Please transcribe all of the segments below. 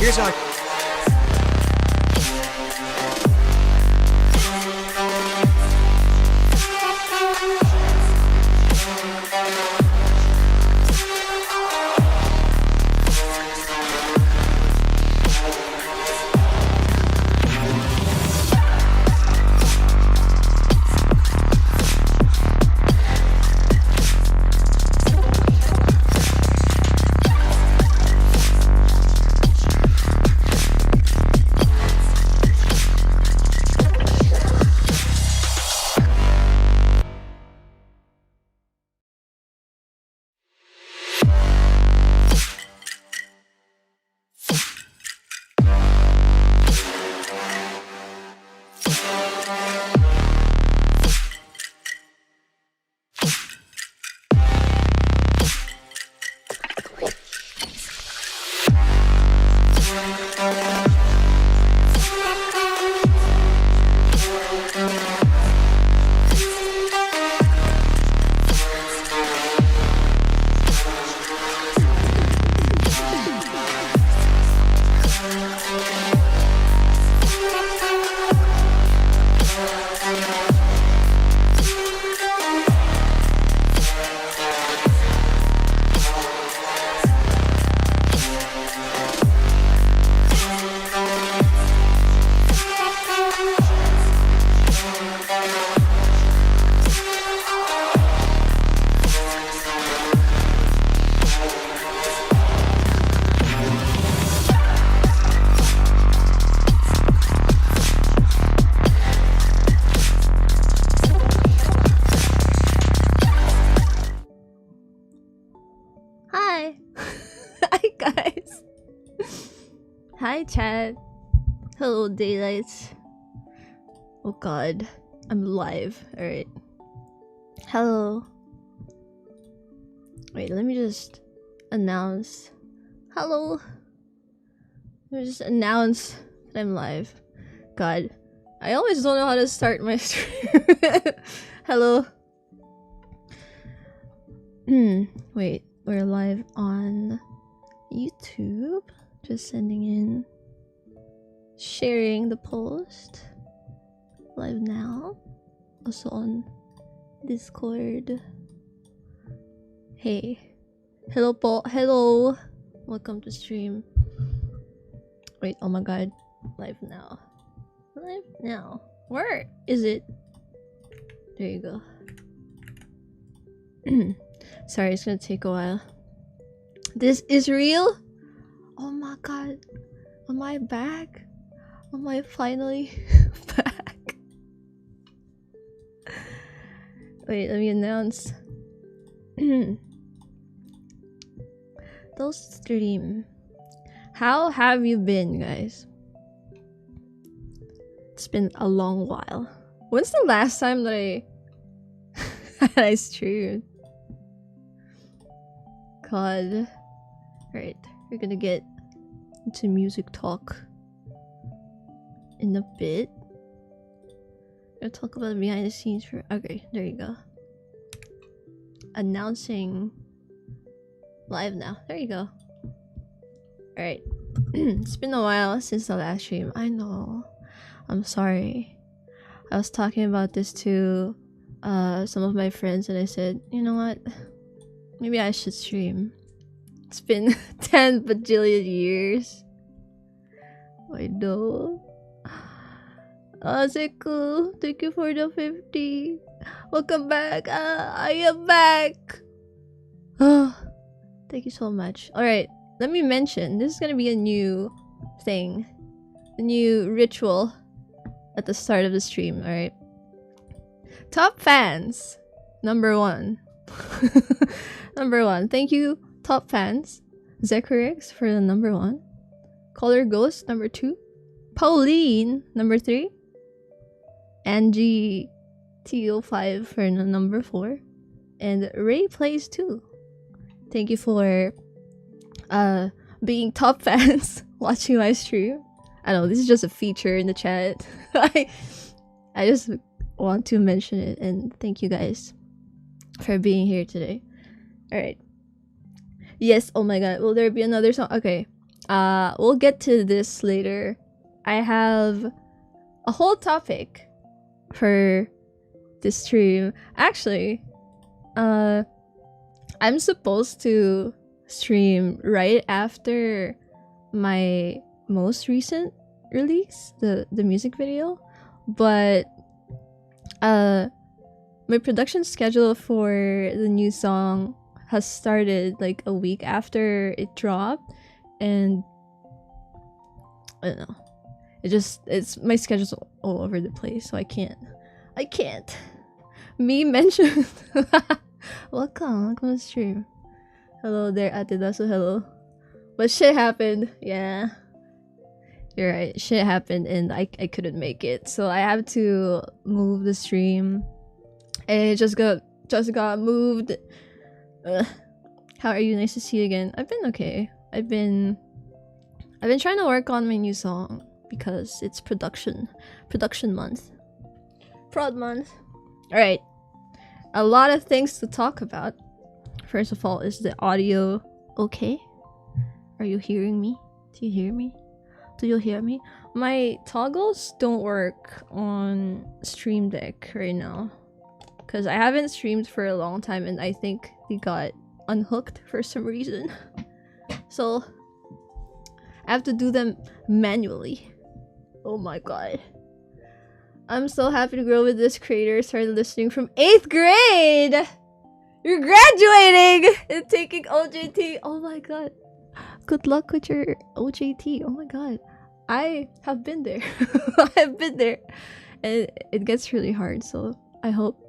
Here's our... Hi chat. Hello daylights. Oh god. I'm live. Alright. Hello. Wait, let me just announce. Hello. Let me just announce that I'm live. God. I always don't know how to start my stream. Hello. Wait, we're live on YouTube. Just sending in, sharing the post live now, also on Discord. Hey, hello po, hello, welcome to stream. Wait, oh my god, live now, where is it? There you go. Sorry, it's gonna take a while. This is real. Oh my god, am I back? Am I finally back? Wait, let me announce. Those stream. How have you been, guys? It's been a long while. When's the last time that I streamed? God. Right. We're gonna get into music talk in a bit. We're gonna talk about behind the scenes for. Okay, there you go. Announcing live now. There you go. Alright. It's been a while since the last stream. I know. I'm sorry. I was talking about this to some of my friends and I said, you know what? Maybe I should stream. It's been 10 bajillion years. I know. Seku, thank you for the 50. Welcome back. I am back. Thank you so much. Alright, let me mention. This is gonna be a new thing. A new ritual at the start of the stream, alright? Top fans. Number 1. Number 1. Thank you. Top fans, Zekarix for the number 1, Color Ghost number 2, Pauline number 3, Angie TO5 for the number 4, and Ray Plays 2. Thank you for being top fans watching my stream. I know this is just a feature in the chat. I just want to mention it and thank you guys for being here today. All right. Yes, oh my god, will there be another song? Okay, we'll get to this later. I have a whole topic for this stream. Actually, I'm supposed to stream right after my most recent release, the music video, but my production schedule for the new song has started like a week after it dropped, and I don't know, it's my schedule's all over the place, so I can't me mention welcome to the stream. Hello there, Ate Dasu, hello. But shit happened, yeah. You're right, shit happened and I couldn't make it. So I have to move the stream. And it just got moved. How are you? Nice to see you again. I've been okay. I've been trying to work on my new song because it's production month. Prod month. Alright. A lot of things to talk about. First of all, is the audio okay? Are you hearing me? Do you hear me? Do you hear me? My toggles don't work on Stream Deck right now because I haven't streamed for a long time and I think they got unhooked for some reason. So I have to do them manually. Oh my god. I'm so happy to grow with this creator. Started listening from 8th grade! You're graduating and taking OJT. Oh my god. Good luck with your OJT. Oh my god. I have been there. I have been there. And it gets really hard, so I hope.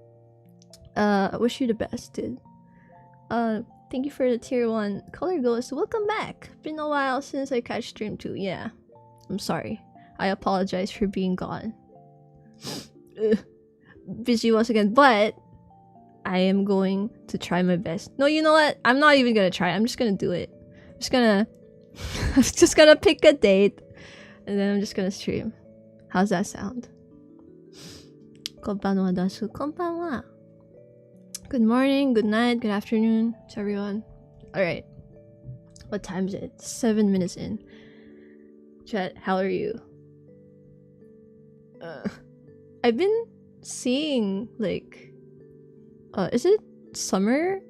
I wish you the best, dude. Thank you for the tier 1 color ghost. Welcome back. Been a while since I catch stream 2. Yeah. I'm sorry. I apologize for being gone. Busy once again, but I am going to try my best. No, you know what? I'm not even gonna try. I'm just gonna do it. I'm just gonna pick a date and then I'm just gonna stream. How's that sound? Konbanwa dasu. Konbanwa. Good morning, good night, good afternoon to everyone. Alright. What time is it? 7 minutes in. Chat, how are you? I've been seeing like is it summer?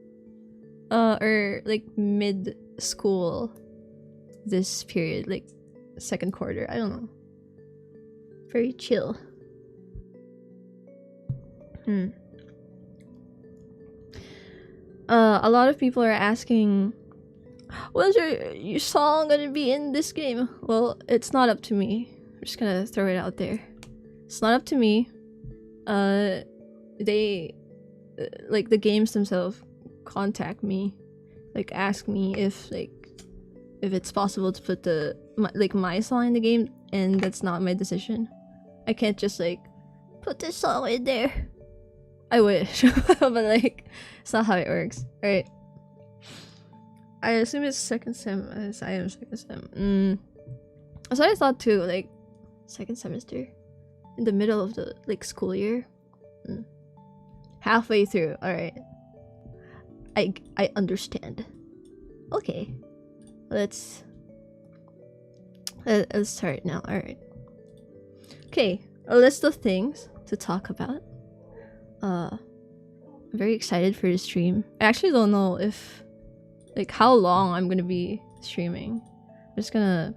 Or like mid school this period, like second quarter, I don't know. Very chill. A lot of people are asking, when's your song gonna be in this game? Well, it's not up to me. I'm just gonna throw it out there. It's not up to me. They like the games themselves contact me, like ask me if it's possible to put my song in the game, and that's not my decision. I can't just like put this song in there. I wish, but like it's not how it works. Alright. I assume it's second sem as I am second sem. That's what I thought too, like second semester. In the middle of the like school year. Halfway through, alright. I understand. Okay. Let's start now. Alright. Okay, a list of things to talk about. I'm very excited for the stream. I actually don't know if like how long I'm gonna be streaming. I'm just gonna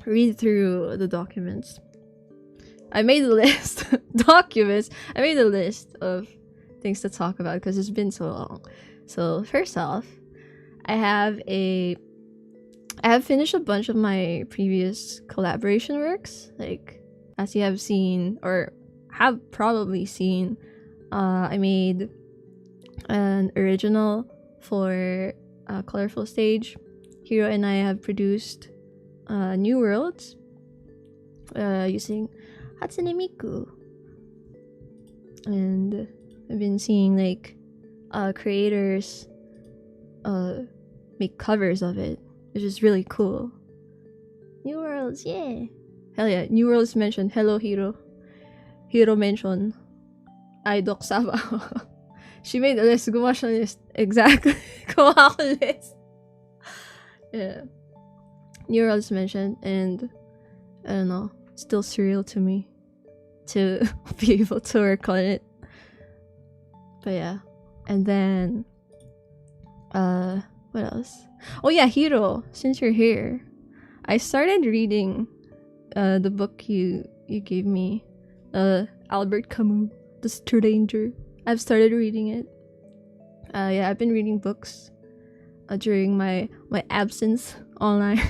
read through the documents. I made a list documents. I made a list of things to talk about because it's been so long. So first off, I have finished a bunch of my previous collaboration works. Like as you have seen or have probably seen, I made an original for Colorful Stage. Hiro and I have produced New Worlds using Hatsune Miku, and I've been seeing like creators make covers of it, which is really cool. New Worlds, yeah, hell yeah! New Worlds mentioned. Hello, Hiro. Hiro mentioned. Idok Saba. She made a list. Gumawa siya list. Exactly. Gumawa ko list. Yeah. Neuro's mentioned, and I don't know, still surreal to me to be able to work on it. But yeah, and then what else? Oh yeah, Hiro, since you're here, I started reading the book you gave me, Albert Camus, The Stranger. I've started reading it. Yeah, I've been reading books during my absence online.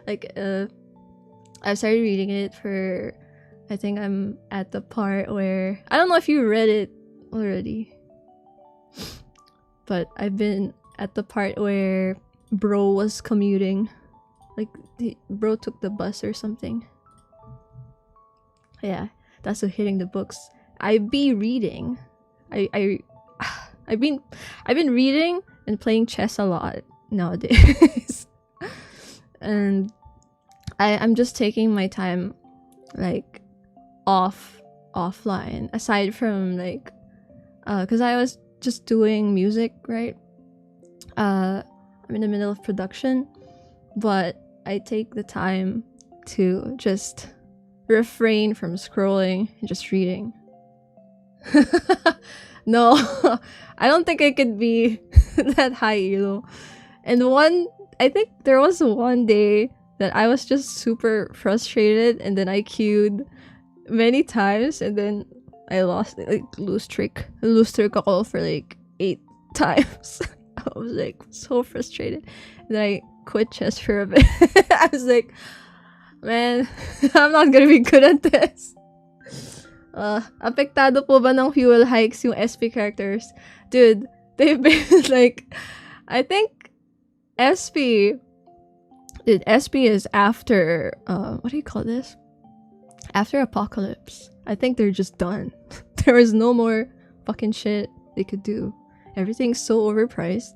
Like I started reading it for, I think I'm at the part where, I don't know if you read it already, but I've been at the part where bro was commuting, like bro took the bus or something. Yeah, that's what hitting the books. I be reading. I've been reading and playing chess a lot nowadays. And I'm just taking my time like offline, aside from like because I was just doing music, right? I'm in the middle of production, but I take the time to just refrain from scrolling and just reading. No, I don't think I could be that high, you know. And I think there was one day that I was just super frustrated, and then I queued many times, and then I lost, like, lose streak ako for like 8 times. I was like so frustrated, and then I quit chess for a bit. I was like, man, I'm not gonna be good at this. Apektado po ba ng fuel hikes yung SP characters? Dude, they've been like, I think SP is after what do you call this? After Apocalypse. I think they're just done. There is no more fucking shit they could do. Everything's so overpriced.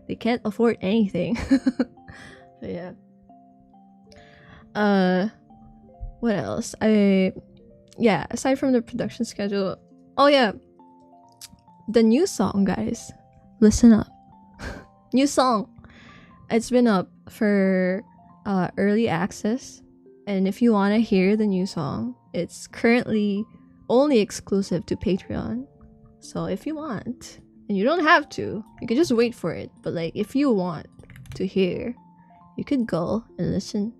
They can't afford anything. But yeah. What else? Yeah, aside from the production schedule, oh yeah, the new song, guys, listen up. New song. It's been up for early access, and if you want to hear the new song, it's currently only exclusive to Patreon. So if you want, and you don't have to, you can just wait for it, but like if you want to hear, you could go and listen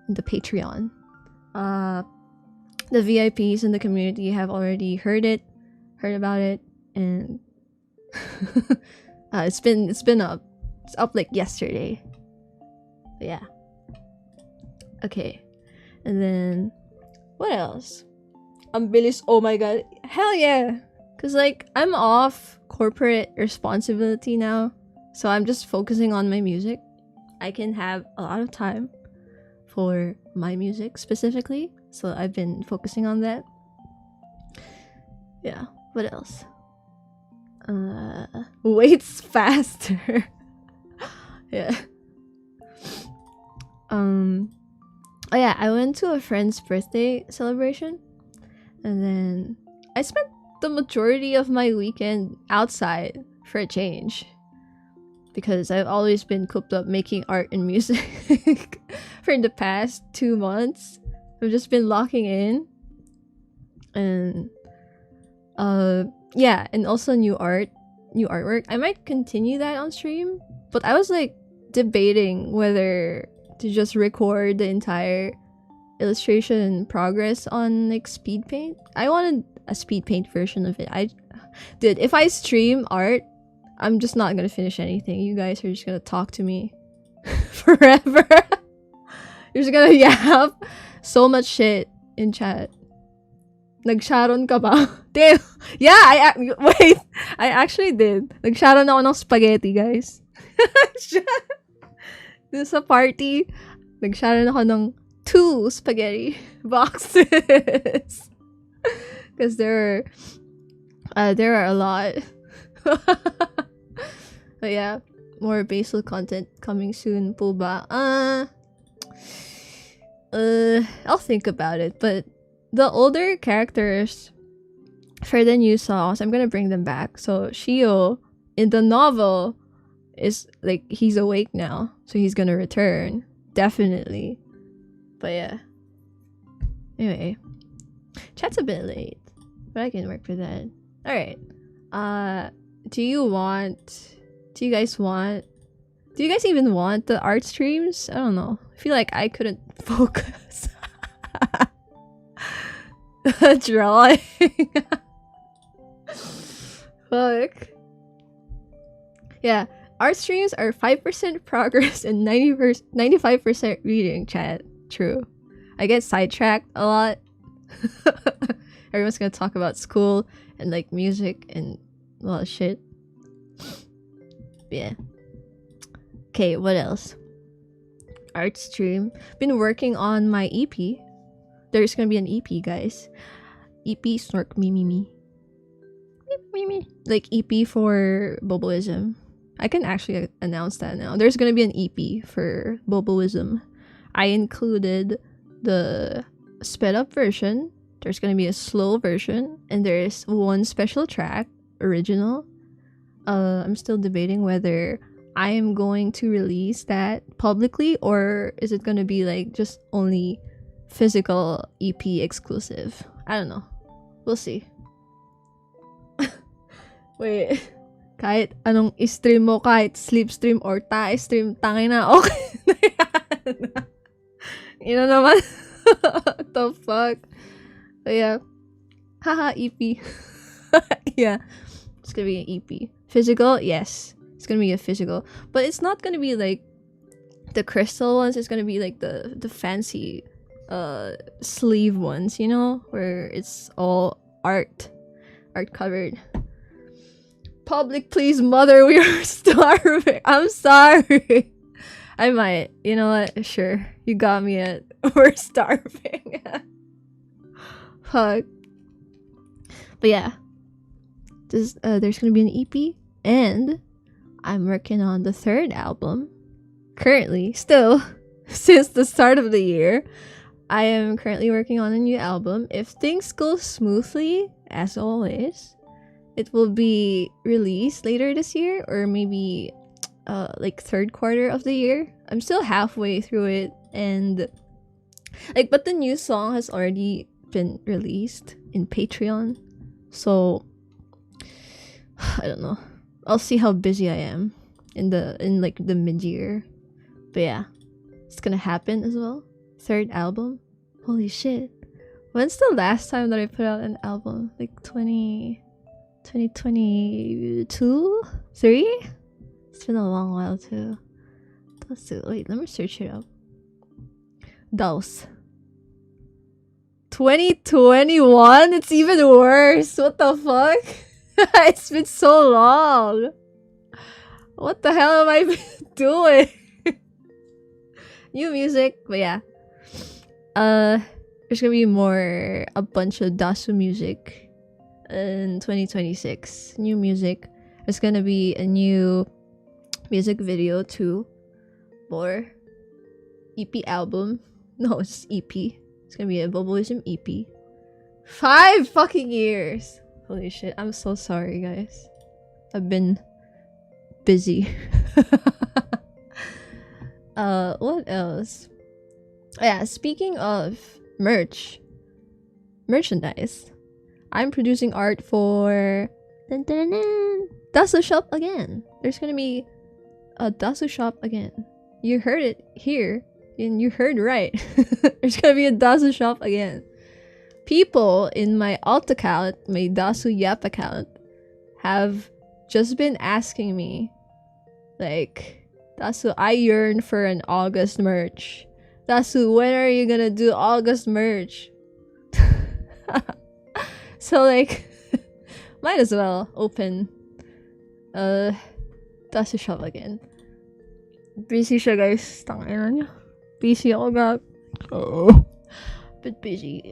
in the Patreon. The VIPs in the community have already heard about it, and it's been up. It's up like yesterday. But yeah. Okay. And then what else? Bilis, oh my god. Hell yeah. Cause like I'm off corporate responsibility now. So I'm just focusing on my music. I can have a lot of time for my music specifically. So I've been focusing on that. Yeah. What else? Waits faster. Yeah. Oh yeah, I went to a friend's birthday celebration, and then I spent the majority of my weekend outside for a change, because I've always been cooped up making art and music for the past 2 months. I've just been locking in, and yeah, and also new artwork. I might continue that on stream, but I was like debating whether to just record the entire illustration progress on like speed paint. I wanted a speed paint version of it. Dude, if I stream art, I'm just not gonna finish anything. You guys are just gonna talk to me forever. You're just gonna yap so much shit in chat. Nag-sharon ka ba? Damn! Yeah, wait! I actually did. Nag-sharon ako ng spaghetti, guys. Dun sa party, nag-sharon ako ng 2 spaghetti boxes. Because there are a lot. But yeah, more Basil content coming soon po ba? I'll think about it, but the older characters for the new songs, I'm gonna bring them back. So Shio in the novel is like he's awake now, so he's gonna return definitely. But yeah. Anyway, chat's a bit late, but I can work with that. All right. Do you guys even want the art streams? I don't know. I feel like I couldn't focus. Drawing. Fuck. Yeah, art streams are 5% progress and 95% reading, chat. True. I get sidetracked a lot. Everyone's gonna talk about school and like music and a lot of shit. Yeah. Okay, what else? Art stream. Been working on my EP. There's gonna be an EP, guys. EP snark me. Like EP for BOBOISM. I can actually announce that now. There's gonna be an EP for BOBOISM. I included the sped up version. There's gonna be a slow version, and there's one special track, original. I'm still debating whether I am going to release that publicly, or is it gonna be like just only physical EP exclusive. I don't know. We'll see. Wait. Kahit anong stream mo, kahit sleep stream or tae stream, tangin na, okay na yan. You know naman. What the fuck? But yeah. Haha, EP. Yeah. It's gonna be an EP. Physical? Yes. It's gonna be a physical. But it's not gonna be like the crystal ones. It's gonna be like the fancy sleeve ones, you know? Where it's all art covered. Public, please, mother, we are starving. I'm sorry. I might. You know what? Sure. You got me at we're starving. Fuck. But yeah. There's gonna be an EP, and I'm working on the 3rd album. Currently, still, since the start of the year, I am currently working on a new album. If things go smoothly, as always, it will be released later this year, or maybe like 3rd quarter of the year. I'm still halfway through it, and like, but the new song has already been released in Patreon, so I don't know. I'll see how busy I am in like the mid-year. But yeah, it's gonna happen as well. 3rd album. Holy shit. When's the last time that I put out an album? Like 2022? 3? It's been a long while too. Wait, let me search it up. DOS. 2021? It's even worse. What the fuck? It's been so long. What the hell am I doing? New music, but yeah. There's gonna be a bunch of Dasu music in 2026. New music. There's gonna be a new music video too. More EP album. No, it's just EP. It's gonna be a BOBOISM EP. 5 fucking years. Holy shit, I'm so sorry, guys. I've been busy. What else? Oh, yeah, speaking of merchandise, I'm producing art for Dasu shop again. There's gonna be a Dasu shop again. You heard it here, and you heard right. There's gonna be a Dasu shop again. People in my alt account, my Dasu Yap account, have just been asking me, like, Dasu, I yearn for an August merch. Dasu, when are you gonna do August merch? So, like, might as well open Dasu shop again. Busy siya, guys. Tangina niya. Busy ako, gag. Oh. Bit busy.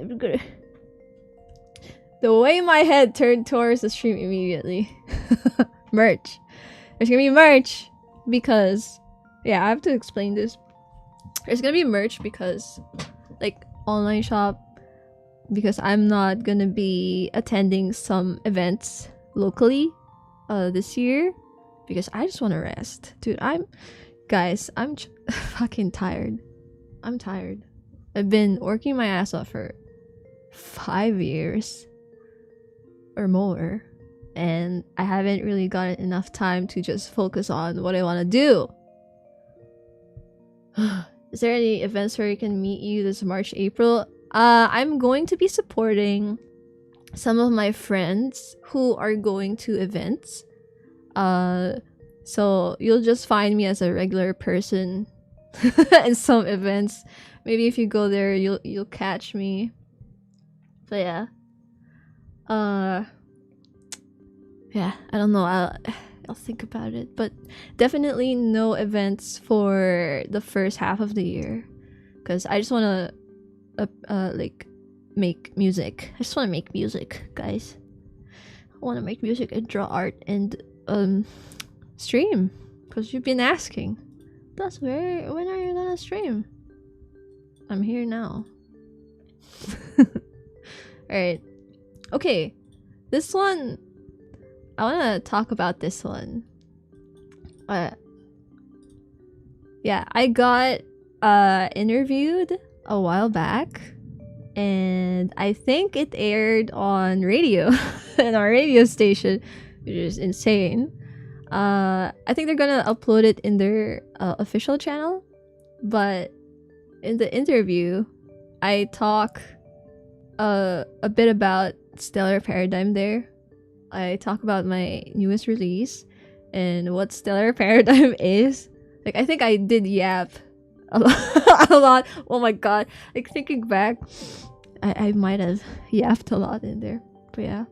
The way my head turned towards the stream immediately. Merch. There's gonna be merch because, yeah, I have to explain this. There's gonna be merch because, like, online shop, because I'm not gonna be attending some events locally this year, because I just want to rest. Dude, I'm fucking tired. I'm tired. I've been working my ass off for 5 years or more, and I haven't really gotten enough time to just focus on what I want to do. Is there any events where you can meet you this March, April? I'm going to be supporting some of my friends who are going to events. So you'll just find me as a regular person in some events. Maybe if you go there, you'll catch me. But yeah. Yeah, I don't know. I'll think about it, but definitely no events for the first half of the year, because I just want to like make music. I just want to make music, guys. I want to make music and draw art and stream, because you've been asking. That's when are you gonna stream? I'm here now. Alright. Okay. This one, I want to talk about this one. Yeah, I got interviewed a while back, and I think it aired on radio in our radio station, which is insane. I think they're gonna upload it in their official channel, but in the interview, I talk a bit about Stellar Paradigm there. I talk about my newest release and what Stellar Paradigm is. Like, I think I did yap a lot. Oh my god. Like, thinking back, I might have yapped a lot in there. But yeah.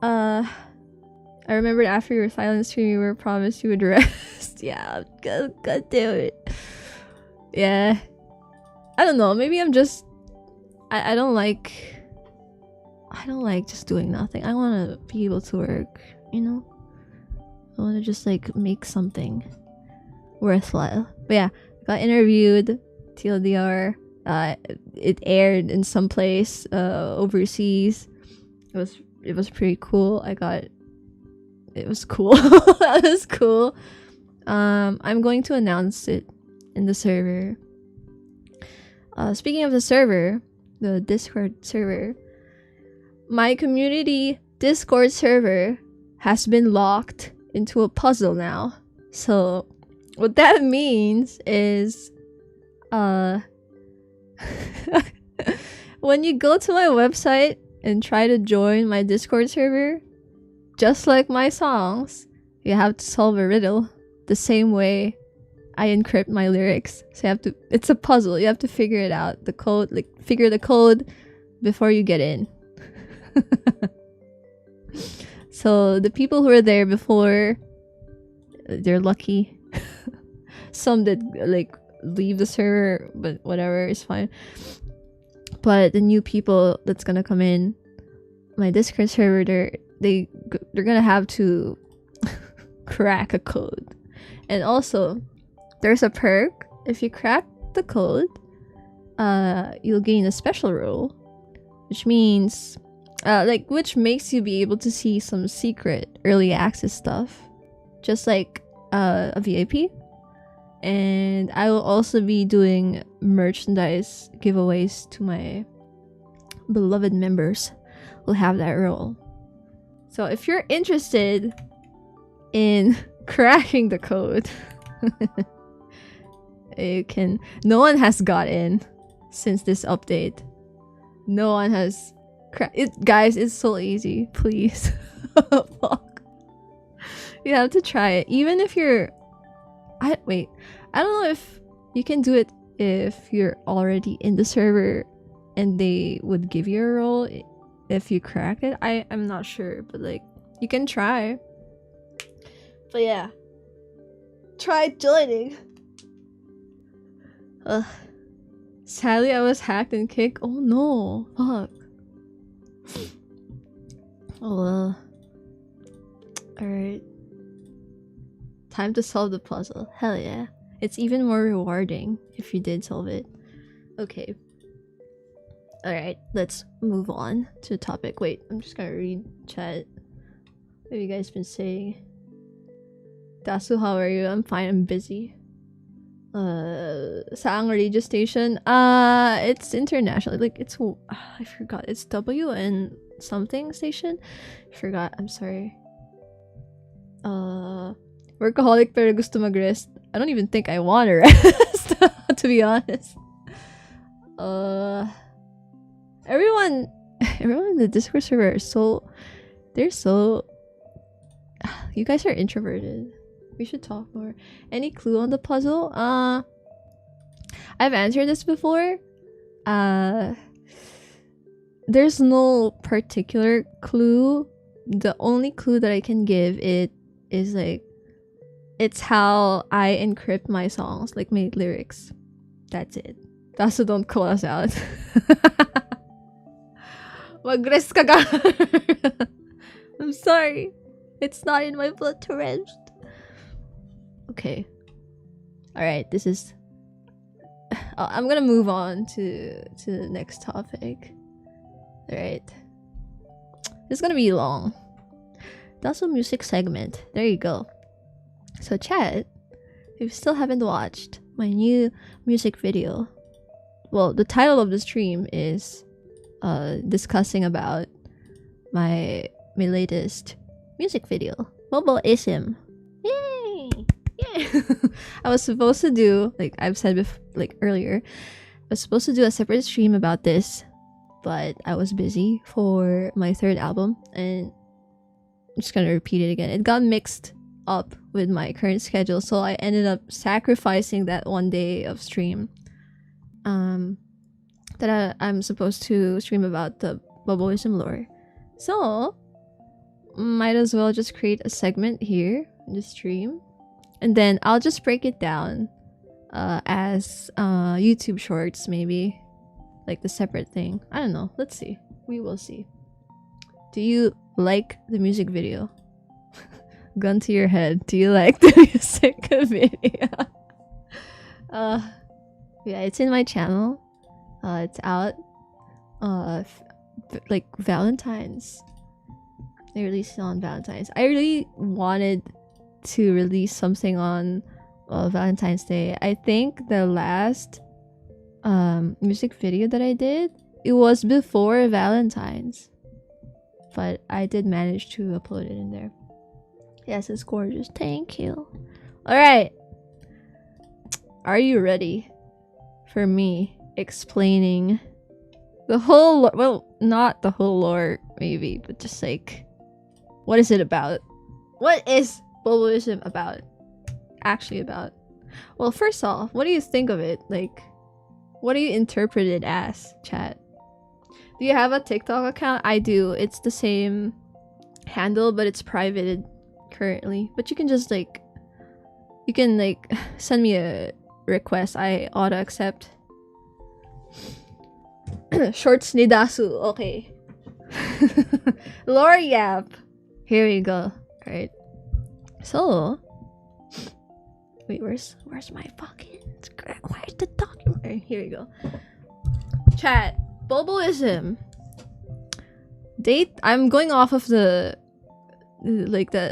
I remembered after your silent stream you were promised you would rest. Yeah, god damn it. Yeah. I don't know, maybe I'm just... I don't like just doing nothing. I want to be able to work, you know? I want to just like make something worthwhile. But yeah, got interviewed, TLDR. It aired in some place overseas. It was pretty cool. It was cool. That was cool. I'm going to announce it in the server. Speaking of the server, the Discord server, my community Discord server has been locked into a puzzle now. So what that means is when you go to my website and try to join my Discord server, just like my songs, you have to solve a riddle the same way I encrypt my lyrics. So you have to, it's a puzzle. You have to figure it out. The code, like figure the code before you get in. So the people who were there before, they're lucky. Some did like leave the server, but whatever, it's fine. But the new people that's gonna come in my Discord server, they're gonna have to crack a code. And also, there's a perk. If you crack the code, you'll gain a special role, which means which makes you be able to see some secret early access stuff, just like a VIP. And I will also be doing merchandise giveaways to my beloved members who have that role. So if you're interested in cracking the code, you can. No one has got in since this update. No one has it, guys. It's so easy. Please. Fuck. You have to try it. Even if you're... wait. I don't know if you can do it if you're already in the server and they would give you a role if you crack it. I'm not sure, but like, you can try. But yeah. Try joining. Sadly, I was hacked and kicked. Oh no. Fuck. Oh well. Alright. Time to solve the puzzle. Hell yeah. It's even more rewarding if you did solve it. Okay. Alright, let's move on to the topic. Wait, I'm just gonna read chat. What have you guys been saying? Dasu, how are you? I'm fine, I'm busy. Saang radio station? It's international. Like, it's... I forgot. It's WN something station? I forgot. I'm sorry. Workaholic pero gusto mag-rest. I don't even think I want to rest, to be honest. Everyone in the Discord server is so... They're so... You guys are introverted. We should talk more. Any clue on the puzzle? I've answered this before. There's no particular clue. The only clue that I can give it is like, it's how I encrypt my songs, like my lyrics. That's it. Dasu, don't call us out. Mag-rest ka ga. I'm sorry. It's not in my blood to rest. Okay. Alright, this is... I'm gonna move on to the next topic. Alright. This is gonna be long. Dasu music segment. There you go. So chat, if you still haven't watched my new music video, well, the title of the stream is discussing about my latest music video, BOBOISM. Yay! Yay! I was supposed to do, like I've said like earlier, I was supposed to do a separate stream about this, but I was busy for my third album, and I'm just gonna repeat it again. It got mixed up with my current schedule, so I ended up sacrificing that one day of stream that I'm supposed to stream about the BOBOISM lore. So might as well just create a segment here in the stream, and then I'll just break it down as YouTube shorts, maybe, like the separate thing. I don't know, let's see. We will see. Do you like the music video? Gun to your head, do you like the music video? Yeah, it's in my channel. It's out like Valentine's. They released it on Valentine's. I really wanted to release something on Valentine's Day. I think the last music video that I did, it was before Valentine's, but I did manage to upload it in there. Yes, it's gorgeous. Thank you. Alright. Are you ready for me explaining the whole lore? Well, not the whole lore, maybe, but just like, what is it about? What is BOBOISM about? Actually about? Well, first off, what do you think of it? Like, what do you interpret it as, chat? Do you have a TikTok account? I do. It's the same handle, but it's privated currently. But you can just like, you can like send me a request. I auto accept. Shorts ni Dasu. Okay. Lore yap. Here we go. Alright. So, wait, where's my fucking script? Where's the document? Right, here we go. Chat. BOBOISM. Date. I'm going off of the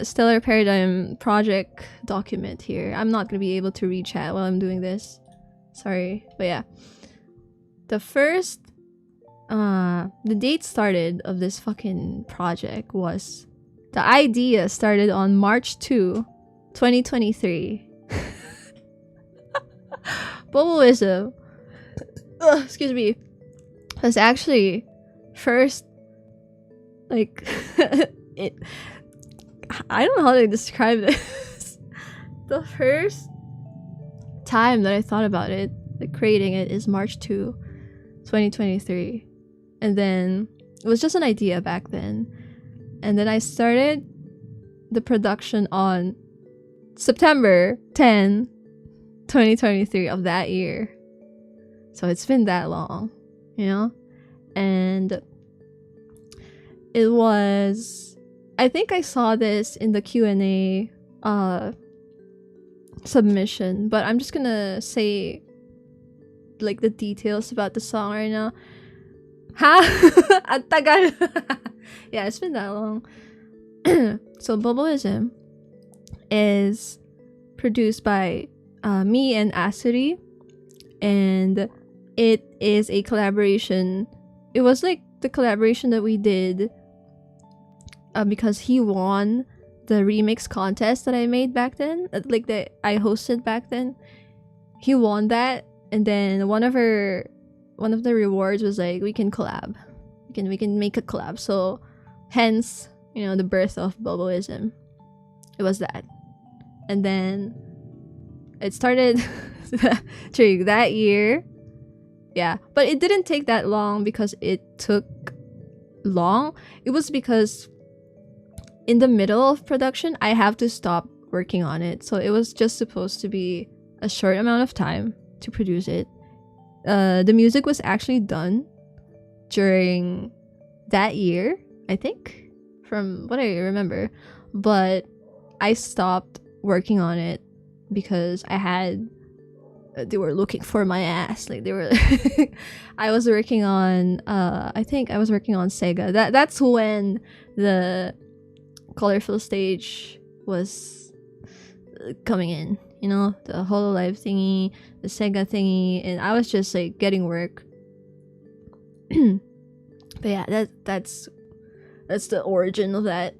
Stellar Paradigm project document here. I'm not gonna be able to read chat while I'm doing this. Sorry. But yeah. The first the date started of this fucking project was, the idea started on March 2, 2023. BOBOISM, excuse me, was actually first, like, I don't know how to describe this. The first time that I thought about it, like creating it, is March 2, 2023. And then it was just an idea back then. And then I started the production on September 10, 2023 of that year. So it's been that long, you know? And it was, I think I saw this in the Q&A submission, but I'm just gonna say like the details about the song right now. Ha! At tagal. Yeah, it's been that long. So BOBOISM is produced by me and Asuri, and it is a collaboration. It was like the collaboration that we did because he won the remix contest that I made back then, like that I hosted back then. He won that, and then one of the rewards was like we can collab, we can make a collab. So hence, you know, the birth of BOBOISM. It was that, and then it started during that year. Yeah, but it didn't take that long because it took long. It was because in the middle of production, I have to stop working on it. So it was just supposed to be a short amount of time to produce it. The music was actually done during that year, I think, from what I remember. But I stopped working on it because I had... they were looking for my ass. Like, they were... I was working on... I think I was working on Sega. That's when the colorful stage was coming in. You know, the HoloLive thingy, the Sega thingy, and I was just like getting work. But yeah, that's the origin of that.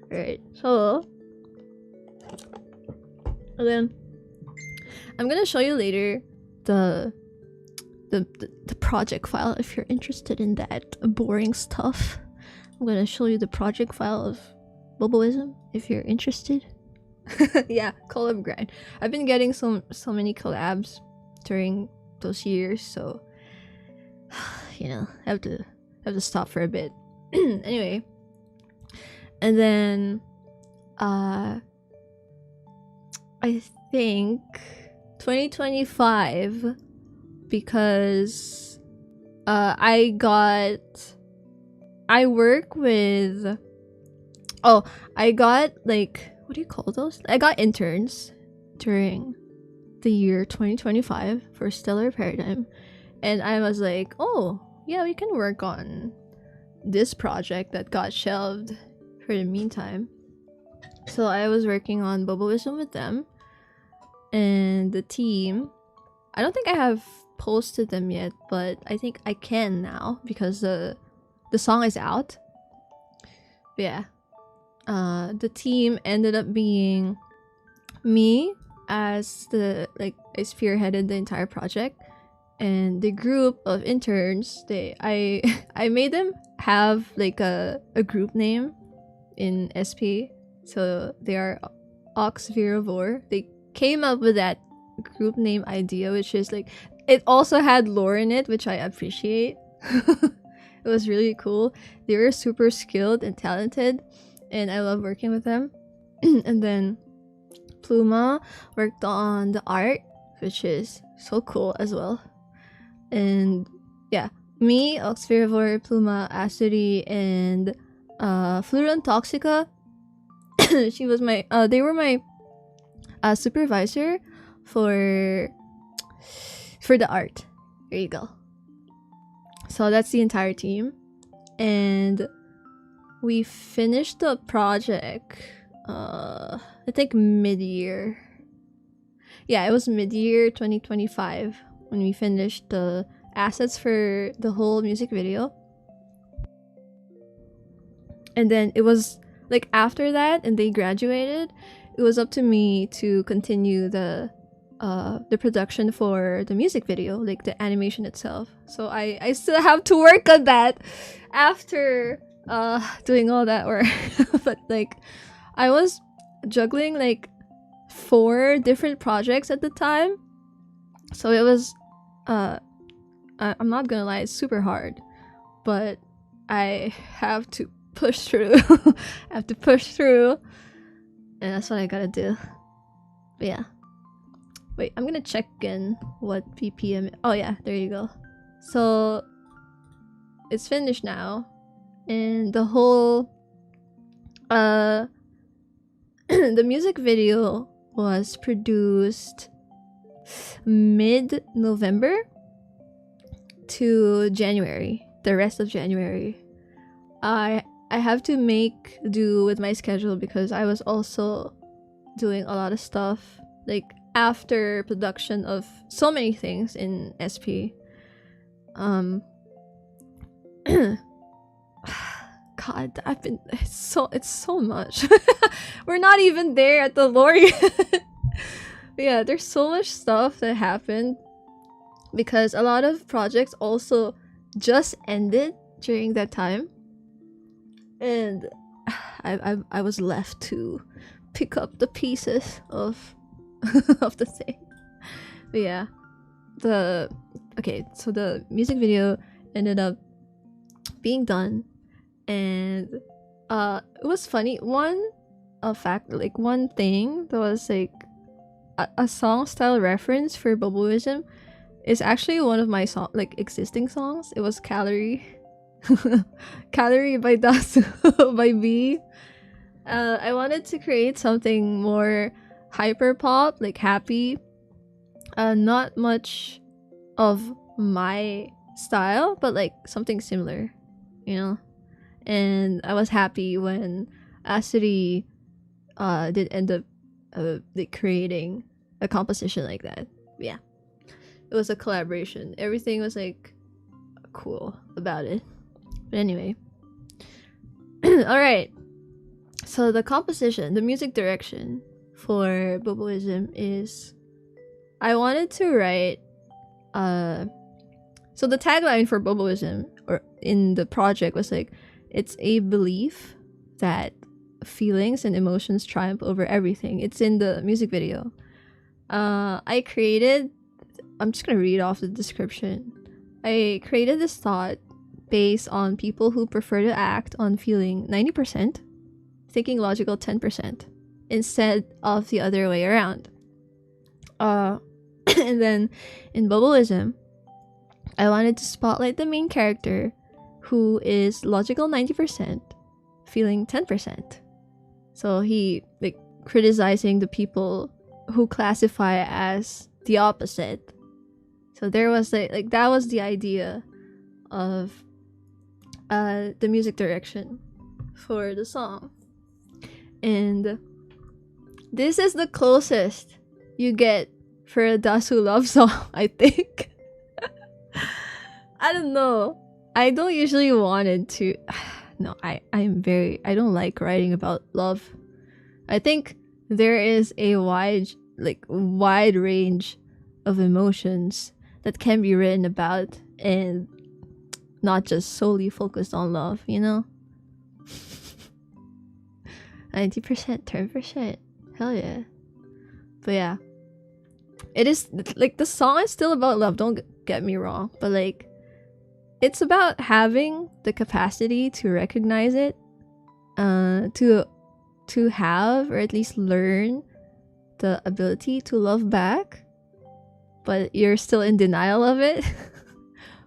Alright, so and then I'm gonna show you later the project file if you're interested in that boring stuff. I'm gonna show you the project file of BOBOISM if you're interested. Yeah, collab grind. I've been getting so many collabs during those years, so you know, I have to stop for a bit. Anyway, and then I think 2025, because I work with... oh, I got like... what do you call those? I got interns during the year 2025 for Stellar Paradigm, and I was like, oh yeah, we can work on this project that got shelved for the meantime. So I was working on BOBOISM with them and the team. I don't think I have posted them yet, but I think I can now because the song is out. But yeah, the team ended up being me, as the I spearheaded the entire project, and the group of interns, I made them have like a group name in SP, so they are Ox Viravor. They came up with that group name idea, which is like, it also had lore in it, which I appreciate. It was really cool. They were super skilled and talented, and I love working with them. And then Pluma worked on the art, which is so cool as well. And yeah, me, Oxfirivore, Pluma, Asuri, and Fluran Toxica. She was my they were my supervisor for the art. There you go. So that's the entire team, and we finished the project I think mid-year. Yeah, it was mid-year 2025 when we finished the assets for the whole music video. And then it was like after that, and they graduated, it was up to me to continue the production for the music video, like the animation itself. So I still have to work on that after doing all that work. But like, I was juggling like 4 different projects at the time, so it was I'm not gonna lie, it's super hard, but I have to push through. I have to push through, and that's what I gotta do. But yeah, wait, I'm gonna check in what BPM. Oh yeah, there you go. So it's finished now, and the whole the music video was produced mid-November to January, the rest of January. I I have to make do with my schedule because I was also doing a lot of stuff like after production of so many things in SP. God, it's so much. We're not even there at the lore yet. Yeah, there's so much stuff that happened because a lot of projects also just ended during that time, and I was left to pick up the pieces of of the thing. But yeah, so the music video ended up being done, and it was funny. One thing that was like a song style reference for BOBOISM is actually one of my existing songs. It was Calorie. Calorie by Dasu by B. I wanted to create something more hyper pop, like happy. Not much of my style, but like something similar, you know? And I was happy when Asuri did end up like creating a composition like that. Yeah, it was a collaboration. Everything was like cool about it. But anyway, all right. So the composition, the music direction for BOBOISM is, I wanted to write. So the tagline for BOBOISM or in the project was like, it's a belief that feelings and emotions triumph over everything. It's in the music video. I'm just gonna read off the description. I created this thought based on people who prefer to act on feeling 90%, thinking logical 10%, instead of the other way around. And then in BOBOISM, I wanted to spotlight the main character who is logical 90%, feeling 10%. So he like criticizing the people who classify as the opposite. So there was like that was the idea of the music direction for the song. And this is the closest you get for a Dasu love song, I think. I don't know. I don't usually wanted to. No, I don't like writing about love. I think there is a wide range of emotions that can be written about and not just solely focused on love, you know? 90%, 10%. Hell yeah. But yeah. It is like the song is still about love, don't get me wrong, but like it's about having the capacity to recognize it, to have or at least learn the ability to love back, but you're still in denial of it.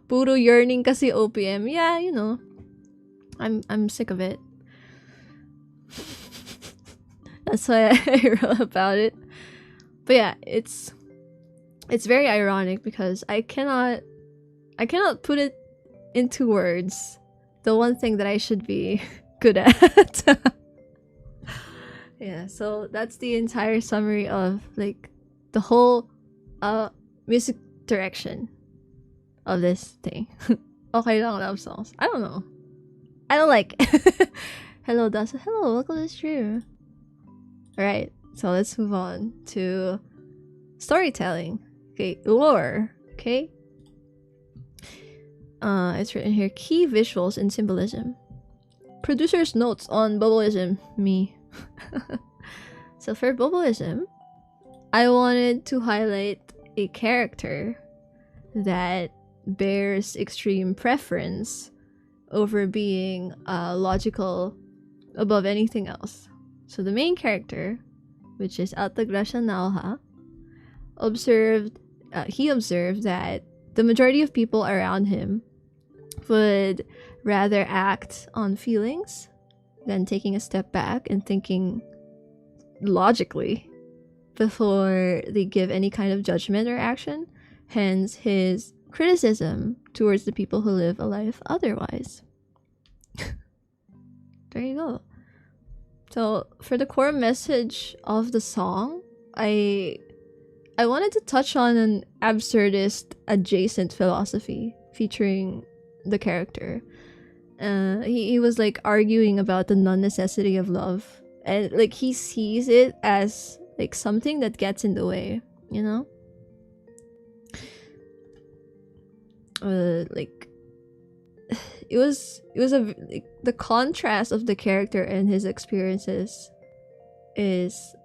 Puro yearning kasi OPM. Yeah, you know. I'm sick of it. That's why I wrote about it. But yeah, it's very ironic because I cannot put it into words, the one thing that I should be good at. Yeah, so that's the entire summary of like the whole music direction of this thing. Okay lang, love songs. I don't know. I don't like Hello Dasu. Hello, welcome to the stream. Alright, so let's move on to storytelling. Okay, lore. Okay. It's written here, key visuals and symbolism. Producer's notes on BOBOISM, me. So for BOBOISM, I wanted to highlight a character that bears extreme preference over being logical above anything else. So the main character, which is Altagracia Nauha, he observed that the majority of people around him would rather act on feelings than taking a step back and thinking logically before they give any kind of judgment or action. Hence his criticism towards the people who live a life otherwise. there you go. So for the core message of the song, I wanted to touch on an absurdist adjacent philosophy featuring the character. He was like arguing about the non-necessity of love, and like he sees it as like something that gets in the way, you know? Like it was like, the contrast of the character and his experiences is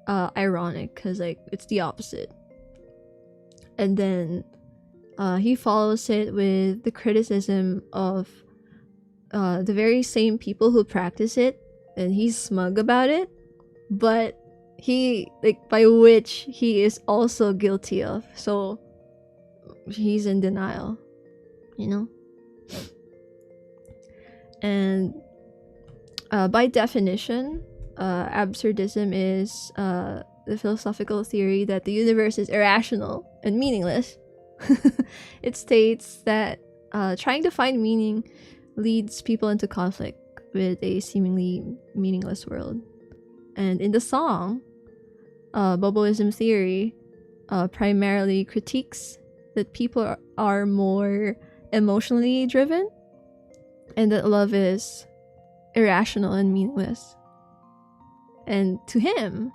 ironic, because like it's the opposite. And then he follows it with the criticism of the very same people who practice it, and he's smug about it, but he like by which he is also guilty of, so he's in denial, you know? And by definition, absurdism is the philosophical theory that the universe is irrational and meaningless. It states that trying to find meaning leads people into conflict with a seemingly meaningless world. And in the song, Boboism theory primarily critiques that people are more emotionally driven, and that love is irrational and meaningless. And to him,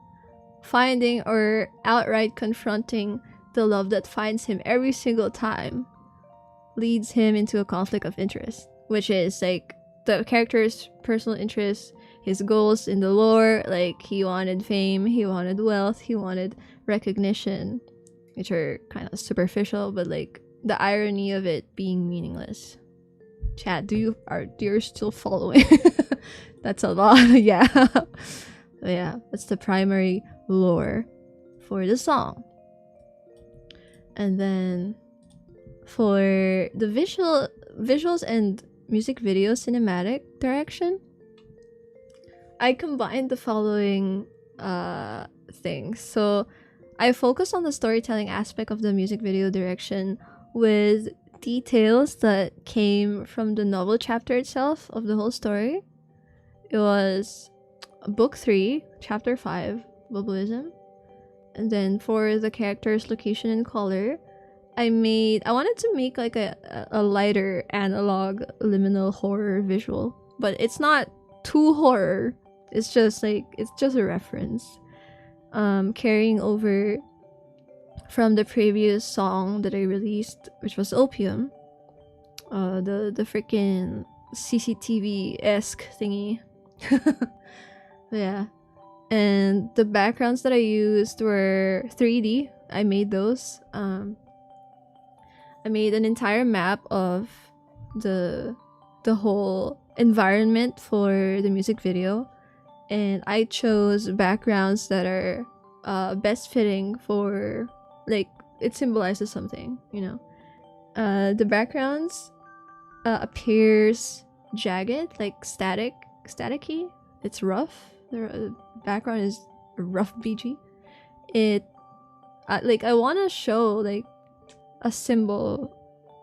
finding or outright confronting the love that finds him every single time leads him into a conflict of interest, which is like the character's personal interests, his goals in the lore. Like he wanted fame, he wanted wealth, he wanted recognition, which are kind of superficial, but like the irony of it being meaningless. Chat, you're still following? That's a lot. Yeah. Yeah, that's the primary lore for the song. And then for the visuals and music video cinematic direction, I combined the following things. So I focused on the storytelling aspect of the music video direction with details that came from the novel chapter itself of the whole story. It was book 3, chapter 5, Boboism. And then for the character's location and color, I wanted to make like a lighter analog liminal horror visual, but it's not too horror. It's just a reference, carrying over from the previous song that I released, which was Opium, the freaking CCTV-esque thingy. Yeah. And the backgrounds that I used were 3D. I made those. I made an entire map of the whole environment for the music video, and I chose backgrounds that are best fitting for, like, it symbolizes something, you know. The backgrounds appears jagged, like staticky. It's rough. The background is rough BG. It I want to show like a symbol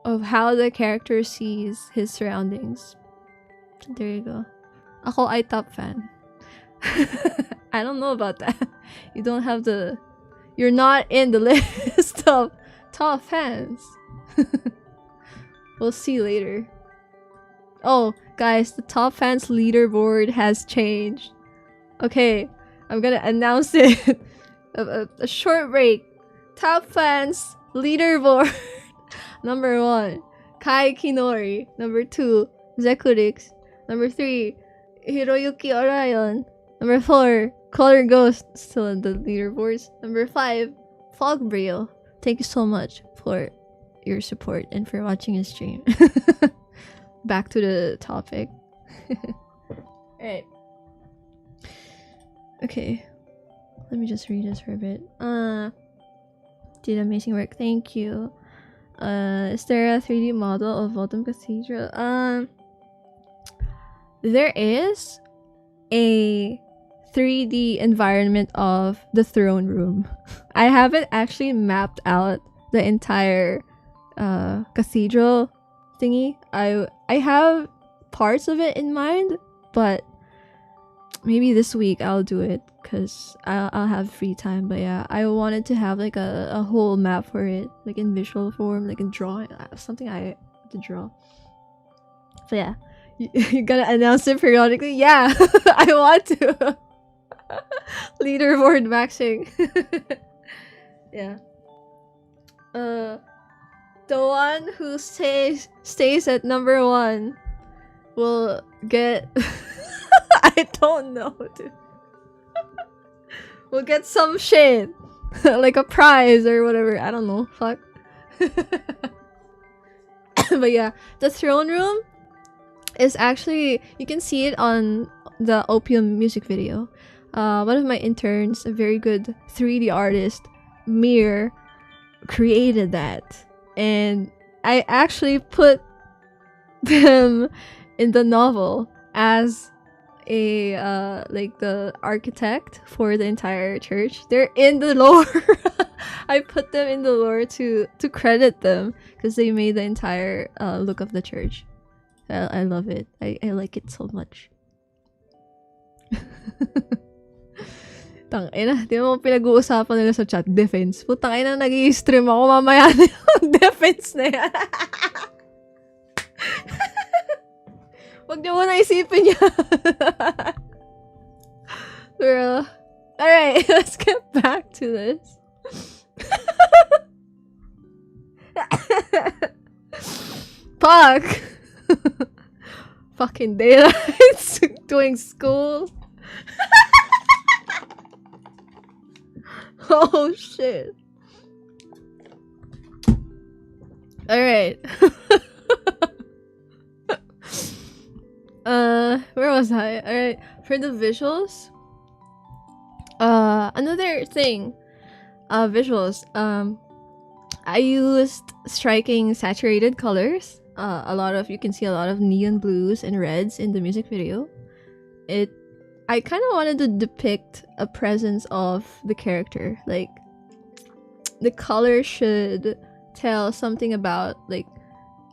of how the character sees his surroundings. There you go. Ako ay top fan. I don't know about that. You're not in the list of top fans. We'll see later. Oh, guys, the top fans leaderboard has changed. Okay, I'm gonna announce it. a short break. Top fans leaderboard. Number 1, Kai Kinori. Number 2, Zekurix. Number 3, Hiroyuki Orion. Number 4, Color Ghost, still in the leaderboards. Number 5, Fog Brio. Thank you so much for your support and for watching his stream. Back to the topic. Alright. Okay. Let me just read this for a bit. Did amazing work. Thank you. Is there a 3D model of Autumn Cathedral? There is a 3D environment of the throne room. I haven't actually mapped out the entire cathedral thingy. I have parts of it in mind, but maybe this week I'll do it because I'll have free time. But yeah, I wanted to have like a whole map for it, like in visual form, like in drawing, something I have to draw. So yeah, you gotta announce it periodically. Yeah, I want to. Leaderboard maxing. Yeah. The one who stays at number 1 will get. I don't know, dude. We'll get some shit, like a prize or whatever. I don't know. Fuck. But yeah, the throne room is actually, you can see it on the Opium music video. One of my interns, a very good 3D artist, Mir, created that, and I actually put them in the novel as a like the architect for the entire church. They're in the lore. I put them in the lore to credit them because they made the entire look of the church. I love it. I like it so much. Tangina, di mo pinag-uusapan nila sa chat, defense. Putang ina, nag-i-stream ako mamaya na yung defense na yan. Wag niyo muna isipin yan. Girl. Alright, let's get back to this. Fuck. Fucking daylights. Doing school. Oh shit. Alright. Where was I? Alright. For the visuals. Another thing. Visuals. I used striking saturated colors. You can see a lot of neon blues and reds in the music video. I kind of wanted to depict a presence of the character. Like, the color should tell something about, like,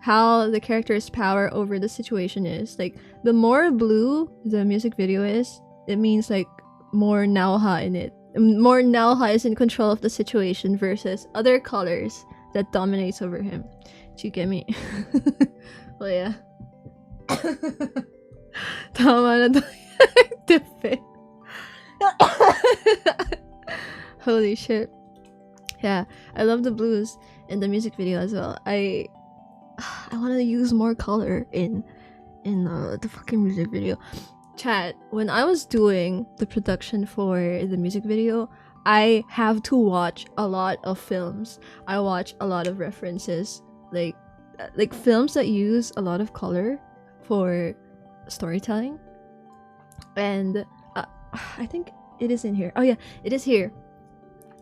how the character's power over the situation is. Like, the more blue the music video is, it means, like, more Naoha in it. More Naoha is in control of the situation versus other colors that dominates over him. Do you get me? Well, yeah. Tama na to. Holy shit. Yeah, I love the blues in the music video as well. I want to use more color in the fucking music video. Chat, when I was doing the production for the music video, I have to watch a lot of films. I watch a lot of references, like films that use a lot of color for storytelling. And I think it is in here. Oh yeah, it is here.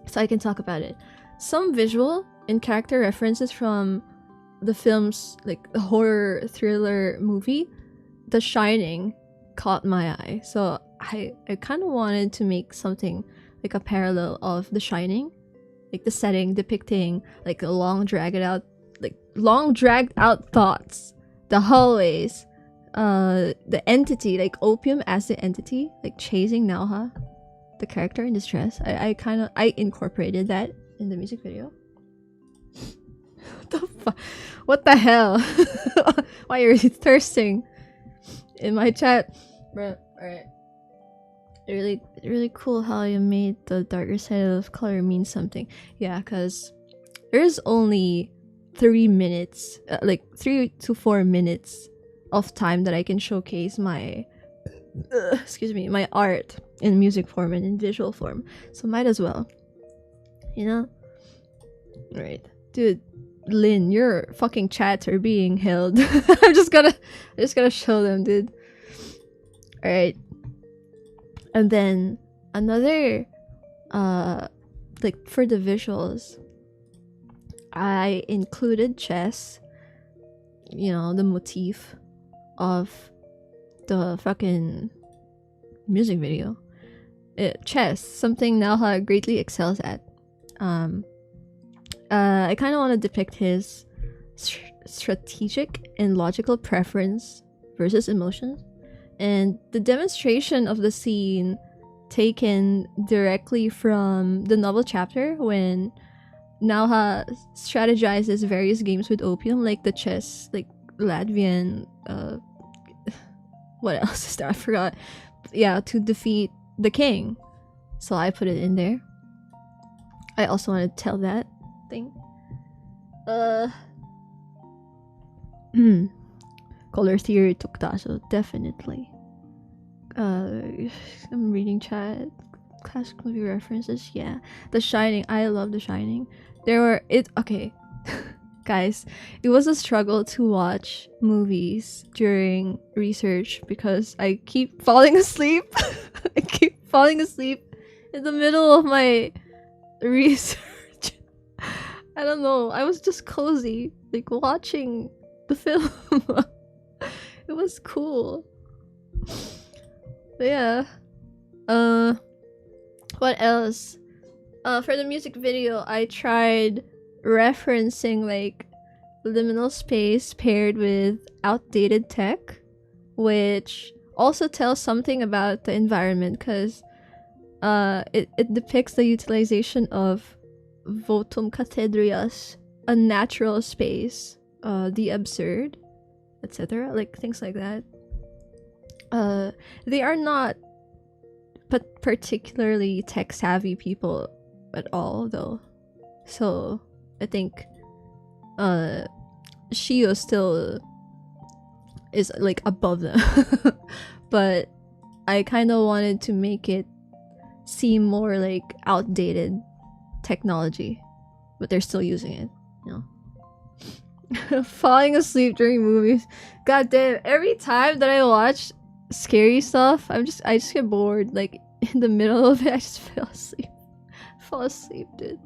So I can talk about it. Some visual and character references from the film's, like, horror thriller movie, The Shining, caught my eye. So I kind of wanted to make something like a parallel of The Shining, like the setting depicting like a long dragged out thoughts, the hallways, the entity, like Opium as the entity, like chasing Naoha, the character in distress. I incorporated that in the music video. What the fuck? What the hell? Why are you thirsting in my chat? Bro, alright. Really cool how you made the darker side of color mean something. Yeah, because there's only 3 minutes, like 3 to 4 minutes of time that I can showcase my my art in music form and in visual form, so might as well, you know. All right, dude, Lynn, your fucking chats are being held. I'm just gonna show them, dude. All right, and then another like for the visuals, I included chess, you know, the motif of the fucking music video. Chess, something Naoha greatly excels at. I kind of want to depict his strategic and logical preference versus emotions, And the demonstration of the scene taken directly from the novel chapter when Nauha strategizes various games with opium, like the chess, like Latvian, what else is there? I forgot. Yeah, to defeat the king. So I put it in there. I also want to tell that thing. Color theory took Dasu, definitely. I'm reading chat. Classic movie references, yeah. The Shining, I love The Shining. Okay. Guys, it was a struggle to watch movies during research because I keep falling asleep. I keep falling asleep in the middle of my research. I don't know. I was just cozy, like watching the film. It was cool. But yeah. What else? For the music video, I tried referencing like liminal space paired with outdated tech, which also tells something about the environment because it depicts the utilization of votum cathedrias, a natural space, the absurd, etc. Like things like that. They are not particularly tech savvy people at all, though. So I think Shio still is like above them. But I kind of wanted to make it seem more like outdated technology, but they're still using it, you know. Falling asleep during movies. God damn, every time that I watch scary stuff, I just get bored. Like in the middle of it, I just fall asleep, dude.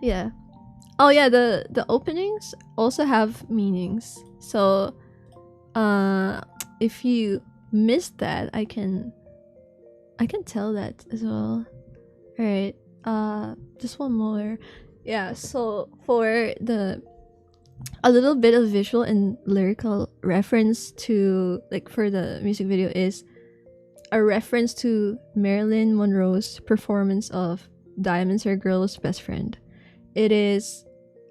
Yeah. Oh yeah, the openings also have meanings. So if you missed that, I can tell that as well. Alright. Just one more. Yeah, so for a little bit of visual and lyrical reference to, like, for the music video is a reference to Marilyn Monroe's performance of Diamonds Are a Girl's Best Friend. It is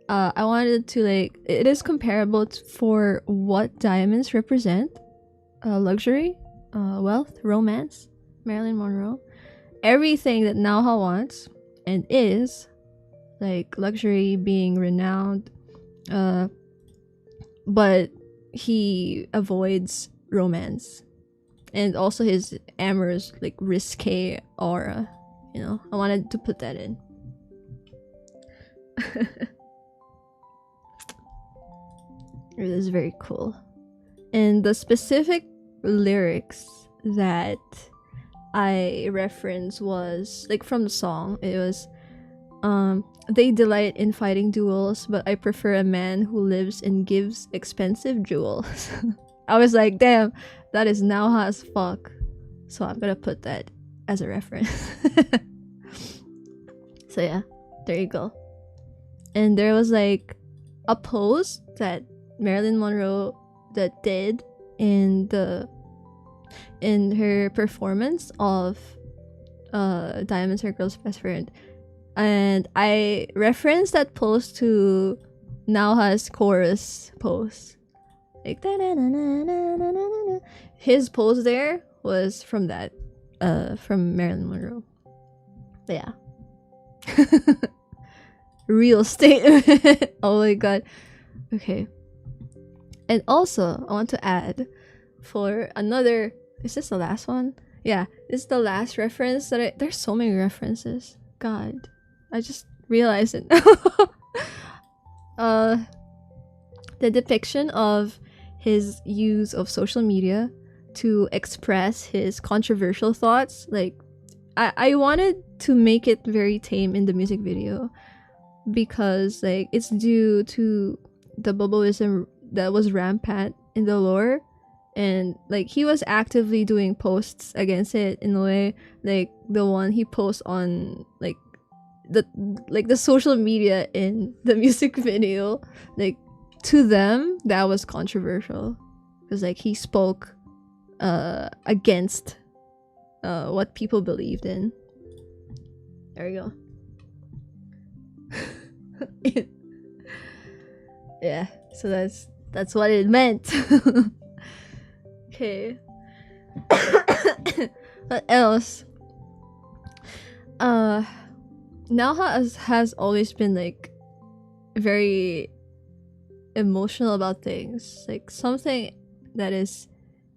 I wanted to, like, it is comparable for what diamonds represent: luxury, wealth, romance. Marilyn Monroe, everything that Nauha wants and is, like luxury, being renowned, but he avoids romance, and also his amorous, like, risque aura. You know, I wanted to put that in. It is very cool. And the specific lyrics that I referenced was, like, from the song. It was, they delight in fighting duels, but I prefer a man who lives and gives expensive jewels. I was like, damn, that is Nauha as fuck. So I'm gonna put that as a reference. So yeah, there you go. And there was, like, a pose that Marilyn Monroe that did in her performance of Diamonds Are a Girl's Best Friend, and I referenced that pose to Nauha's chorus pose, like his pose there was from that, from Marilyn Monroe. But yeah. Real statement. Oh my god. Okay. And also, I want to add for another... Is this the last one? Yeah, this is the last reference that there's so many references. God. I just realized it. The depiction of his use of social media to express his controversial thoughts. Like, I wanted to make it very tame in the music video because, like, it's due to the BOBOISM that was rampant in the lore, and, like, he was actively doing posts against it in a way, like the one he posts on, like, the social media in the music video. Like, to them that was controversial because, like, he spoke against what people believed in. There we go. Yeah, so that's what it meant. Okay. What else? Nalha has always been like very emotional about things, like something that is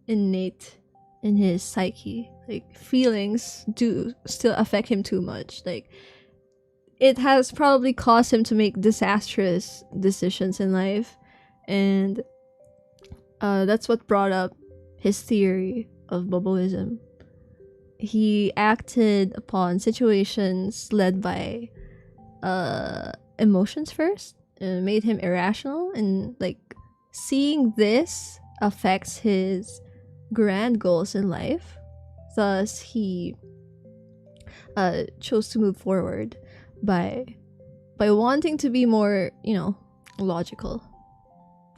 innate in his psyche. Like feelings do still affect him too much. Like it has probably caused him to make disastrous decisions in life, and that's what brought up his theory of BOBOISM. He acted upon situations led by emotions first, and made him irrational, and like seeing this affects his grand goals in life. Thus, he chose to move forward by wanting to be more, logical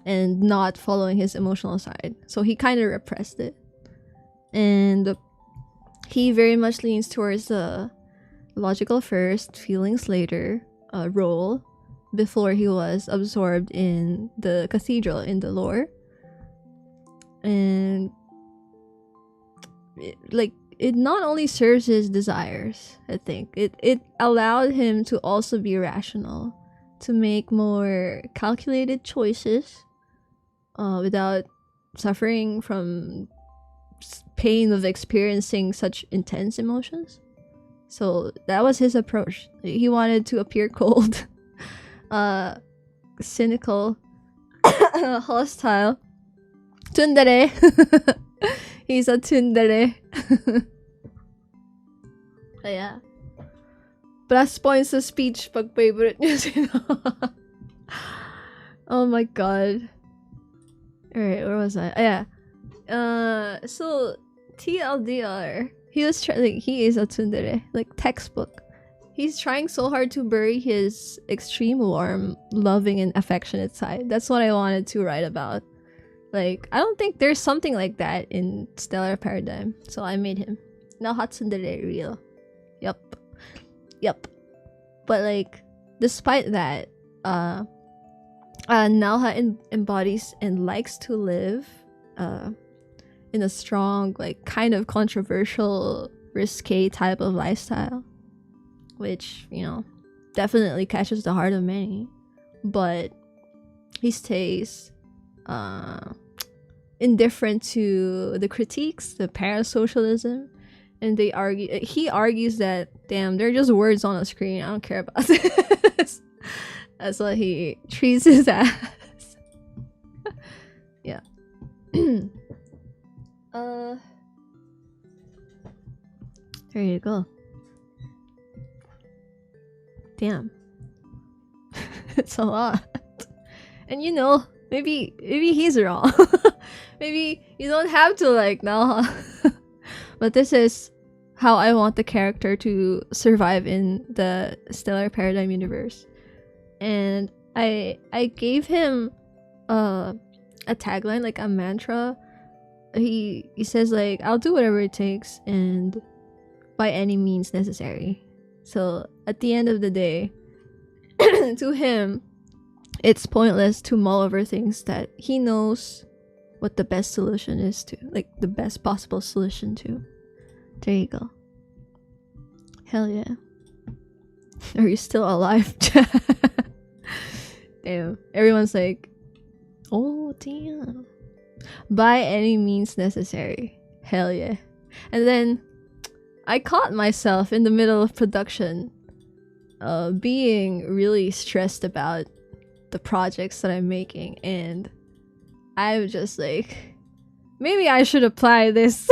and not following his emotional side. So he kind of repressed it, and he very much leans towards the logical first, feelings later role before he was absorbed in the cathedral, in the lore. And it not only serves his desires, I think it allowed him to also be rational, to make more calculated choices without suffering from pain of experiencing such intense emotions. So that was his approach. He wanted to appear cold, cynical, hostile, tsundere. He's a tsundere. Yeah. Plus points sa speech pag favorite niya sino. Oh my god. Alright, where was I? Yeah. So TLDR, he is he is a tsundere, like textbook. He's trying so hard to bury his extreme warm, loving, and affectionate side. That's what I wanted to write about. Like, I don't think there's something like that in Stellar Paradigm, so I made him. Now Hatsundere real. Yup. But like, despite that, Nalha embodies and likes to live in a strong, like, kind of controversial, risque type of lifestyle, which, definitely catches the heart of many. But he stays indifferent to the critiques, the parasocialism, and he argues that, damn, they're just words on a screen, I don't care about this. That's what he treats his ass. Yeah. There you go. Damn. It's a lot. And maybe he's wrong. Maybe you don't have to like Nalha. But this is how I want the character to survive in the Stellar Paradigm universe. And I gave him a tagline, like a mantra. He says like, I'll do whatever it takes and by any means necessary. So at the end of the day, to him, it's pointless to mull over things that he knows what the best solution is to, like the best possible solution to. There you go. Hell yeah. Are you still alive? Damn. Everyone's like, oh damn. By any means necessary. Hell yeah. And then I caught myself in the middle of production being really stressed about the projects that I'm making, and I'm just like, maybe I should apply this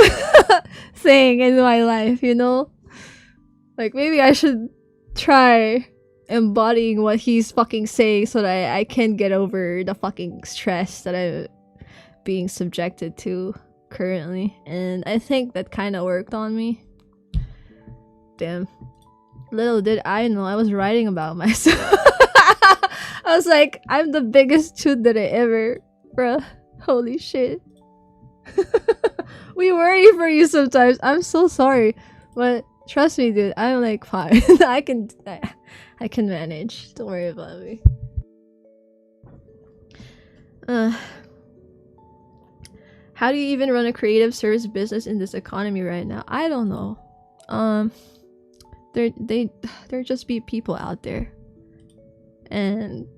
thing in my life, Like, maybe I should try embodying what he's fucking saying so that I can get over the fucking stress that I'm being subjected to currently. And I think that kind of worked on me. Damn. Little did I know I was writing about myself. I was like, I'm the biggest tsundere ever, bruh. Holy shit. We worry for you sometimes. I'm so sorry, but trust me, dude. I'm like fine. I can manage. Don't worry about me. How do you even run a creative service business in this economy right now? I don't know. There just be people out there, and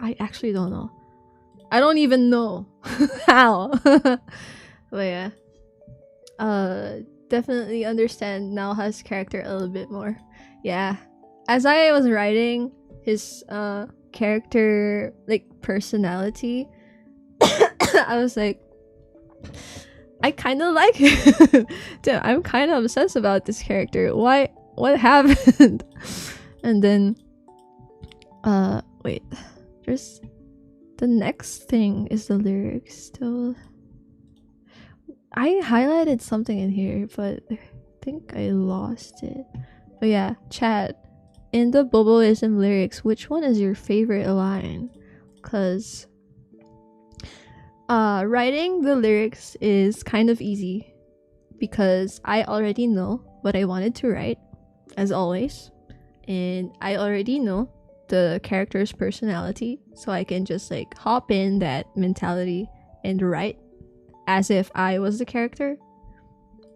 I actually don't know. I don't even know how. But yeah, definitely understand Nalha's character a little bit more. Yeah, as I was writing his character, like personality, I was like, I kind of like him. Damn, I'm kind of obsessed about this character. Why? What happened? And then, wait. There's the next thing is the lyrics. Still, I highlighted something in here, but I think I lost it. But yeah, chat. In the BOBOISM lyrics, which one is your favorite line? Cause writing the lyrics is kind of easy because I already know what I wanted to write, as always, and I already know the character's personality, so I can just like hop in that mentality and write as if I was the character,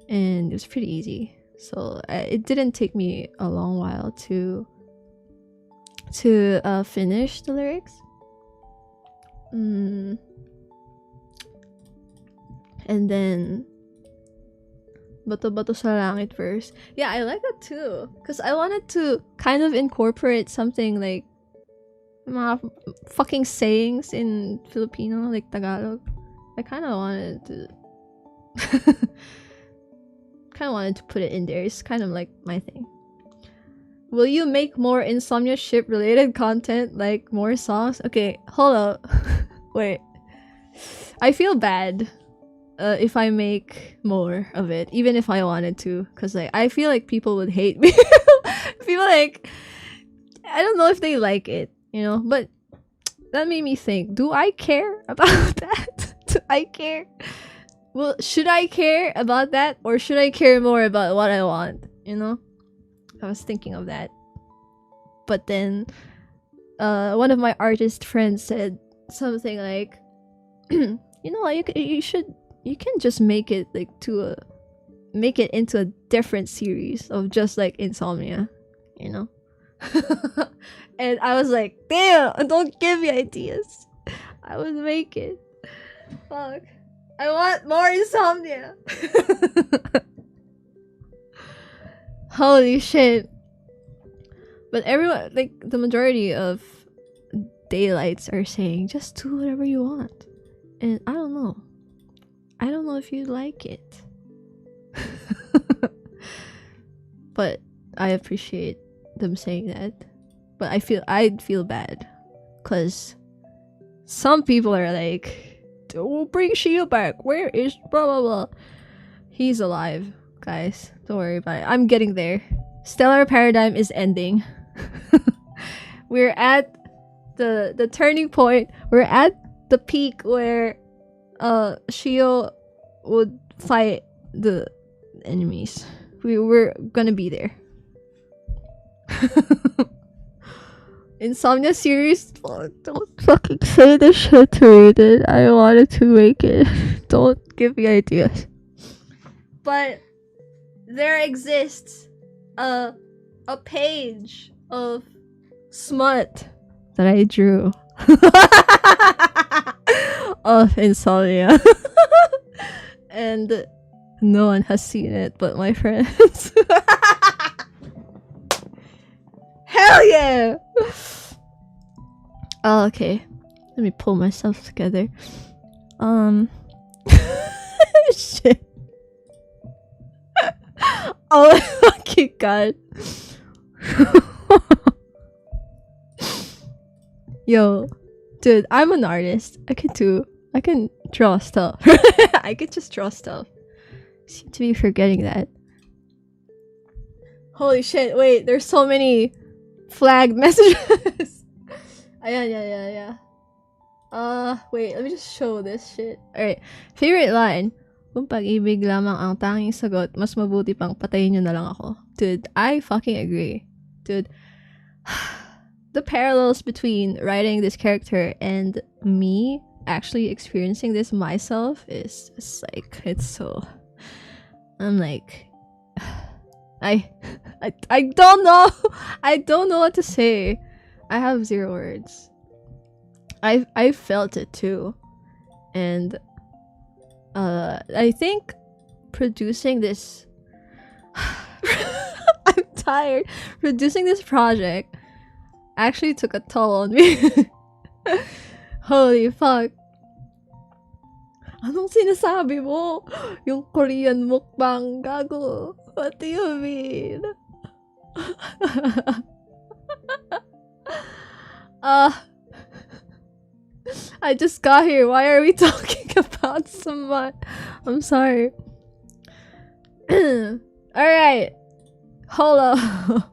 and it was pretty easy. So it didn't take me a long while to finish the lyrics. And then Bato-bato sa langit verse. Yeah, I like that too. Because I wanted to kind of incorporate something like mga fucking sayings in Filipino, like Tagalog. I kind of wanted to put it in there. It's kind of like my thing. Will you make more Insomnia ship related content, like more songs? Okay, hold up. Wait. I feel bad if I make more of it, even if I wanted to, because like I feel like people would hate me. People like, I don't know if they like it, you know, but that made me think, do I care about that? Do I care? Well, should I care about that, or should I care more about what I want, you know? I was thinking of that. But then one of my artist friends said something like, you know, you can just make it like make it into a different series of just like Insomnia, you know? And I was like, damn, don't give me ideas. I would make it. Fuck. I want more Insomnia. Holy shit. But everyone, like the majority of daylights are saying, just do whatever you want. And I don't know. I don't know if you like it. But I appreciate them saying that. But I'd feel bad. Cause some people are like, we'll bring Shio back. Where is blah blah blah? He's alive, guys. Don't worry about it. I'm getting there. Stellar Paradigm is ending. We're at the turning point. We're at the peak where Shio would fight the enemies. We're gonna be there. Insomnia series. Oh, don't fucking say this shit to me, dude. I wanted to make it. Don't give me ideas. But there exists a page of smut that I drew of Insomnia. And no one has seen it but my friends. Hell yeah! Oh, okay. Let me pull myself together. Shit. Oh my fucking god. Yo, dude, I'm an artist. I can draw stuff. I could just draw stuff. Seem to be forgetting that. Holy shit, wait, there's so many flagged messages. Yeah. Wait, let me just show this shit. Alright, favorite line. Kung pag-ibig lamang ang tanging sagot, mas mabuti pang patayin nyo na lang ako. Dude, I fucking agree. Dude, the parallels between writing this character and me actually experiencing this myself is just like, it's so... I'm like... I don't know! I don't know what to say. I have 0 words. I felt it too. And I think producing this I'm tired. Producing this project actually took a toll on me. Holy fuck. Anong sinasabi mo? Yung Korean mukbang, gago. What do you mean? I just got here. Why are we talking about someone? I'm sorry. Alright. Hold up.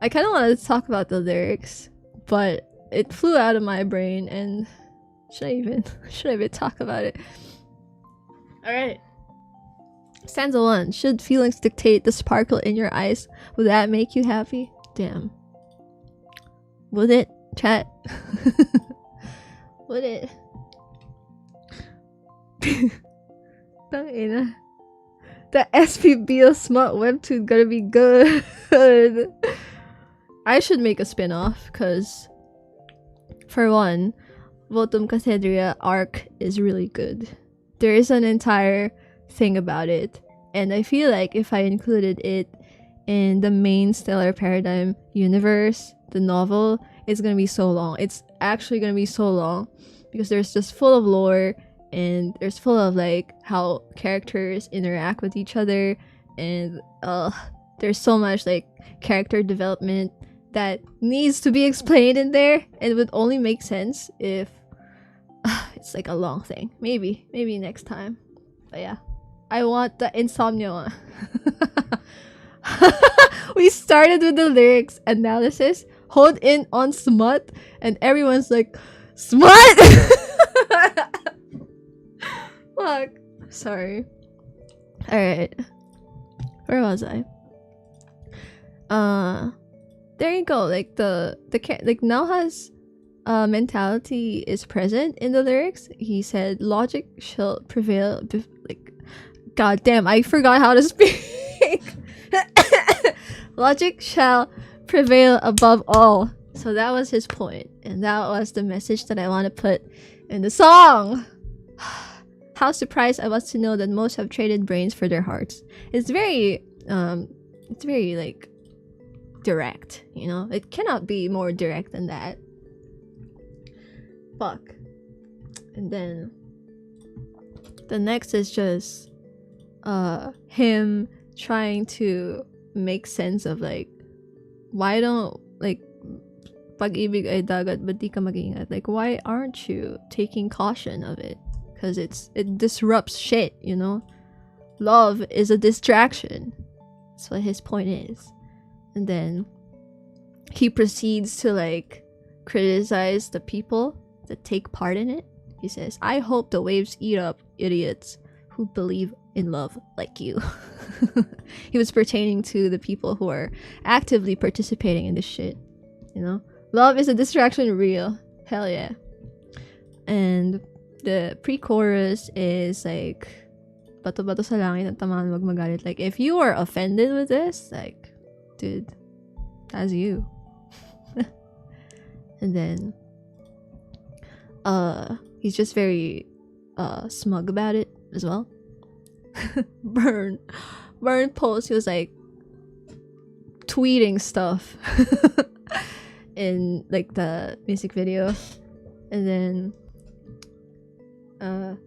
I kind of wanted to talk about the lyrics, but it flew out of my brain and should I even talk about it? Alright. Stanza 1. Should feelings dictate the sparkle in your eyes? Would that make you happy? Damn. Would it, chat? Would it? Tangina. The SPBO smut webtoon gonna be good. I should make a spin-off, cause for one, Votum Cathedra arc is really good. There is an entire thing about it, and I feel like if I included it in the main Stellar Paradigm universe, the novel, it's gonna be so long. It's actually gonna be so long because there's just full of lore and there's full of like how characters interact with each other, and there's so much like character development that needs to be explained in there, and it would only make sense if it's like a long thing. Maybe next time. But yeah, I want the insomnia one. We started with the lyrics analysis, honed in on smut, and everyone's like, smut! Fuck. Sorry. Alright. Where was I? There you go. Like like Naoha's mentality is present in the lyrics. He said logic shall prevail. Like, god damn, I forgot how to speak. Logic shall prevail above all. So that was his point, and that was the message that I want to put in the song. How surprised I was to know that most have traded brains for their hearts. It's very like direct, you know? It cannot be more direct than that. Fuck. And then the next is just him trying to make sense of like, why don't like pag-ibig ay dagat ba't di ka mag-ingat? Like, why aren't you taking caution of it? Because it disrupts shit, you know? Love is a distraction. That's what his point is. And then he proceeds to like criticize the people that take part in it. He says, I hope the waves eat up idiots who believe in love like you. He was pertaining to the people who are actively participating in this shit, you know? Love is a distraction, real. Hell yeah. And the pre-chorus is like, bato-bato sa langit at tamaan wag magalit. Like, if you are offended with this, like, dude, that's you. And then he's just very smug about it as well. Burn post, he was like tweeting stuff in like the music video. And then oh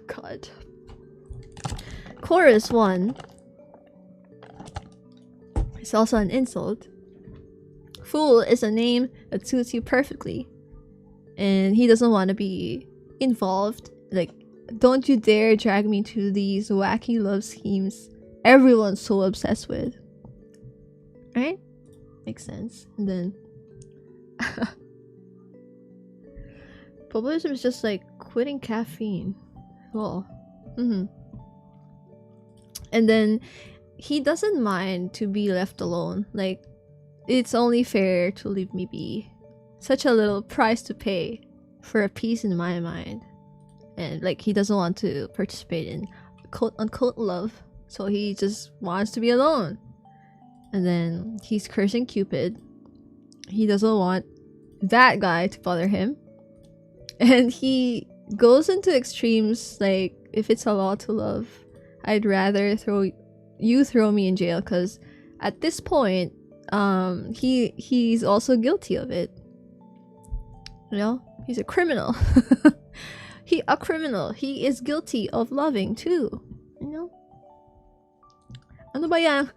god, chorus 1 is also an insult. Fool is a name that suits you perfectly, and he doesn't want to be involved. Like, don't you dare drag me to these wacky love schemes everyone's so obsessed with. Right? Makes sense. And then BOBOISM is just like quitting caffeine. Cool. And then he doesn't mind to be left alone. Like, it's only fair to leave me be. Such a little price to pay for a peace in my mind. And like, he doesn't want to participate in quote unquote love, so he just wants to be alone. And then he's cursing Cupid. He doesn't want that guy to bother him, and he goes into extremes like, if it's a law to love, I'd rather throw me in jail, because at this point he's also guilty of it. You know, he's a criminal. He is guilty of loving too, you know. Ano ba yan?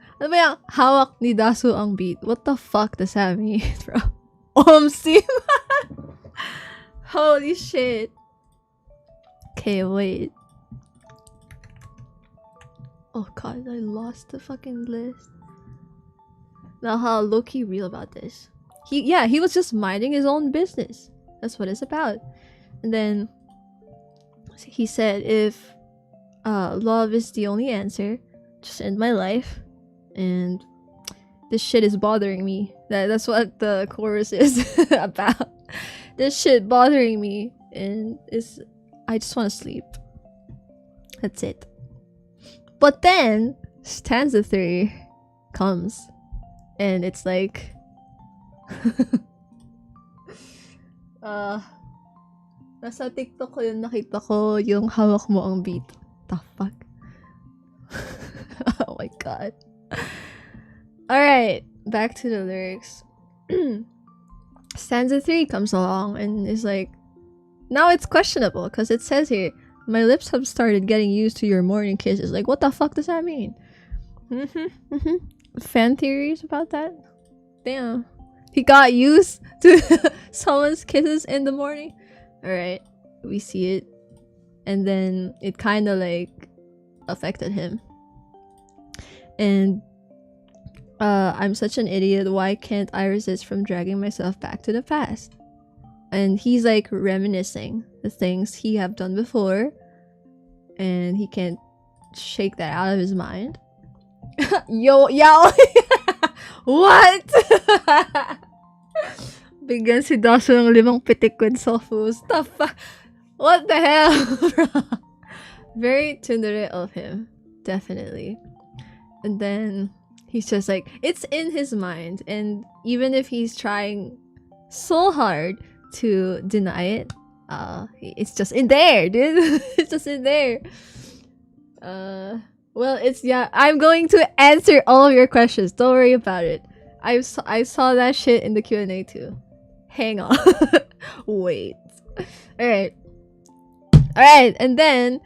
Hawak ni Dasu ang beat. What the fuck does that mean, bro? Sim. Holy shit. Okay, wait. Oh god, I lost the fucking list. Now how low-key real about this. He was just minding his own business. That's what it's about. And then he said, if love is the only answer, just end my life. And this shit is bothering me. That's what the chorus is about. This shit bothering me, and I just want to sleep. That's it. But then stanza 3 comes, and it's like nasa TikTok ko yun, nakita ko yung hawak mo ang beat. The fuck? Oh my god. Alright, back to the lyrics. Stanza 3 comes along and is like, now it's questionable because it says here, my lips have started getting used to your morning kisses. Like, what the fuck does that mean? Fan theories about that? Damn. He got used to someone's kisses in the morning. Alright, we see it. And then it kind of like affected him. And I'm such an idiot. Why can't I resist from dragging myself back to the past? And he's like reminiscing the things he have done before. And he can't shake that out of his mind. Yo. What? Bigyan si Dasu ng 5 pitik with sofu. What the hell? Very tsundere of him. Definitely. And then he's just like, it's in his mind. And even if he's trying so hard to deny it, it's just in there, dude. It's just in there. Well, I'm going to answer all of your questions. Don't worry about it. I saw that shit in the Q&A too. Hang on. Wait. Alright, and then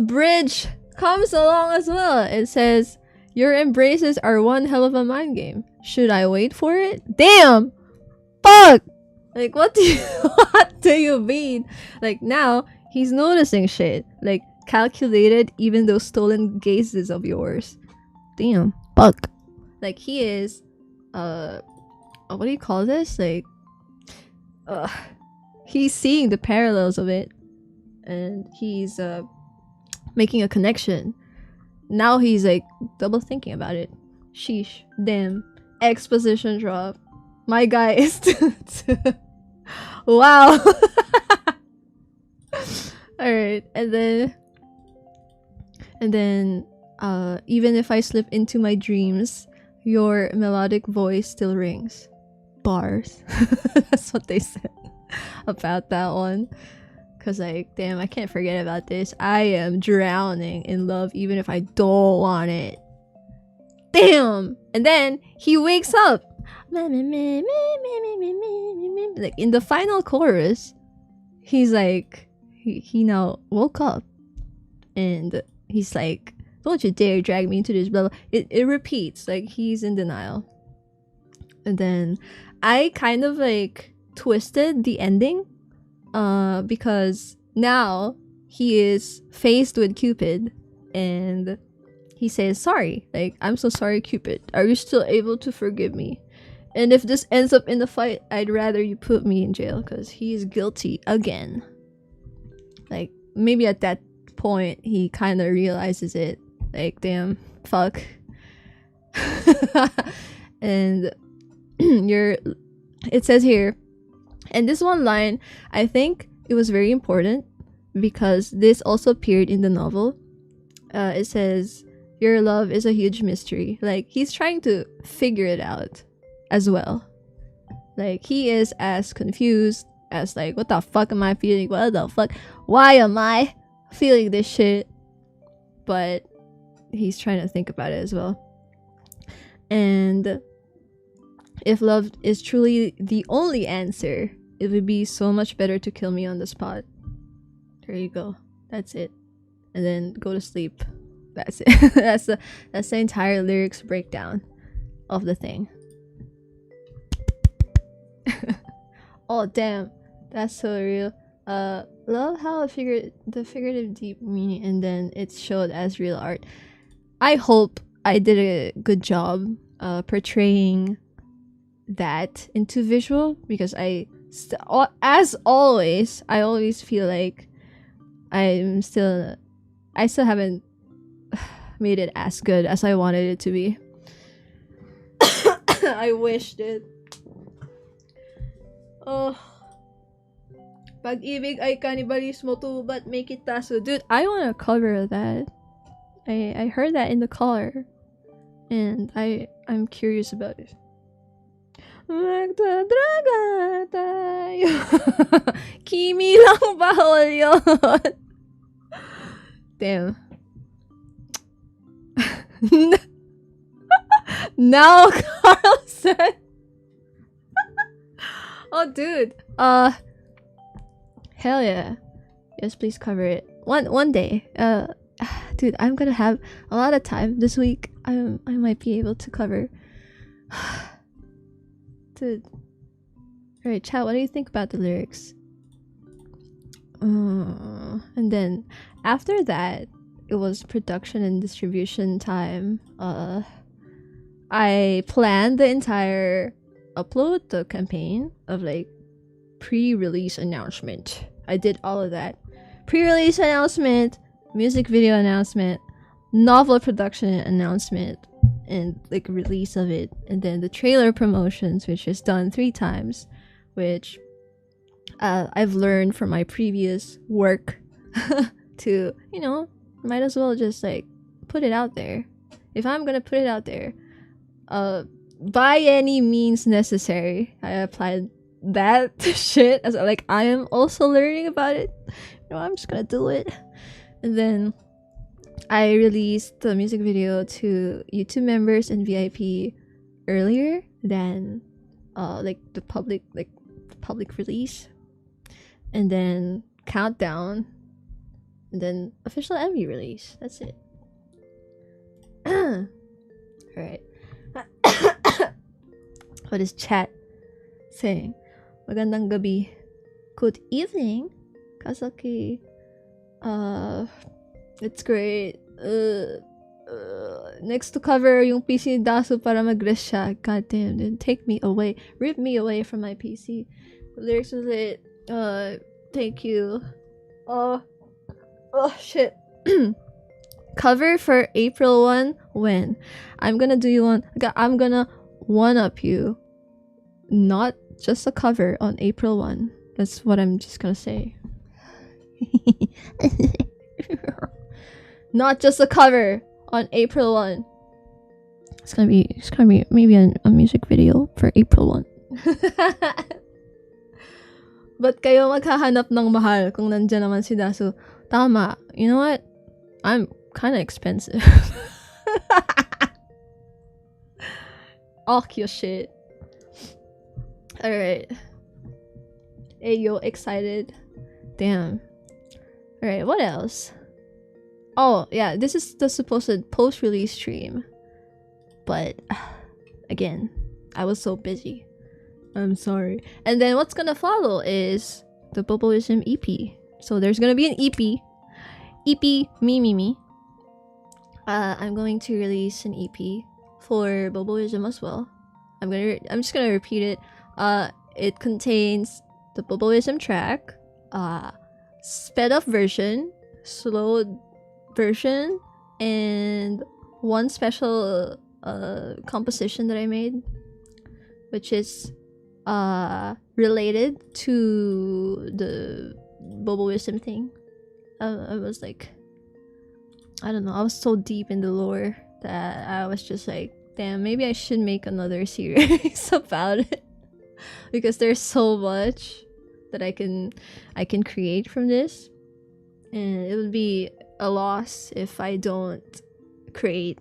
bridge comes along as well. It says, your embraces are one hell of a mind game. Should I wait for it? Damn! Fuck! Like, what do you mean? Like, now he's noticing shit. Like, calculated even those stolen gazes of yours. Damn. Fuck. Like, he is what do you call this? Like, he's seeing the parallels of it, and he's making a connection. Now he's like double thinking about it. Sheesh. Damn. Exposition drop. My guy is wow. Alright, and then even if I slip into my dreams, your melodic voice still rings. Bars. That's what they said about that one. Cause like, damn, I can't forget about this. I am drowning in love even if I don't want it. Damn! And then he wakes up. Like in the final chorus, he's like, he now woke up. And he's like, don't you dare drag me into this blah blah. It repeats, like he's in denial. And then I kind of like twisted the ending because now he is faced with Cupid and he says, sorry, like, I'm so sorry, Cupid. Are you still able to forgive me? And if this ends up in the fight, I'd rather you put me in jail because he is guilty again. Like, maybe at that point he kind of realizes it. Like, damn, fuck. And it says here, and this one line, I think it was very important because this also appeared in the novel. It says, your love is a huge mystery. Like, he's trying to figure it out as well. Like, he is as confused as like, what the fuck am I feeling? What the fuck? Why am I feeling this shit? But he's trying to think about it as well. And if love is truly the only answer, it would be so much better to kill me on the spot. There you go. That's it. And then go to sleep. That's it. that's the entire lyrics breakdown of the thing. Oh damn, that's so real. Love how the figurative deep meaning, and then it's showed as real art. I hope I did a good job portraying that into visual, because as always, I always feel like I still haven't made it as good as I wanted it to be. I wished it. Oh, pag-ibig ay kanibalismo too, but make it taso. Dude, I want to cover that. I heard that in the car, and I'm curious about it. Magdadraga tayo. Kimi lang bawal yun. Damn. Now Carlson. Oh dude. Hell yeah. Yes, please cover it. One day. Dude, I'm gonna have a lot of time this week. I might be able to cover. Dude. Alright, chat, what do you think about the lyrics? And then after that, it was production and distribution time. I planned the entire upload, the campaign of like pre-release announcement. I did all of that. Pre-release announcement, music video announcement, novel production announcement, and like release of it, and then the trailer promotions, which is done 3 times, which I've learned from my previous work to, you know, might as well just like put it out there. If I'm gonna put it out there, by any means necessary, I applied that shit as like I am also learning about it. You know, I'm just gonna do it. And then I released the music video to YouTube members and VIP earlier than like the public release, and then countdown, and then official MV release. That's it. Alright. What is chat saying? Magandang gabi. Good evening, Kazaki. It's great. Next to cover yung PC ni Dasu para mag-rest siya. God damn, dude. Take me away. Rip me away from my PC. The lyrics was lit. Thank you. Oh shit. Cover for April 1 when? I'm gonna do you one. I'm gonna one-up you. Not just a cover on April 1. That's what I'm just gonna say. Not just a cover on April 1. It's gonna be maybe a music video for April 1. Ba't kayo maghahanap ng mahal kung nandyan naman si Dasu? Tama. You know what? I'm kind of expensive. Off your shit. Alright. Hey yo, excited. Damn. Alright, what else? Oh, yeah, this is the supposed post-release stream. But, again, I was so busy. I'm sorry. And then what's gonna follow is the BOBOISM EP. So there's gonna be an EP. EP, me. I'm going to release an EP for BOBOISM as well. I'm just gonna repeat it. It contains the BOBOISM track, sped up version, slowed version, and one special composition that I made, which is related to the BOBOISM thing. I was like, I don't know, I was so deep in the lore that I was just like, damn, maybe I should make another series about it. Because there's so much that I can create from this, and it would be a loss if I don't create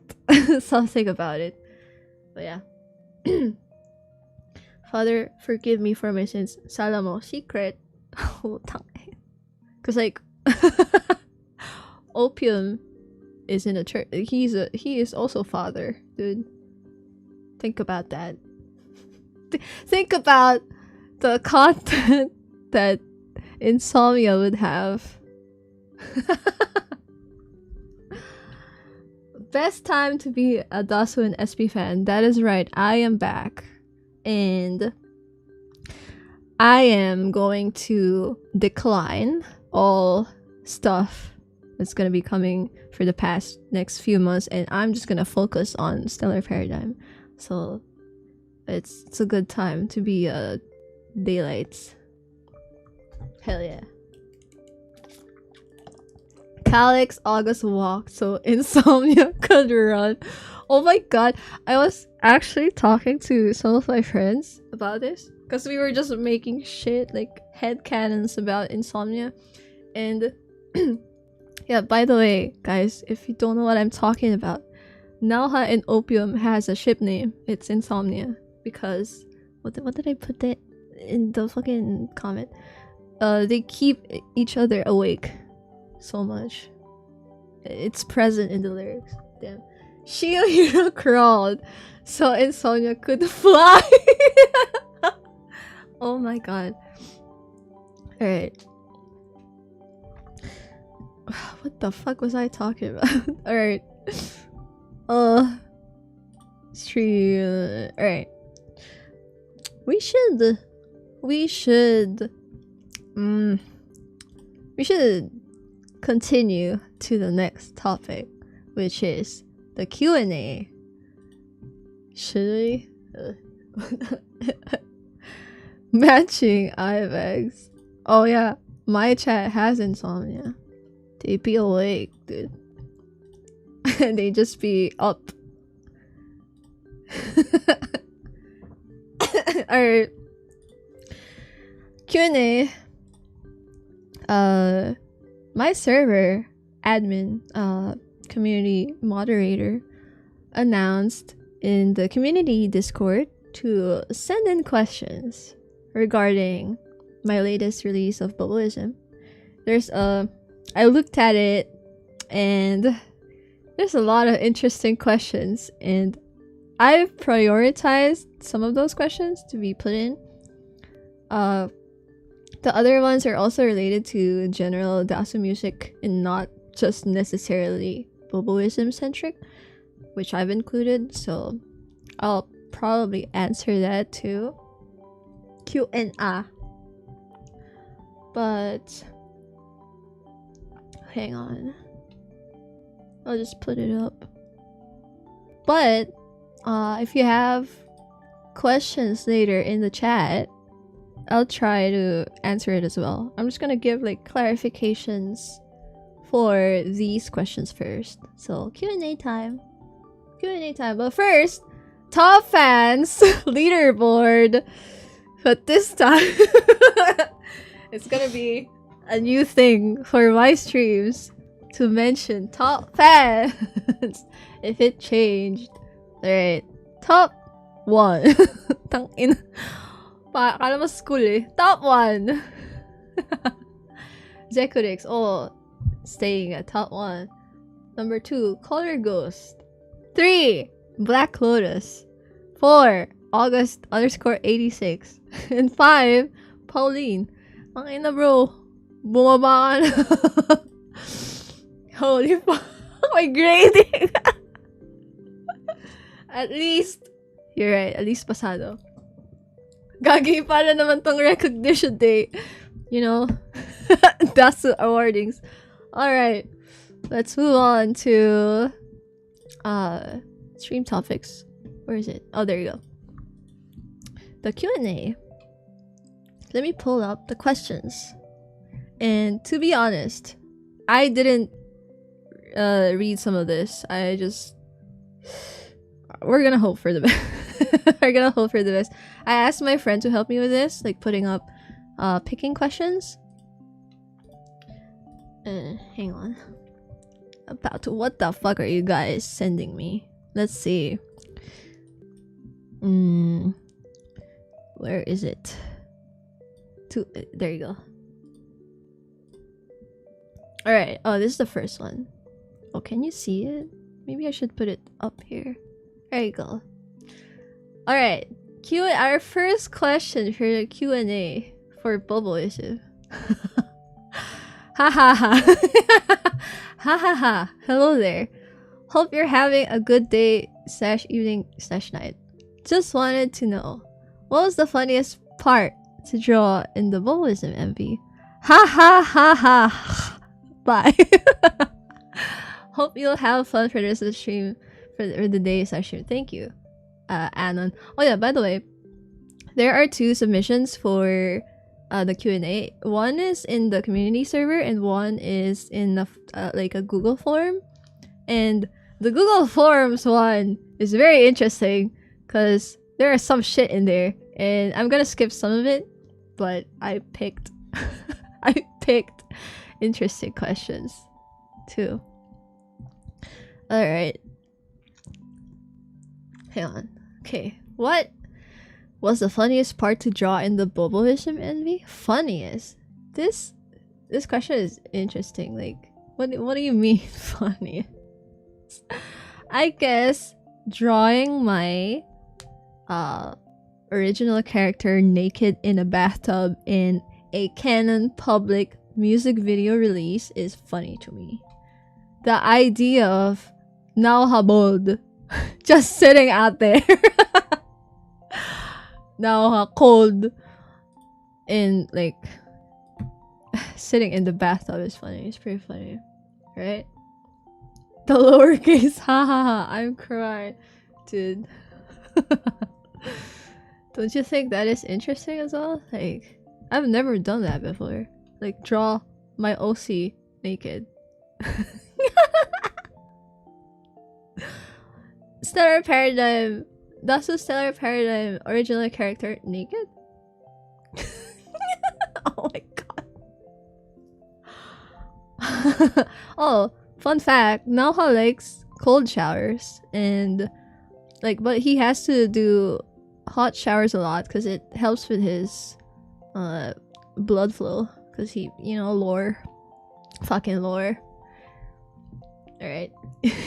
something about it. But yeah. Father, forgive me for my sins. Salamo, secret. Cause like Opium is in a church. He is also father, dude. Think about that. Think about the content that Insomnia would have. Best time to be a Dasu and SP fan. That is right. I am back. And I am going to decline all stuff that's going to be coming for the past next few months, and I'm just going to focus on Stellar Paradigm. So it's a good time to be Daylights. Hell yeah. Aylex August walk so Insomnia could run. Oh my god, I was actually talking to some of my friends about this because we were just making shit like headcanons about Insomnia. And yeah, by the way, guys, if you don't know what I'm talking about, Nalha and Opium has a ship name. It's Insomnia because what did I put that in the fucking comment? They keep each other awake so much. It's present in the lyrics. Damn. Shield Hero crawled so Insomnia could fly. Oh my god. Alright. What the fuck was I talking about? Alright. Alright. We should continue to the next topic, which is the Q&A. Should we? Matching Aylex. Oh yeah, my chat has Insomnia. They be awake, dude. They just be up. Alright. Q&A. My server admin, community moderator, announced in the community Discord to send in questions regarding my latest release of BOBOISM. I looked at it and there's a lot of interesting questions, and I've prioritized some of those questions to be put in. The other ones are also related to general Dasu music and not just necessarily BOBOISM centric, which I've included, so I'll probably answer that too. Q&A. But hang on, I'll just put it up. But if you have questions later in the chat, I'll try to answer it as well. I'm just gonna give like clarifications for these questions first. So Q&A time. But first, top fans leaderboard. But this time, it's gonna be a new thing for my streams to mention top fans. If it changed. Alright, top 1. Tangina. Akala mo school eh. Top 1. Zekurix. Oh, staying at top 1. Number 2, Color Ghost. 3, Black Lotus. 4, August_86. And 5, Pauline. Ang ina bro. Bumaba ka na. Holy fuck. My grading. At least, you're right. At least pasado. Gagi para naman tong recognition day. You know? Dasu awardings. Alright. Let's move on to stream topics. Where is it? Oh, there you go. The Q&A. Let me pull up the questions. And to be honest, I didn't read some of this. We're gonna hope for the best. We're gonna hope for the best. I asked my friend to help me with this, like putting up picking questions. Hang on. What the fuck are you guys sending me? Let's see. Where is it? There you go. Alright. Oh, this is the first one. Oh, can you see it? Maybe I should put it up here. There you go. Alright. Our first question for the Q&A for BOBOISM. Ha ha ha. Ha ha ha. Hello there. Hope you're having a good day / evening / night. Just wanted to know, what was the funniest part to draw in the BOBOISM MV? Ha ha ha ha. Bye. Hope you'll have fun for the rest of the stream, for the day session. Thank you, Anon. Oh yeah, by the way, there are 2 submissions for the Q&A. One is in the community server and one is in the like a Google form. And the Google Forms one is very interesting because there is some shit in there, and I'm gonna skip some of it, but I picked I picked interesting questions too. Alright. Hang on. Okay. What was the funniest part to draw in the BOBOISM envy? Funniest? This question is interesting. Like, what do you mean funny? I guess drawing my original character naked in a bathtub in a canon public music video release is funny to me. The idea of now habod just sitting out there now cold in like sitting in the bathtub is funny. It's pretty funny, right? The lowercase ha ha ha. I'm crying, dude. Don't you think that is interesting as well? Like, I've never done that before. Like, draw my OC naked. Stellar Paradigm. Dasu Stellar Paradigm original character naked? Oh my god. Oh, fun fact. Naoha likes cold showers and like, but he has to do hot showers a lot because it helps with his blood flow, because he, you know, lore. Fucking lore. Alright.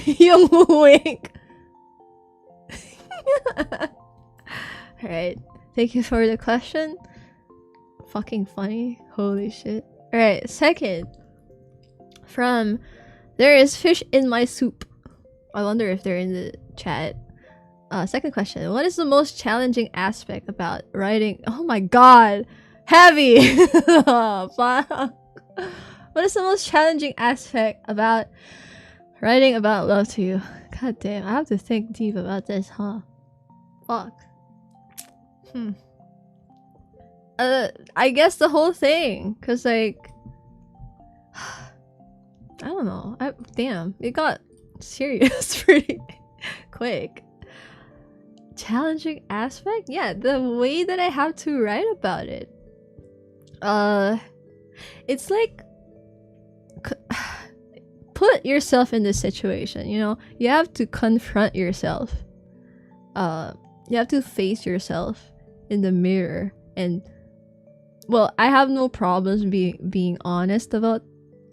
Young wink. Alright. Thank you for the question. Fucking funny. Holy shit. Alright, second. From There is fish in my soup. I wonder if they're in the chat. Second question. What is the most challenging aspect about writing? Oh my god. Heavy! Oh, fuck. What is the most challenging aspect about writing about love to you? God damn, I have to think deep about this, huh? Fuck. I guess the whole thing. Cause like... I don't know. Damn, it got serious pretty quick. Challenging aspect? Yeah, the way that I have to write about it. It's like... Put yourself in this situation, you know? You have to confront yourself. You have to face yourself in the mirror. And, well, I have no problems being honest about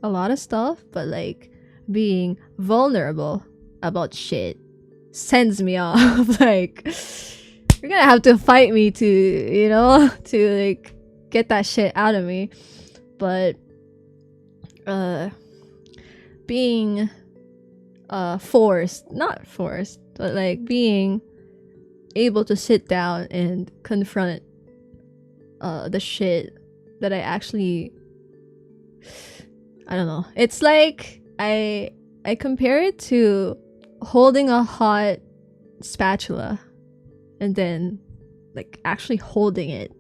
a lot of stuff, but like, being vulnerable about shit sends me off. Like, you're gonna have to fight me to, you know, to like get that shit out of me. But being not forced, but like being able to sit down and confront the shit that I actually I don't know. It's like I compare it to holding a hot spatula and then like actually holding it.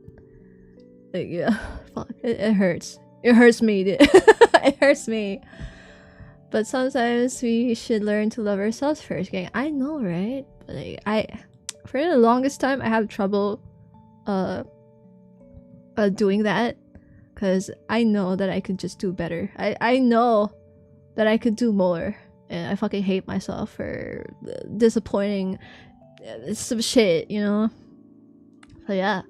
Like, yeah, fuck, it hurts. It hurts me, dude. It hurts me. But sometimes we should learn to love ourselves first. Gang. I know, right? But like, for the longest time, I have trouble doing that, because I know that I could just do better. I know that I could do more, and I fucking hate myself for disappointing some shit, you know? So yeah,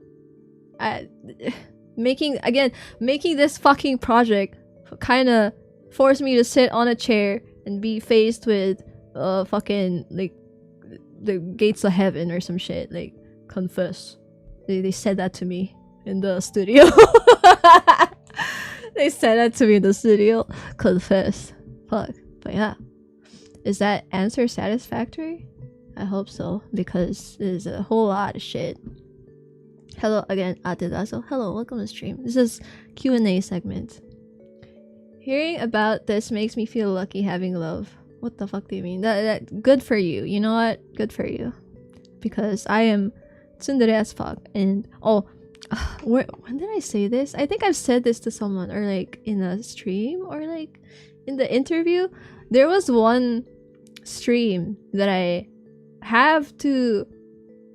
making this fucking project kind of forced me to sit on a chair and be faced with fucking like the gates of heaven or some shit. Like, confess. They said that to me in the studio. They said that to me in the studio. Confess. Fuck. But yeah, is that answer satisfactory? I hope so, because there's a whole lot of shit. Hello again, Ate Dasu. Hello, welcome to the stream. This is Q&A segment. Hearing about this makes me feel lucky having love. What the fuck do you mean? That good for you. You know what? Good for you. Because I am tsundere as fuck. And when did I say this? I think I've said this to someone, or like in a stream, or like in the interview. There was one stream that I have to,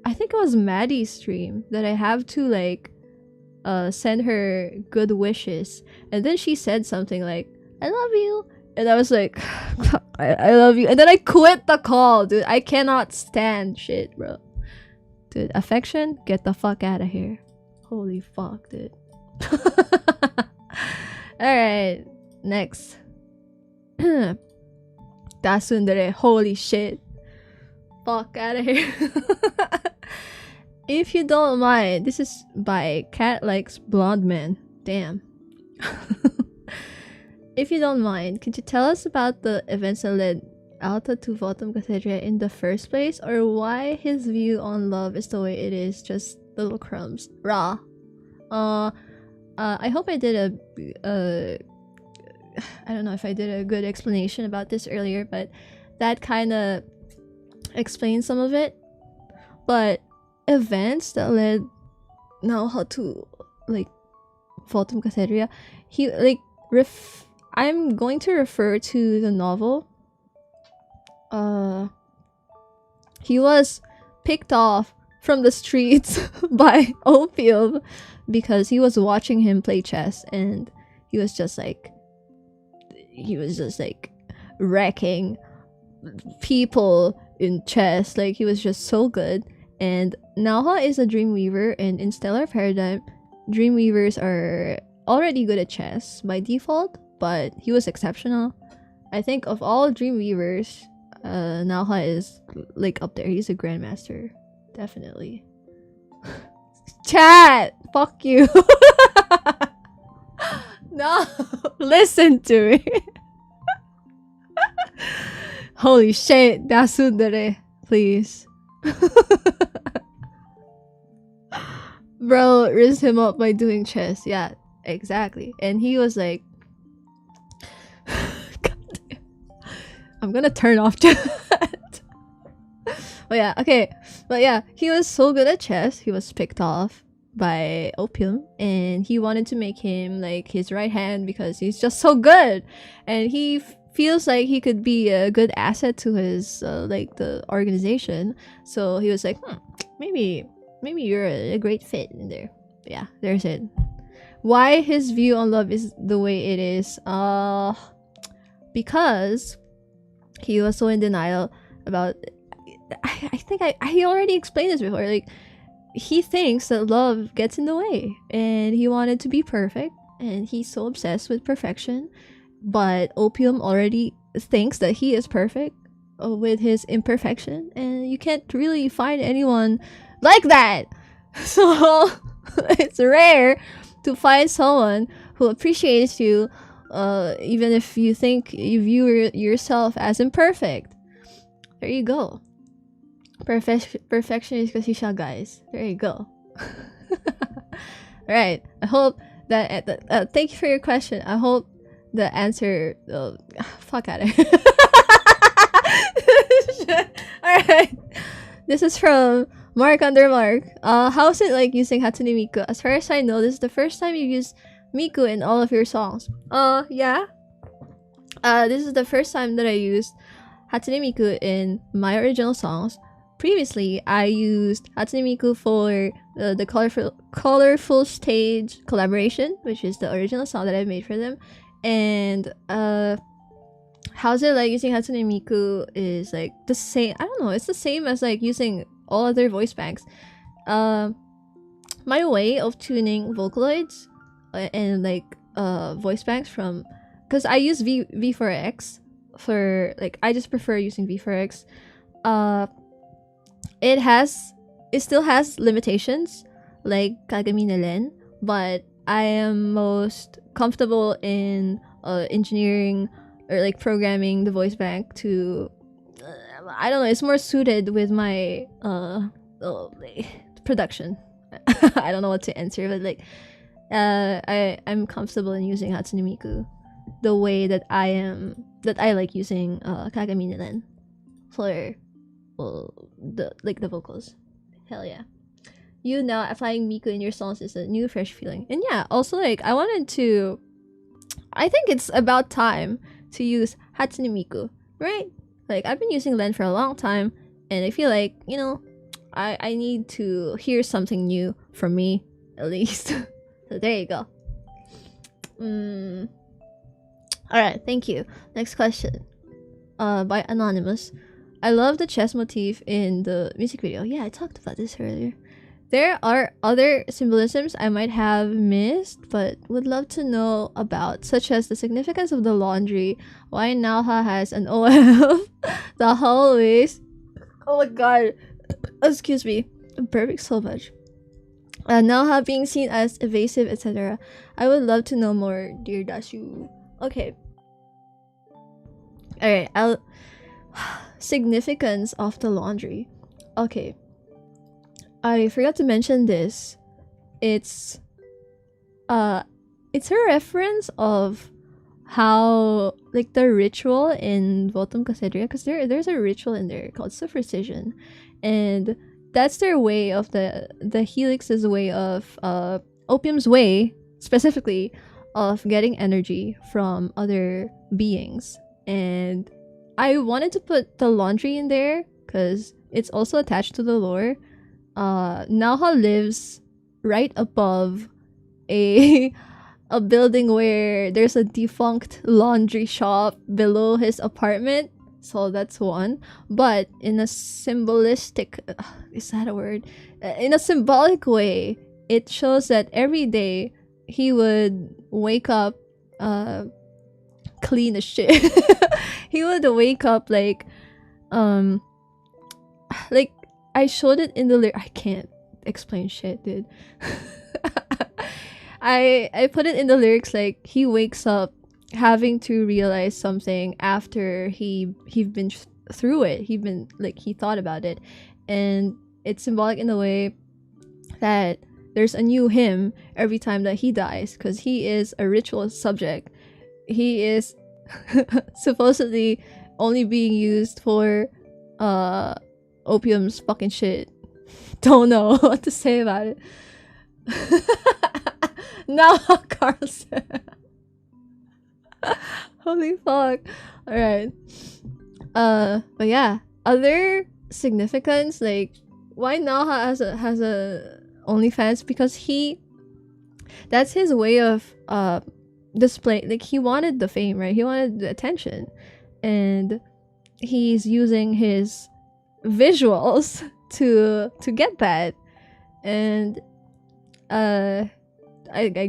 I think it was Maddie's stream, that I have to like send her good wishes, and then she said something like, I love you, and I was like, I love you, and then I quit the call, dude. I cannot stand shit, bro. Dude, affection, get the fuck out of here. Holy fuck, dude. Alright, next. Dasundere, holy shit. Fuck out of here. If you don't mind, this is by Cat Likes Blonde Man. Damn. If you don't mind, could you tell us about the events that led Alta to Votum Cathedra in the first place, or why his view on love is the way it is, just little crumbs? Raw. I hope I did I don't know if I did a good explanation about this earlier, but that kind of explains some of it. But events that led Naoha to like Votum Cathedra, he like I'm going to refer to the novel. He was picked off from the streets by Opium because he was watching him play chess, and he was just like wrecking people in chess. Like, he was just so good. And Naoha is a Dreamweaver, and in Stellar Paradigm, Dreamweavers are already good at chess by default, but he was exceptional. I think of all Dreamweavers, Naoha is like up there. He's a Grandmaster, definitely. Chat! Fuck you! No! Listen to me! Holy shit, Dasundere, please. Bro rizzed him up by doing chess. Yeah, exactly. And he was like, God damn. I'm gonna turn off chat. But yeah, okay. But yeah, he was so good at chess. He was picked off by Opium, and he wanted to make him like his right hand because he's just so good, and he feels like he could be a good asset to his like the organization. So he was like, maybe you're a great fit in there. But yeah, there's it. Why his view on love is the way it is? Because he was so in denial about. I think I already explained this before. Like, he thinks that love gets in the way, and he wanted to be perfect, and he's so obsessed with perfection. But Opium already thinks that he is perfect with his imperfection, and you can't really find anyone like that. So it's rare to find someone who appreciates you, even if you think you view yourself as imperfect. There you go. Perfection is kasisha, guys. There you go. Alright, I hope that thank you for your question. I hope the answer. Fuck out of Alright. This is from Mark under Mark. How's it like using Hatsune Miku? As far as I know, this is the first time you use Miku in all of your songs. Yeah. This is the first time that I used Hatsune Miku in my original songs. Previously, I used Hatsune Miku for the colorful Stage collaboration, which is the original song that I made for them. And how's it like using Hatsune Miku is like the same. I don't know. It's the same as like using all other voice banks. My way of tuning Vocaloids and like voice banks from, because I use V4X for like, I just prefer using V4X. It still has limitations like Kagami no Ren, but I am most comfortable in engineering or like programming the voice bank to I don't know, it's more suited with my production. I don't know what to answer, but like I'm comfortable in using Hatsune Miku the way that I like using Kagami no Ren for the vocals. Hell yeah. You now applying Miku in your songs is a new fresh feeling. And yeah, also like I think it's about time to use Hatsune Miku, right? Like I've been using Len for a long time and I feel like, you know, I need to hear something new from me at least. So there you go. Alright, thank you. Next question. By Anonymous. I love the chess motif in the music video. Yeah, I talked about this earlier. There are other symbolisms I might have missed, but would love to know about, such as the significance of the laundry, why Naoha has an OF, the hallways. Oh my god. Excuse me. Perfect so much. Naoha being seen as evasive, etc. I would love to know more, dear Dasu. Okay. Alright, significance of the laundry. Okay. I forgot to mention this. It's a reference of how like the ritual in Votum Casedria, because there's a ritual in there called superstition, and that's their way of the Helix's way of Opium's way specifically of getting energy from other beings. And I wanted to put the laundry in there because it's also attached to the lore. Naoha lives right above a building where there's a defunct laundry shop below his apartment. So that's one. But in a symbolistic... is that a word? In a symbolic way, it shows that every day he would wake up clean as shit. He would wake up like I showed it in the lyric. I can't explain shit, dude. I put it in the lyrics like he wakes up having to realize something after he'd been through it. He thought about it, and it's symbolic in the way that there's a new him every time that he dies, because he is a ritual subject. He is supposedly only being used for Opium's fucking shit. Don't know what to say about it. Now Carlson. Holy fuck. Alright. But yeah, other significance, like why Naha has a OnlyFans, because that's his way of display, like he wanted the fame, right? He wanted the attention, and he's using his visuals to get that. And I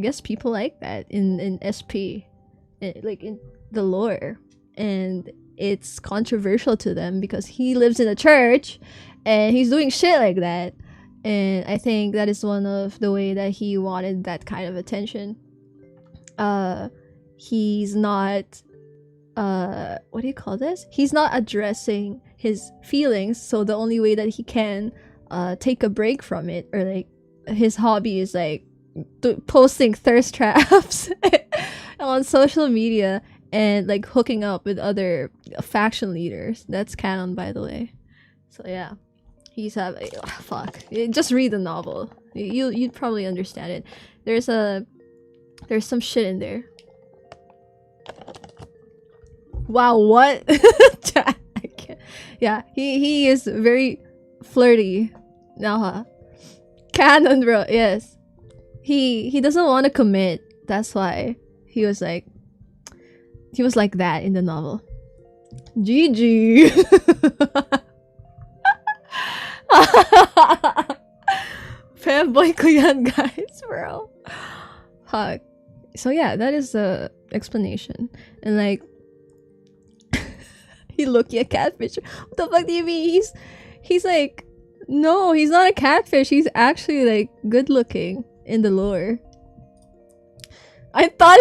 guess people like that in SP, like in the lore, and it's controversial to them because he lives in a church and he's doing shit like that. And I think that is one of the way that he wanted that kind of attention. He's not what do you call this? He's not addressing his feelings, so the only way that he can take a break from it, or like his hobby is like posting thirst traps on social media and like hooking up with other faction leaders. That's canon, by the way. So yeah, he's having fuck. Just read the novel. You'd probably understand it. There's some shit in there. Wow, what? Yeah, he is very flirty. Now, canon, bro. Yes, he doesn't want to commit. That's why he was like that in the novel. GG. Fanboy ko yan, guys, bro. Fuck. So yeah, that is the explanation. And like, he looked at catfish. What the fuck do you mean? He's like, no, he's not a catfish. He's actually like good looking in the lore. I thought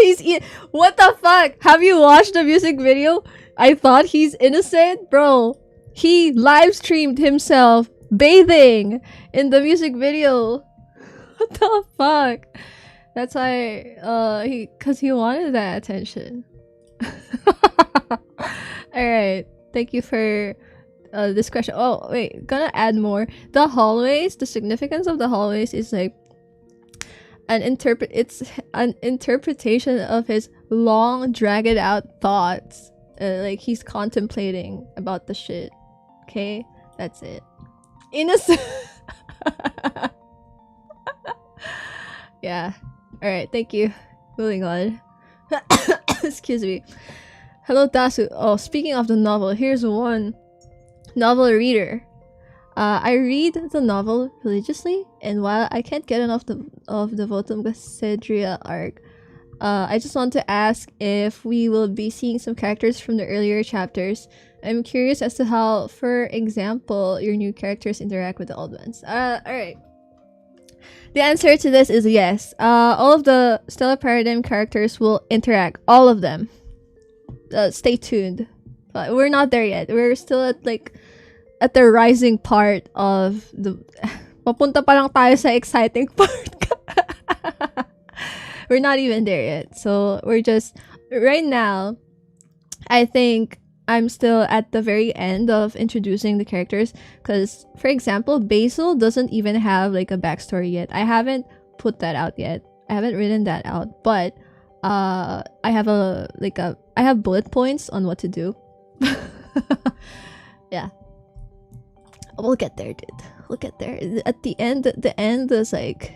what the fuck? Have you watched the music video? I thought he's innocent, bro. He live streamed himself bathing in the music video. What the fuck? That's why cause he wanted that attention. Alright, thank you for this question. Oh wait, gonna add more. The hallways, the significance of the hallways is like it's an interpretation of his long dragged out thoughts. Like he's contemplating about the shit. Okay, that's it. Innocent. Yeah. Alright, thank you. Moving on. Excuse me. Hello, Dasu. Oh, speaking of the novel, here's one novel reader. I read the novel religiously, and while I can't get enough of the Votum Cedria arc, I just want to ask if we will be seeing some characters from the earlier chapters. I'm curious as to how, for example, your new characters interact with the old ones. Alright. The answer to this is yes. All of the Stellar Paradigm characters will interact. All of them. Stay tuned. We're not there yet. We're still at the rising part of the... Papunta pa lang tayo sa exciting part. We're not even there yet. So we're just... Right now, I think I'm still at the very end of introducing the characters. Because, for example, Basil doesn't even have like a backstory yet. I haven't put that out yet. I haven't written that out. But I have I have bullet points on what to do. Yeah. We'll get there, dude. We'll get there. At the end is like...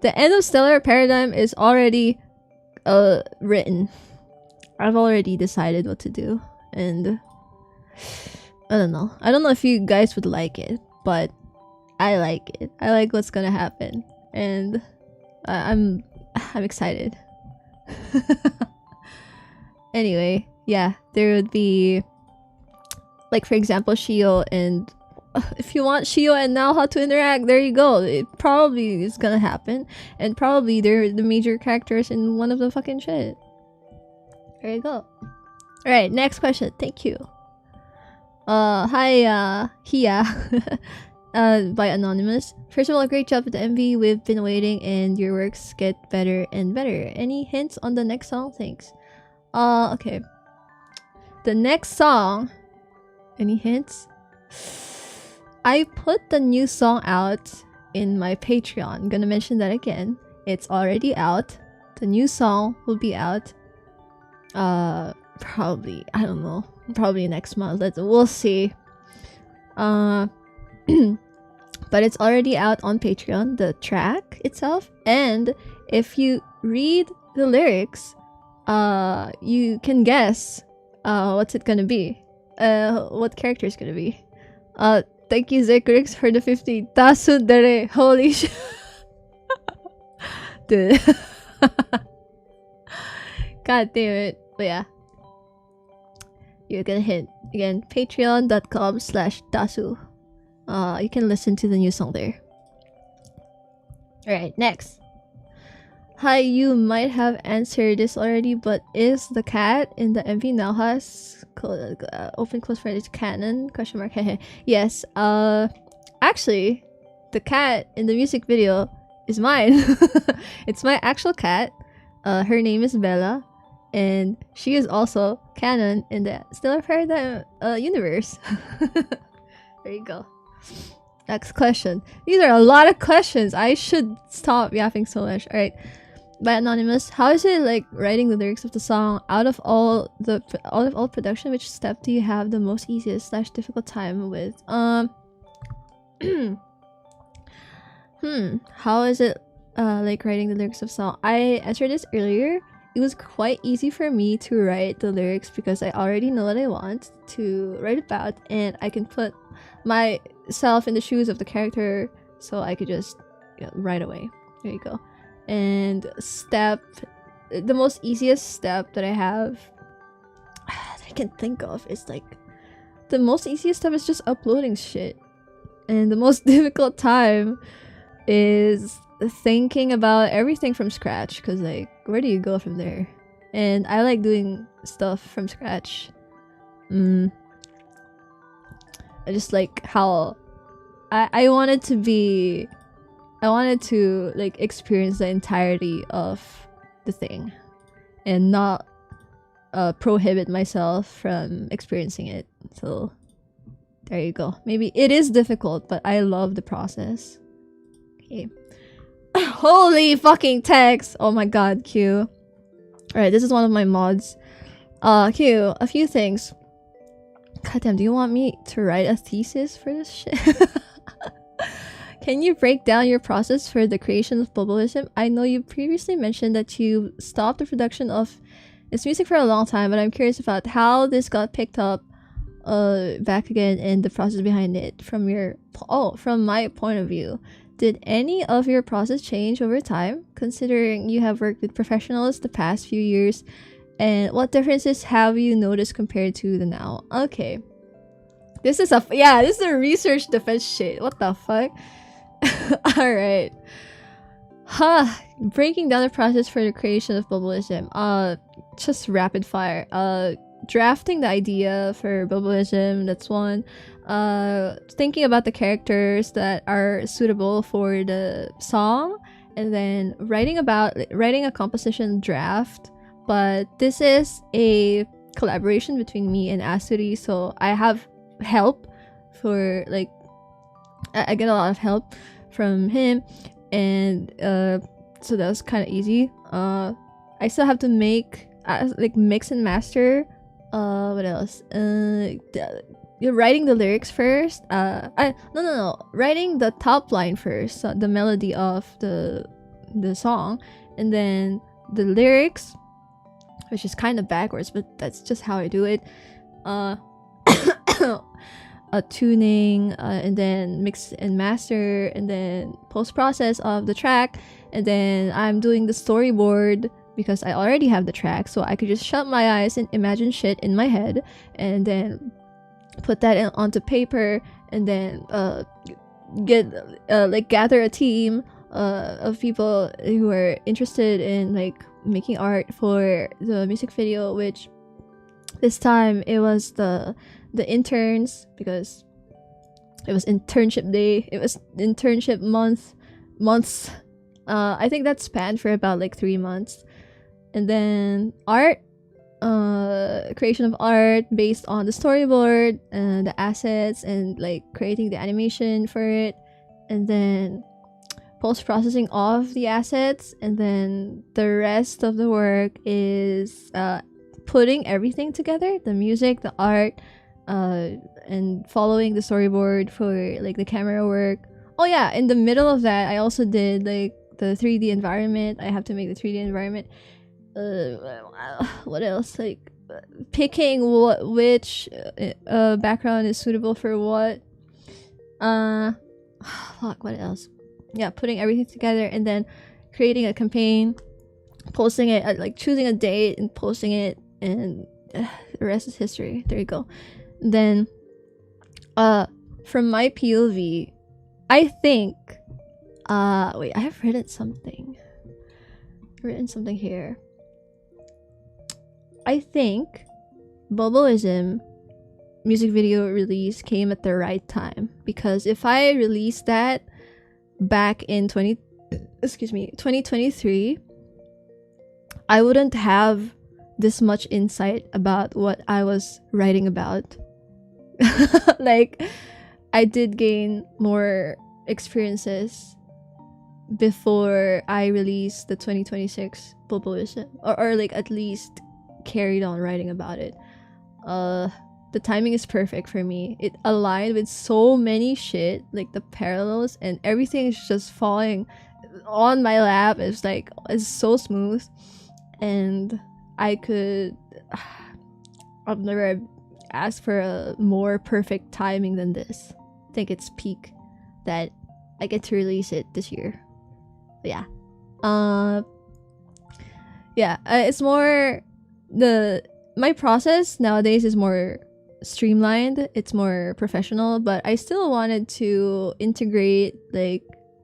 The end of Stellar Paradigm is already written. I've already decided what to do. And... I don't know. I don't know if you guys would like it. But I like it. I like what's gonna happen. And I'm excited. Anyway, yeah. There would be... Like, for example, Shio and... if you want Shio and Naoha to interact, there you go. It probably is gonna happen. And probably they're the major characters in one of the fucking shit. There you go. Alright, next question. Thank you. Hi, Hia. By Anonymous. First of all, great job with the MV. We've been waiting and your works get better and better. Any hints on the next song? Thanks. Okay. The next song... Any hints? I put the new song out in my Patreon. I'm gonna mention that again. It's already out. The new song will be out. Probably, I don't know. Probably next month. We'll see. But it's already out on Patreon, the track itself. And if you read the lyrics, you can guess what's it gonna be. What character is gonna be. Thank you, Zekrix, for the 50. Dasu dere. Holy shit. Dude. God damn it. But yeah. You're gonna hit. Again, patreon.com/Dasu. You can listen to the new song there. Alright, next. Hi, you might have answered this already, but is the cat in the MV now has open close friend canon? Question mark. Yes. Actually, the cat in the music video is mine. It's my actual cat. Her name is Bella, and she is also canon in the Stellar Paradigm universe. There you go. Next question. These are a lot of questions. I should stop yapping so much. All right. By Anonymous, how is it like writing the lyrics of the song? Out of all production, which step do you have the most easiest / difficult time with? How is it like writing the lyrics of song? I answered this earlier. It was quite easy for me to write the lyrics because I already know what I want to write about, and I can put myself in the shoes of the character, so I could just right away. There you go. And the most easiest step that I have that I can think of is like, the most easiest step is just uploading shit, and the most difficult time is thinking about everything from scratch, because like, where do you go from there? And I like doing stuff from scratch. I just like how I wanted to like experience the entirety of the thing and not prohibit myself from experiencing it. So there you go. Maybe it is difficult, but I love the process. Okay. Holy fucking text! Oh my god, Q. Alright, this is one of my mods. Q, a few things. Goddamn, do you want me to write a thesis for this shit? Can you break down your process for the creation of BOBOISM? I know you previously mentioned that you stopped the production of its music for a long time, but I'm curious about how this got picked up back again and the process behind it from my point of view. Did any of your process change over time, considering you have worked with professionals the past few years? And what differences have you noticed compared to the now? Okay. This is a research defense shit. What the fuck? Alright. Breaking down the process for the creation of BOBOISM. Just rapid fire. Drafting the idea for BOBOISM, that's one. Thinking about the characters that are suitable for the song, and then writing a composition draft. But this is a collaboration between me and Asuri, so I have help for like I get a lot of help from him, and so that was kind of easy. I still have to make mix and master. What else? You're writing the lyrics first. No. Writing the top line first, so the melody of the song, and then the lyrics, which is kind of backwards, but that's just how I do it. A tuning, and then mix and master, and then post-process of the track, and then I'm doing the storyboard because I already have the track, so I could just shut my eyes and imagine shit in my head, and then put that onto paper, and then gather a team of people who are interested in like making art for the music video, which this time it was the interns, because it was internship day, it was internship months. I think that spanned for about like 3 months. And then art, creation of art based on the storyboard and the assets, and like creating the animation for it, and then post-processing of the assets, and then the rest of the work is putting everything together, the music, the art, and following the storyboard for like the camera work. Oh yeah, in the middle of that I also did like the 3D environment. I have to make the 3D environment. What else? Like picking which background is suitable for what. Fuck, what else? Yeah, putting everything together, and then creating a campaign, posting it, like choosing a date and posting it, and the rest is history. There you go. Then from my POV, I think wait, I have written something here. I think BOBOISM music video release came at the right time, because if I released that back in 2023, I wouldn't have this much insight about what I was writing about. Like, I did gain more experiences before I released the 2026 BOBOISM, or like at least carried on writing about it. The timing is perfect for me. It aligned with so many shit, like the parallels, and everything is just falling on my lap. It's like, it's so smooth, and I could I've never asked for a more perfect timing than this. I think it's peak that I get to release it this year. But yeah, it's more my process nowadays is more streamlined. It's more professional, but I still wanted to integrate like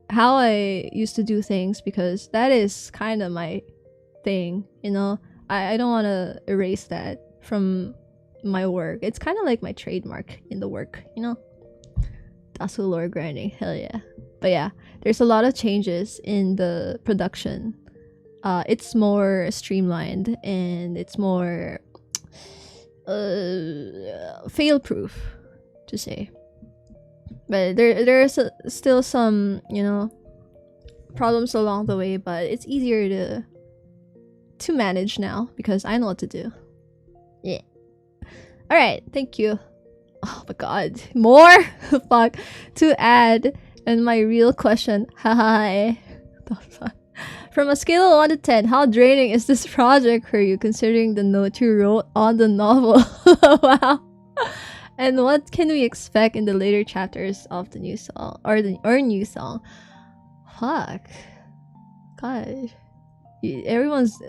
how I used to do things, because that is kind of my thing, you know. I don't want to erase that from my work. It's kind of like my trademark in the work, you know. Dasu lore grinding, hell yeah. But yeah, there's a lot of changes in the production. It's more streamlined, and it's more fail-proof to say. But there's still some, you know, problems along the way, but it's easier to manage now because I know what to do. Yeah. Alright, thank you. Oh my god. More? Fuck. To add, and my real question. Hi. From a scale of 1 to 10, how draining is this project for you, considering the note you wrote on the novel? Wow. And what can we expect in the later chapters of the new song, or new song? Fuck. God. Everyone's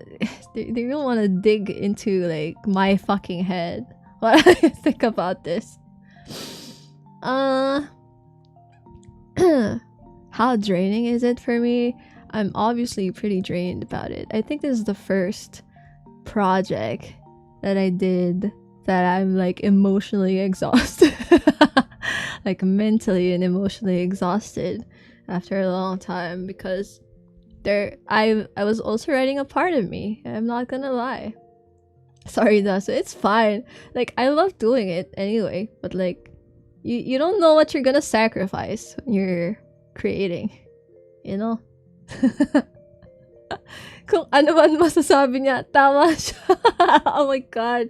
they don't want to dig into like my fucking head. What do you think about this? How draining is it for me? I'm obviously pretty drained about it. I think this is the first project that I did that I'm like emotionally exhausted. Like mentally and emotionally exhausted after a long time, because I was also writing a part of me. I'm not gonna lie. Sorry, Dasu, it's fine. Like, I love doing it anyway, but like, you don't know what you're gonna sacrifice when you're creating, you know? Kung ano man masasabi niya, tama siya. Oh my god.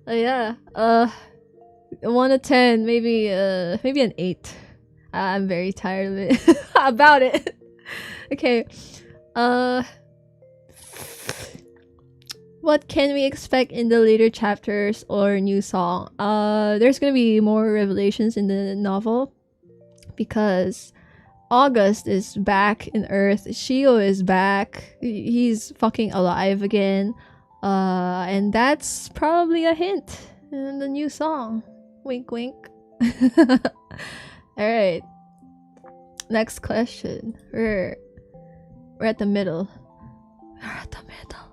Yeah. 1 to 10, maybe an 8. I'm very tired of it. About it. Okay. What can we expect in the later chapters or new song? There's gonna be more revelations in the novel, because August is back in Earth. Shio is back. He's fucking alive again. And that's probably a hint in the new song. Wink, wink. Alright. Next question. We're at the middle. We're at the middle.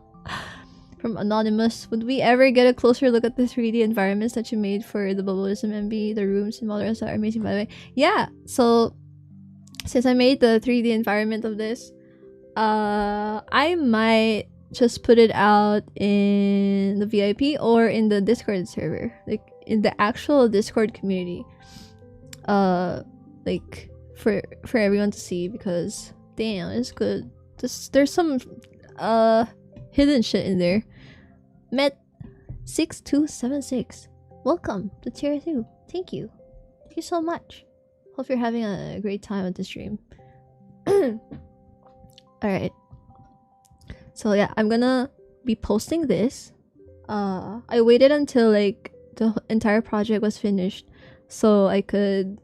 From Anonymous, would we ever get a closer look at the 3D environments that you made for the BOBOISM MB? The rooms in Valorant are amazing, by the way. Yeah, so since I made the 3D environment of this, I might just put it out in the VIP or in the Discord server, like in the actual Discord community, like for everyone to see, because damn, it's good. There's some hidden shit in there. Met 6276. Welcome to tier 2. Thank you. Thank you so much. Hope you're having a great time at the stream. Alright. So yeah, I'm gonna be posting this. I waited until like the entire project was finished so I could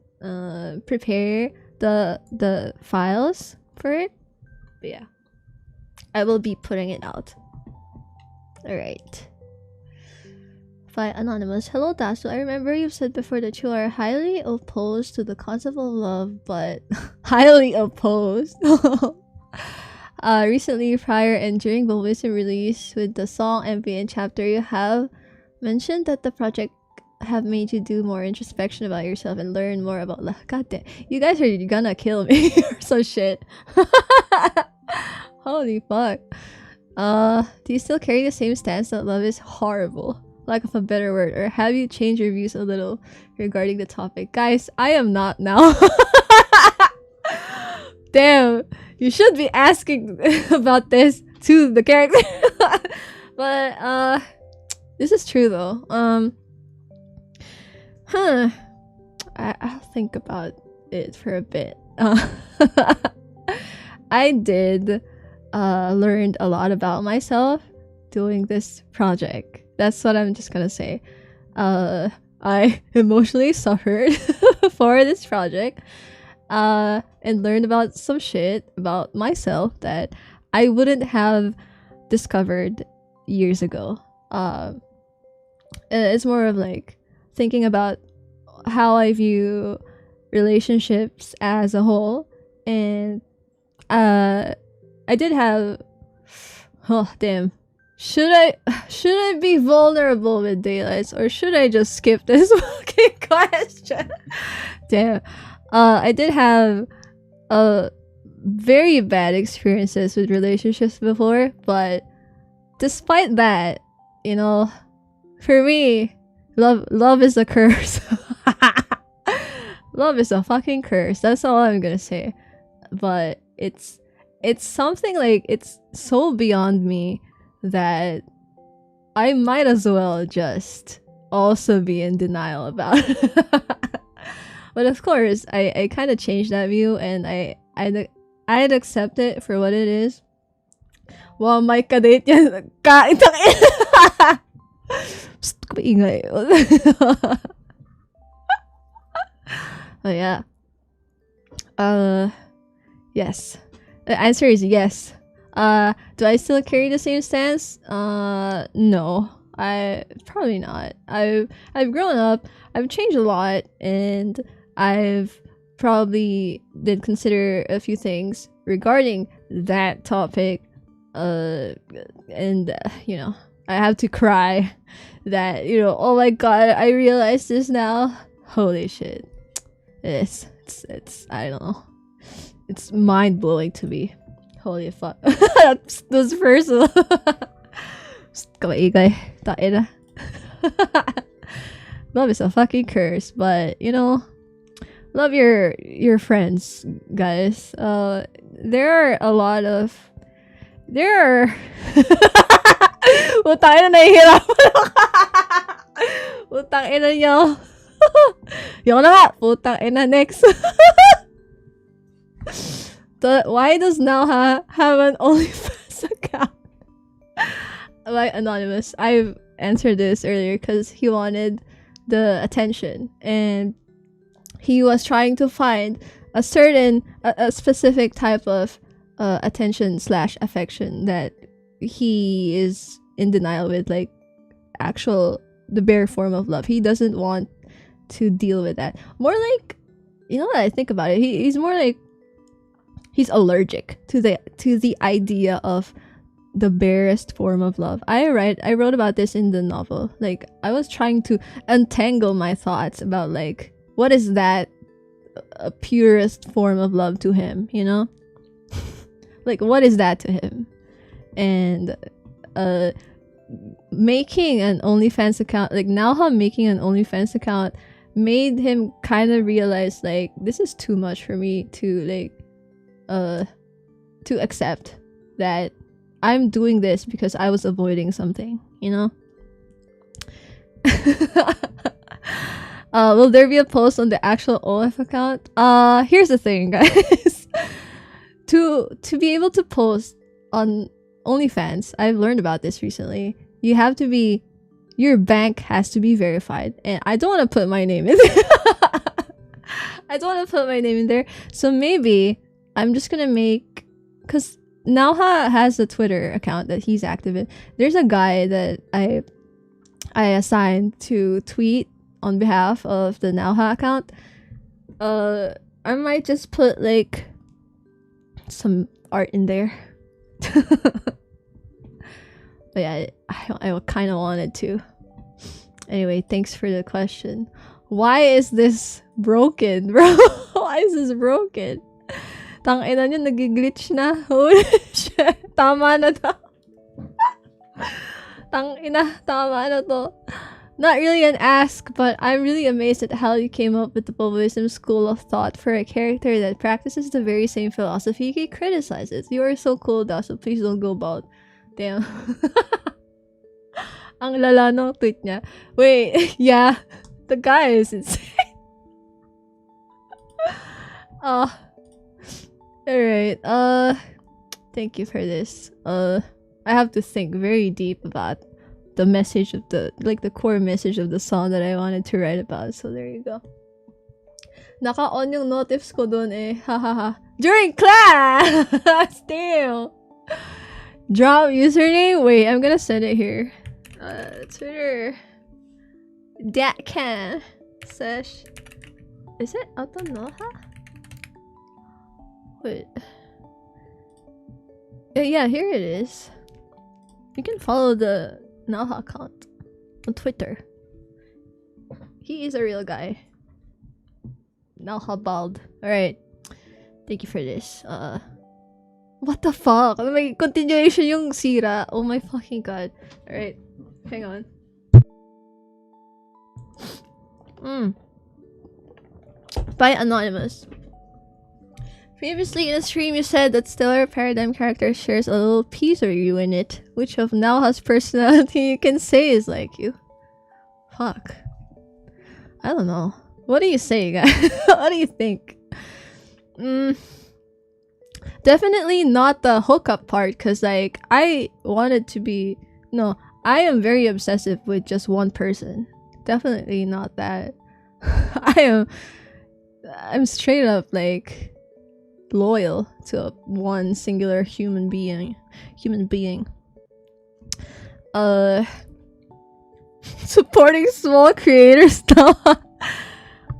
prepare the files for it. But yeah, I will be putting it out. Alright. By Anonymous. Hello, Dasu. I remember you've said before that you are highly opposed to the concept of love, but highly opposed. Recently, prior and during BOBOISM release with the song ambient chapter, you have mentioned that the project have made you do more introspection about yourself and learn more about love. God damn, you guys are gonna kill me or some shit. Holy fuck. Do you still carry the same stance that love is horrible? Lack of a better word, or have you changed your views a little regarding the topic? Guys, I am not now. Damn, you should be asking about this to the character. But this is true though. I'll think about it for a bit. I did learned a lot about myself doing this project. That's what I'm just gonna say. I emotionally suffered for this project and learned about some shit about myself that I wouldn't have discovered years ago. It's more of like thinking about how I view relationships as a whole, and I did have, oh damn, should I be vulnerable with daylights, or should I just skip this fucking question? Damn. I did have very bad experiences with relationships before, but despite that, you know, for me, love is a curse. Love is a fucking curse. That's all I'm gonna say. But it's something like, it's so beyond me that I might as well just also be in denial about it. But of course, I kind of changed that view, and I'd accept it for what it is. Wow, may kadate yan. Kain tangin. Psst, maingay. Oh yeah. Yes. The answer is yes. Do I still carry the same stance? No. I probably not. I've grown up. I've changed a lot, and I've probably did consider a few things regarding that topic. And you know, I have to cry that, you know, oh my god, I realize this now. Holy shit. It's I don't know. It's mind blowing to me. Holy fuck. Those first love is a fucking curse, but you know, love your friends, guys. There are a lot of Putang ina, nahihirapan ako. Putang ina nyo. Yung na nga. Putang ina, next. Why does Nalha have an OnlyFans account? Like, anonymous. I've answered this earlier because he wanted the attention, and he was trying to find a certain a specific type of attention / affection that he is in denial with, like the bare form of love. He doesn't want to deal with that. More like, you know what I think about it, he's more like he's allergic to the idea of the barest form of love. I wrote about this in the novel. Like, I was trying to untangle my thoughts about, like, what is that a purest form of love to him, you know? Like, what is that to him? And making an OnlyFans account, like Nalha making an OnlyFans account, made him kind of realize, like, this is too much for me to, like, to accept that I'm doing this because I was avoiding something, you know? Will there be a post on the actual OF account? Here's the thing, guys. To be able to post on OnlyFans, I've learned about this recently. You have to be, your bank has to be verified, and I don't want to put my name in there. I don't want to put my name in there. So maybe I'm just gonna make, because Nalha has a Twitter account that he's active in. There's a guy that I assigned to tweet on behalf of the Nalha account. I might just put, like, some art in there. But yeah, I kind of wanted to. Anyway, thanks for the question. Why is this broken, bro? Why is this broken? Tangina nyo, nag-glitch na. Holy shit. Tama na daw. Tang ina, tama na to. Not really an ask, but I'm really amazed at how you came up with the BOBOISM school of thought for a character that practices the very same philosophy you criticize it. You are so cool, Dasu. Please don't go bald. Damn. Ang lala ng tweet niya. Wait, yeah. The guy is insane. Alright. Thank you for this. I have to think very deep about the message of the core message of the song that I wanted to write about. So there you go. Naka-on yung notifs ko dun eh. Hahaha. During class! Damn! Drop username? Wait, I'm gonna send it here. Twitter. Datcan. Sesh. Is it Autonoha? Wait. Yeah, here it is. You can follow the Naha account on Twitter. He is a real guy. Naha bald. Alright. Thank you for this. What the fuck? May continuation yung sira. Oh my fucking god. Alright. Hang on. By Anonymous. Previously in a stream you said that Stellar Paradigm character shares a little piece of you in it. Which of Nalha's personality you can say is like you? Fuck. I don't know. What do you say, guys? What do you think? Definitely not the hookup part, because like I wanted to be... No, I am very obsessive with just one person. Definitely not that. I'm straight up like loyal to one singular human being. Supporting small creators now.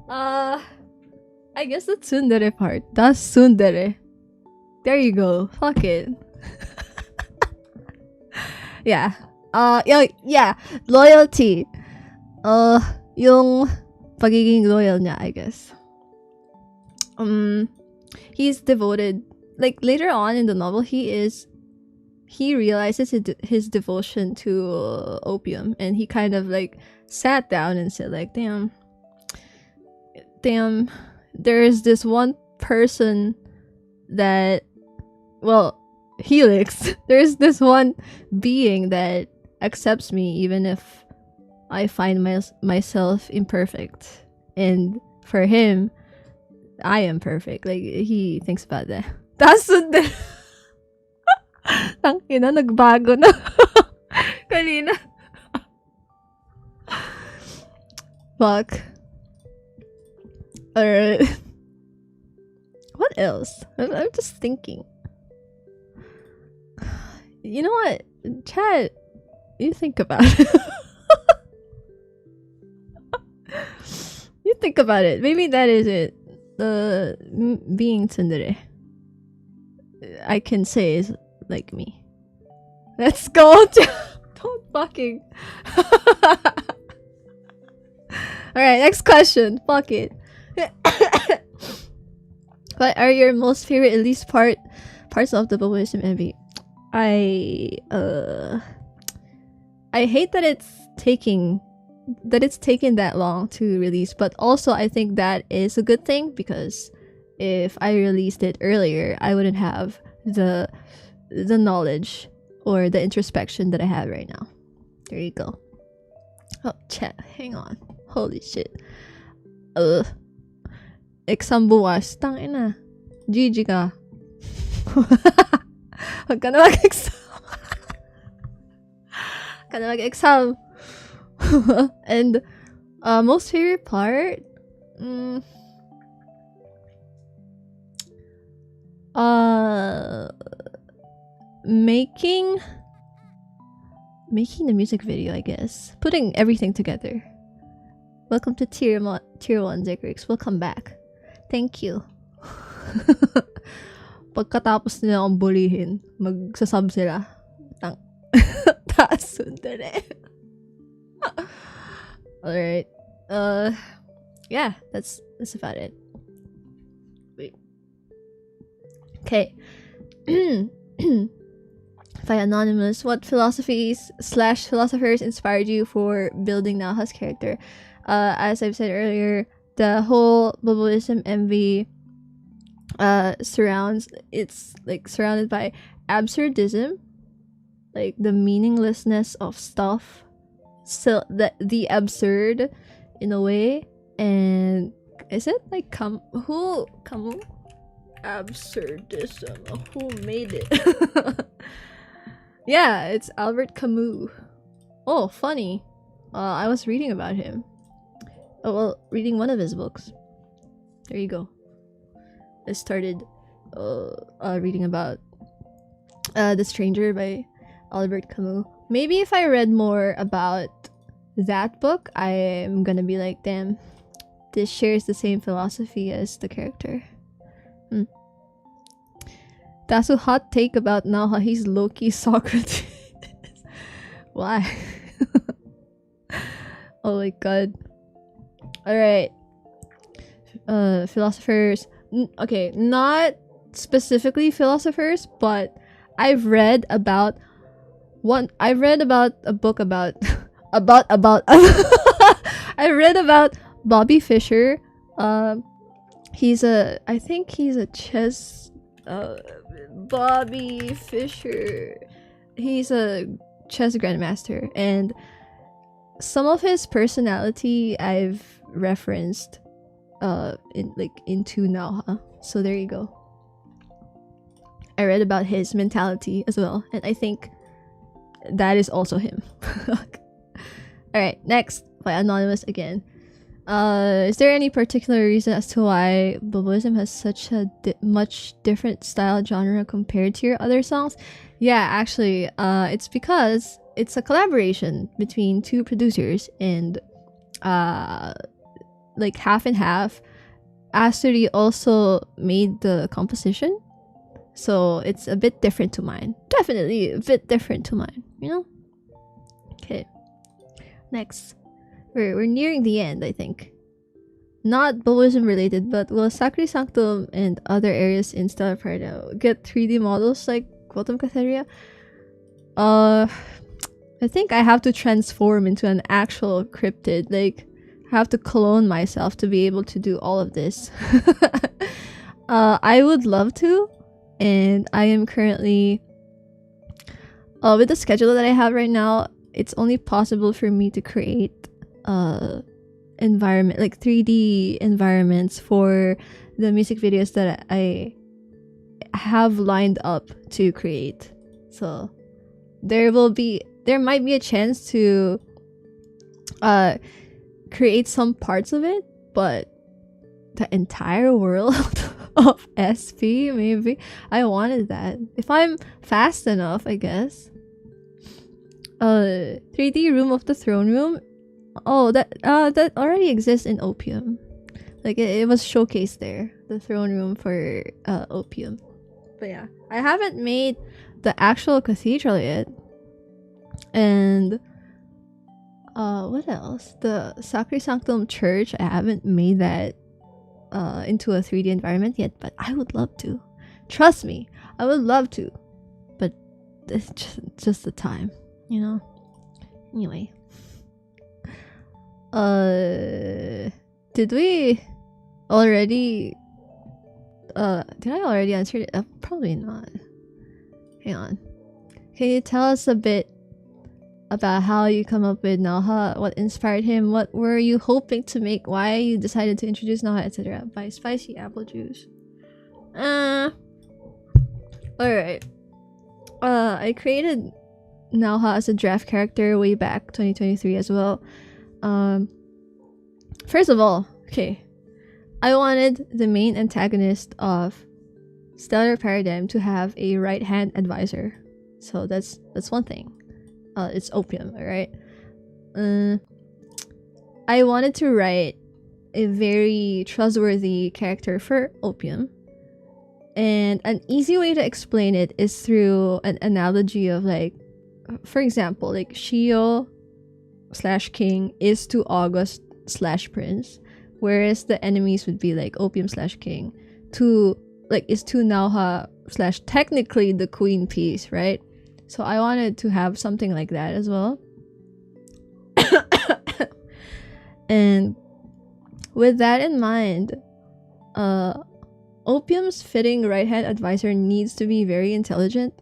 I guess the tsundere part. That's tsundere. There you go. Fuck it. Yeah. Yeah. Loyalty. Yung pagiging loyal niya, I guess. He's devoted. Like later on in the novel, he realizes his devotion to opium, and he kind of like sat down and said like, damn, there is this one person that, well, Helix, there's this one being that accepts me even if I find myself imperfect, and for him I am perfect. Like he thinks about that. That's the tangina, nagbago na kanina. Fuck. Alright. What else? I'm just thinking. You know what? Chat, you think about it. You think about it. Maybe that is it. The being tsundere, I can say, is like me. Let's go. Don't fucking. Alright, next question. Fuck it. What are your most favorite, at least parts of the BOBOISM MV? I hate that it's taking that long to release, but also I think that is a good thing, because if I released it earlier, I wouldn't have the knowledge or the introspection that I have right now. There you go. Oh, chat, hang on. Holy shit. Exam bukas. Tangina. GG ka. Huwag ka na mag-exam. Huwag ka na mag-exam. And most favorite part? Making the music video, I guess. Putting everything together. Welcome to Tier 1, Zekrix. Welcome back. Thank you. Pagkatapos nila akong bulihin, magsasub sila. Taas sundere. Alright. Yeah, that's about it. Wait. Okay. by Anonymous. What philosophies / philosophers inspired you for building Naha's character? As I've said earlier, the whole BOBOISM MV surrounded by absurdism, like the meaninglessness of stuff, so the absurd in a way. And is it like absurdism? Who made it? Yeah, it's Albert Camus. Oh, funny. I was reading about him. Oh, well, reading one of his books. There you go. I started reading about The Stranger by Albert Camus. Maybe if I read more about that book, I'm gonna be like, damn, this shares the same philosophy as the character. Dasu hot take about Naha, he's low-key Socrates. Why? Oh my god. Alright. Philosophers. Okay, not specifically philosophers, but I've read about a book about I read about Bobby Fischer. I think he's a chess Bobby Fischer. He's a chess grandmaster, and some of his personality I've referenced into Naha. So there you go. I read about his mentality as well, and I think that is also him. Alright, next by Anonymous again. Is there any particular reason as to why BOBOISM has such a much different style genre compared to your other songs? Yeah, actually, it's because it's a collaboration between two producers, and like half and half. Asturi also made the composition, so it's a bit different to mine. Definitely a bit different to mine, you know? Okay. Next. We're nearing the end, I think. Not BOBOISM related, but will Sacrosanctum and other areas in Stellar Paradiso get 3D models like Quantum Catheria? I think I have to transform into an actual cryptid. Like, I have to clone myself to be able to do all of this. I would love to, and I am currently with the schedule that I have right now, it's only possible for me to create environment, like 3D environments for the music videos that I have lined up to create. So there might be a chance to create some parts of it, but the entire world of SP, maybe. I wanted that. If I'm fast enough, I guess. 3D Room of the Throne Room. Oh, that already exists in Opium. Like it was showcased there, the throne room for Opium. But yeah, I haven't made the actual cathedral yet. And what else? The Sacrosanctum Church, I haven't made that into a 3D environment yet, but I would love to. Trust me, I would love to. But it's just the time, you know? Anyway. Did we already did I already answer it? Probably not. Hang on. Can you tell us a bit about how you come up with Naha? What inspired him? What were you hoping to make? Why you decided to introduce Naha, etc. By Spicy Apple Juice. Alright. I created Naha as a draft character way back 2023 as well. First of all, okay, I wanted the main antagonist of Stellar Paradigm to have a right-hand advisor. So that's one thing. It's Opium, alright? I wanted to write a very trustworthy character for Opium. And an easy way to explain it is through an analogy of, like, for example, like Shio / king is to August / prince, whereas the enemies would be like Opium / king is to Naha / technically the queen piece, right? So I wanted to have something like that as well. And with that in mind, Opium's fitting right-hand advisor needs to be very intelligent.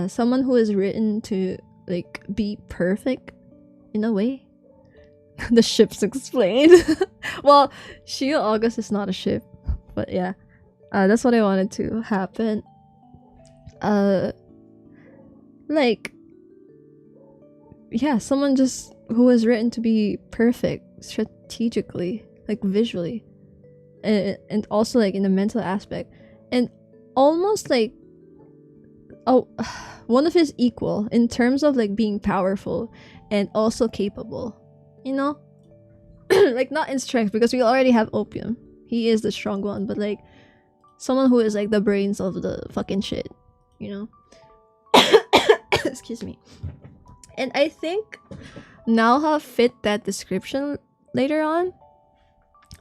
Someone who is written to like be perfect in a way. The ship's explained. Well, Shio August is not a ship, but yeah, that's what I wanted to happen. Like, yeah, someone just who is written to be perfect strategically, like visually, and also like in the mental aspect, and almost like one of his equal in terms of like being powerful and also capable, you know. Like not in strength, because we already have Opium, he is the strong one, but like someone who is like the brains of the fucking shit, you know. Excuse me. And I think now have fit that description later on.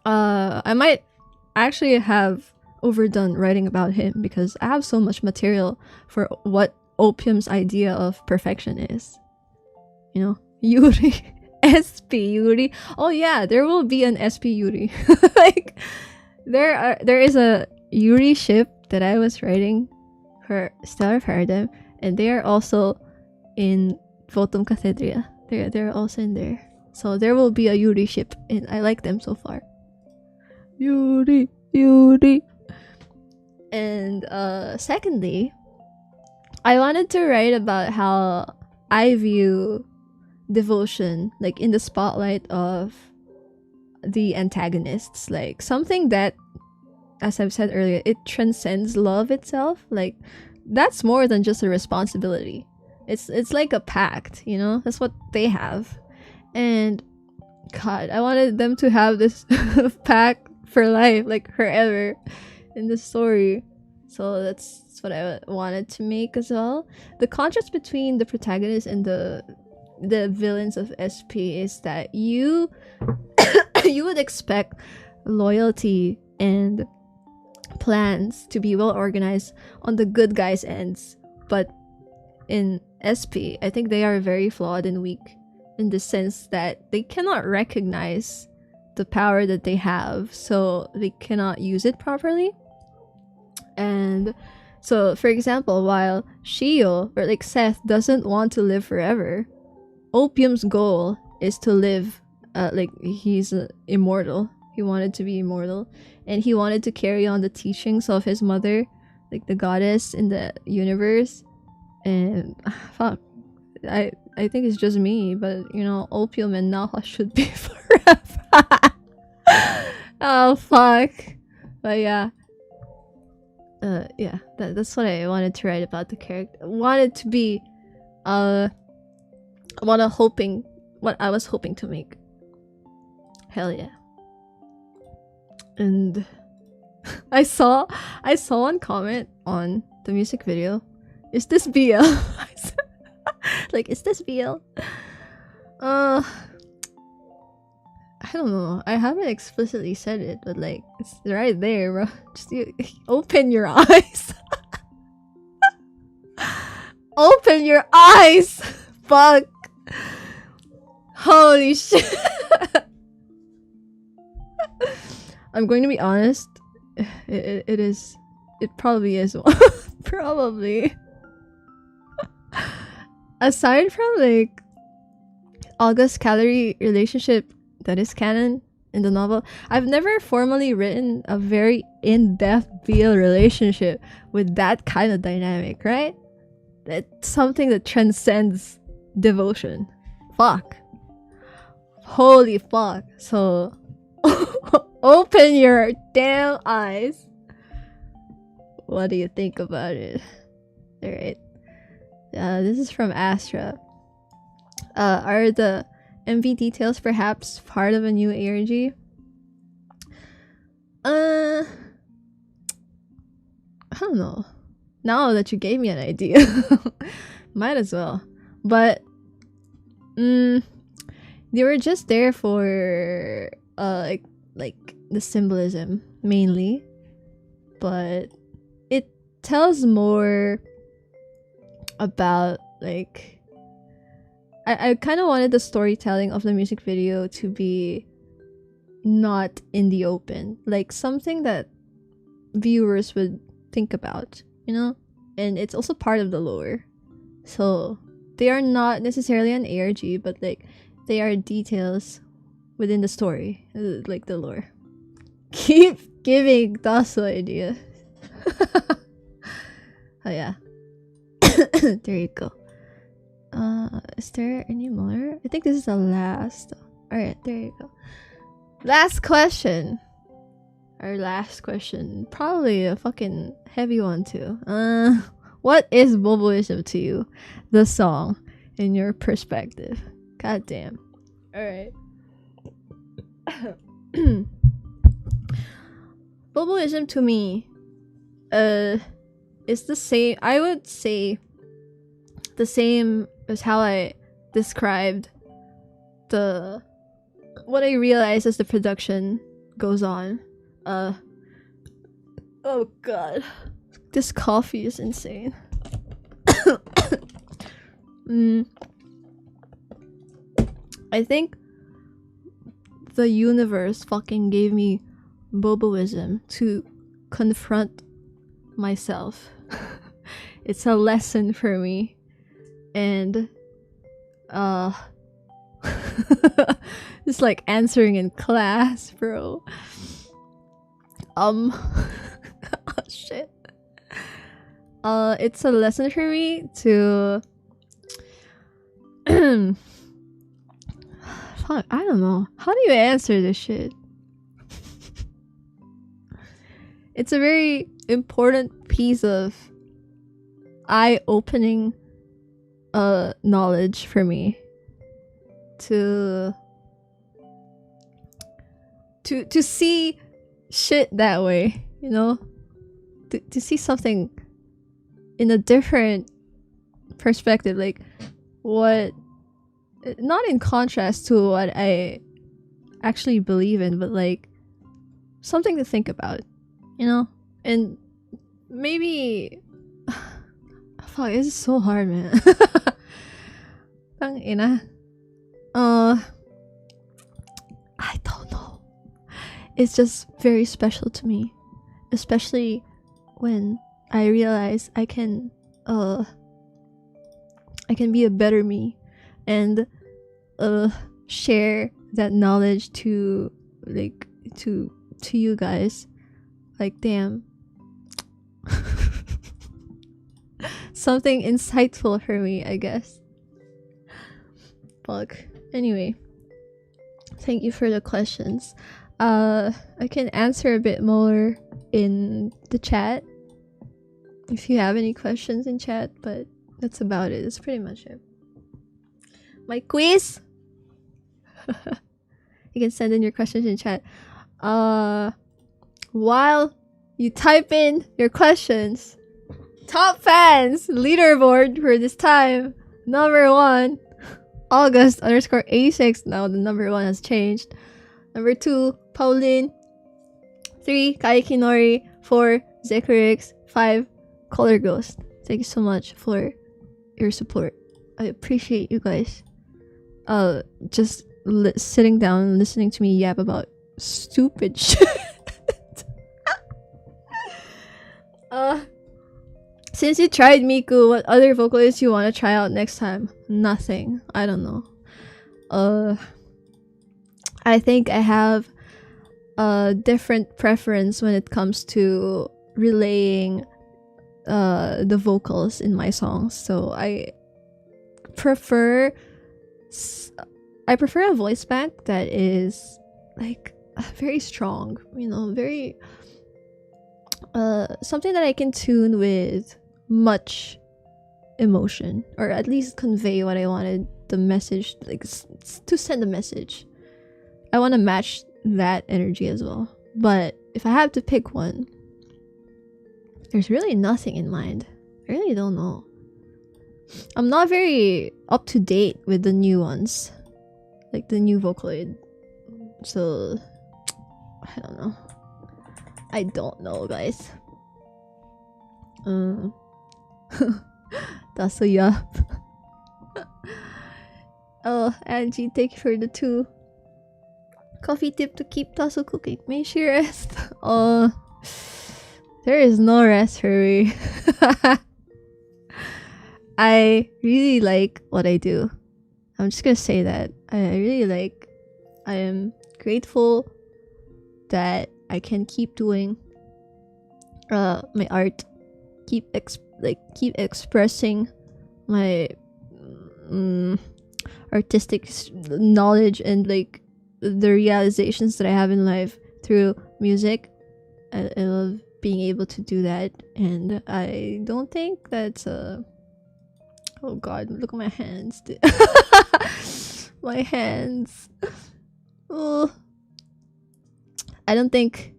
I might actually have overdone writing about him because I have so much material for what Opium's idea of perfection is. You know, Yuri, SP Yuri. Oh yeah, there will be an SP Yuri. Like there is a Yuri ship that I was writing for Stellar Paradigm, and they are also in Votum Cathedra. They're also in there. So there will be a Yuri ship, and I like them so far. Yuri. And secondly, I wanted to write about how I view devotion like in the spotlight of the antagonists, like something that, as I've said earlier, it transcends love itself. Like that's more than just a responsibility. It's like a pact, you know? That's what they have. And God, I wanted them to have this pact for life, like forever in the story. So that's what I wanted to make as well. The contrast between the protagonist and the villains of SP is that you you would expect loyalty and plans to be well organized on the good guys' ends, but in SP, I think they are very flawed and weak in the sense that they cannot recognize the power that they have, so they cannot use it properly. And so, for example, while Shio, or like Seth, doesn't want to live forever, Opium's goal is to live, like he's immortal. He wanted to be immortal, and he wanted to carry on the teachings of his mother, like the goddess in the universe. And fuck, I think it's just me, but you know, Opium and Naha should be forever. Oh fuck. But yeah. Yeah, that's what I wanted to write about the character. Wanted to be what I was hoping to make. Hell yeah. And I saw one comment on the music video. Is this BL? Like, is this BL? I don't know. I haven't explicitly said it, but like, it's right there, bro. Just open your eyes. Open your eyes! Fuck. Holy shit. I'm going to be honest. It is. It probably is one. Probably. Aside from like August Calorie relationship that is canon in the novel, I've never formally written a very in-depth BL relationship with that kind of dynamic, right? That's something that transcends devotion. Fuck. Holy fuck. So open your damn eyes. What do you think about it? Alright. This is from Astra. Are the MV details perhaps part of a new ARG? I don't know. Now that you gave me an idea, might as well. But they were just there for like the symbolism mainly, but it tells more about like I kind of wanted the storytelling of the music video to be not in the open, like something that viewers would think about, you know, and it's also part of the lore. So they are not necessarily an ARG, but like they are details within the story, like the lore. Keep giving Dasu idea. Oh yeah. There you go. Is there any more? I think this is the last. Alright, there you go. Last question. Our last question. Probably a fucking heavy one too. What is BOBOISM to you? The song, in your perspective. God damn. Alright. BOBOISM to me is the same, I would say the same as how I described the what I realized as the production goes on. Oh god, this coffee is insane. I think the universe fucking gave me BOBOISM to confront myself. It's a lesson for me, and it's like answering in class, bro. Oh shit. It's a lesson for me to fuck, I don't know. How do you answer this shit? It's a very important piece of eye-opening knowledge for me to see shit that way, you know? To see something in a different perspective, like what, not in contrast to what I actually believe in, but like something to think about, you know? And maybe fuck, this is so hard, man. Tangina. I don't know. It's just very special to me, especially when I realize I can be a better me and share that knowledge to like to you guys. Like damn. Something insightful for me, I guess. Fuck. Anyway, thank you for the questions. I can answer a bit more in the chat if you have any questions in chat, but that's about it. That's pretty much it. My quiz. You can send in your questions in chat. While you type in your questions, top fans leaderboard for this time. Number 1, August_86. Now the number 1 has changed. Number 2, Pauline. 3, Kaikinori. 4, Zekurix. 5, Color Ghost. Thank you so much for your support. I appreciate you guys. Just sitting down and listening to me yap about stupid shit. Since you tried Miku, what other vocalists you want to try out next time? Nothing. I don't know. I think I have a different preference when it comes to relaying the vocals in my songs. So I prefer a voice bank that is like very strong, you know, very something that I can tune with much emotion, or at least convey what I wanted the message, like to send a message. I want to match that energy as well. But if I have to pick one, there's really nothing in mind. I really don't know. I'm not very up to date with the new ones, like the new Vocaloid. So I don't know. Dasu, yup. Oh, Angie, thank you for the 2. Coffee tip to keep Dasu cooking. Make sure rest. Oh, there is no rest for me. I really like what I do. I'm just gonna say that. I am grateful that I can keep doing my art. Keep expressing my artistic knowledge and like the realizations that I have in life through music. I love being able to do that, and I don't think that's oh god, look at my hands. My hands. Oh, I don't think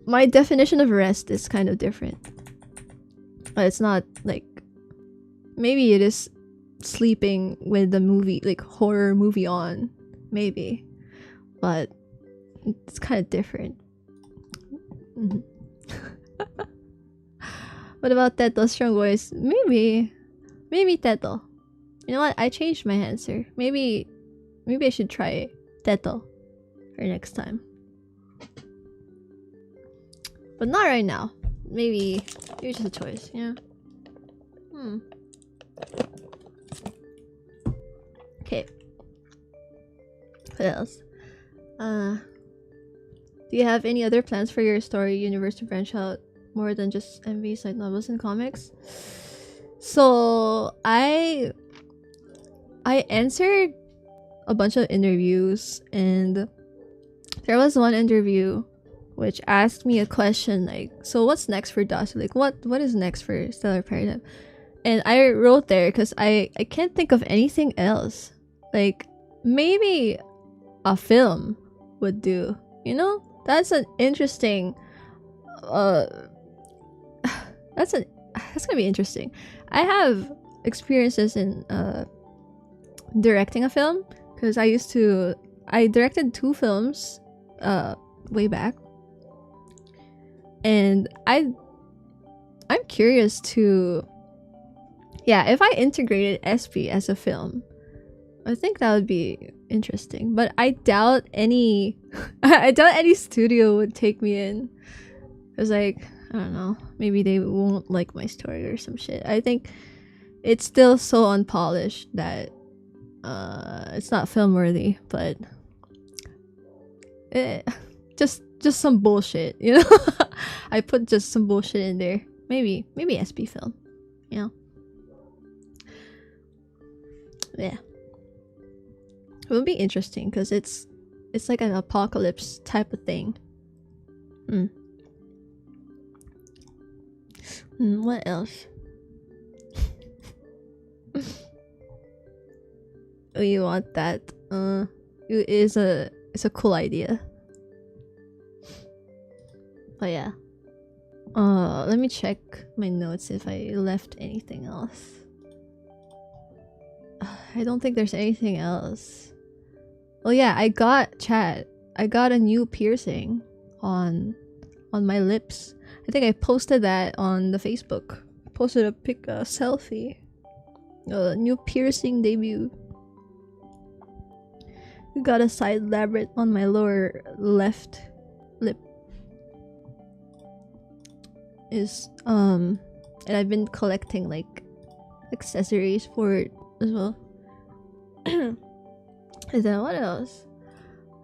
my definition of rest is kind of different. It's not like, maybe it is sleeping with the movie, like horror movie on, maybe, but it's kind of different. What about Teto strong voice? Maybe Teto. You know what? I changed my answer. Maybe I should try Teto for next time, but not right now. Maybe just a choice. Yeah. Okay. What else? Do you have any other plans for your story universe to branch out more than just MV, side novels, and comics? So I answered a bunch of interviews, and there was one interview which asked me a question like, so what's next for Dasu? Like, what is next for Stellar Paradigm? And I wrote there because I can't think of anything else. Like, maybe a film would do, you know? That's an interesting that's gonna be interesting. I have experiences in directing a film, because I directed 2 films way back, and I'm curious to, yeah, if I integrated SP as a film, I think that would be interesting. But I doubt any I doubt any studio would take me in, because like, I don't know, maybe they won't like my story or some shit. I think it's still so unpolished that it's not film worthy. But just some bullshit, you know. I put just some bullshit in there. Maybe SP film, you know. Yeah, it would be interesting because it's like an apocalypse type of thing. What else? Oh, you want that? It's a cool idea. But yeah. Let me check my notes if I left anything else. I don't think there's anything else. Oh yeah, I got a new piercing on my lips. I think I posted that on the Facebook. Posted a selfie. New piercing debut. Got a side labret on my lower left lip. And I've been collecting like accessories for it as well. And then what else?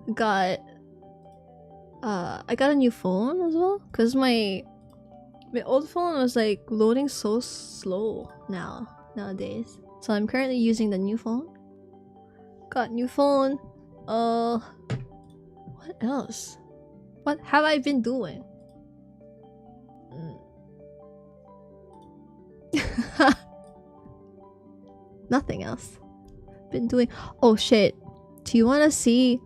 I got a new phone as well, because my old phone was like loading so slow nowadays. So I'm currently using the new phone. Got new phone. What else? What have I been doing? Nothing else. Been doing. Oh shit! Do you want to see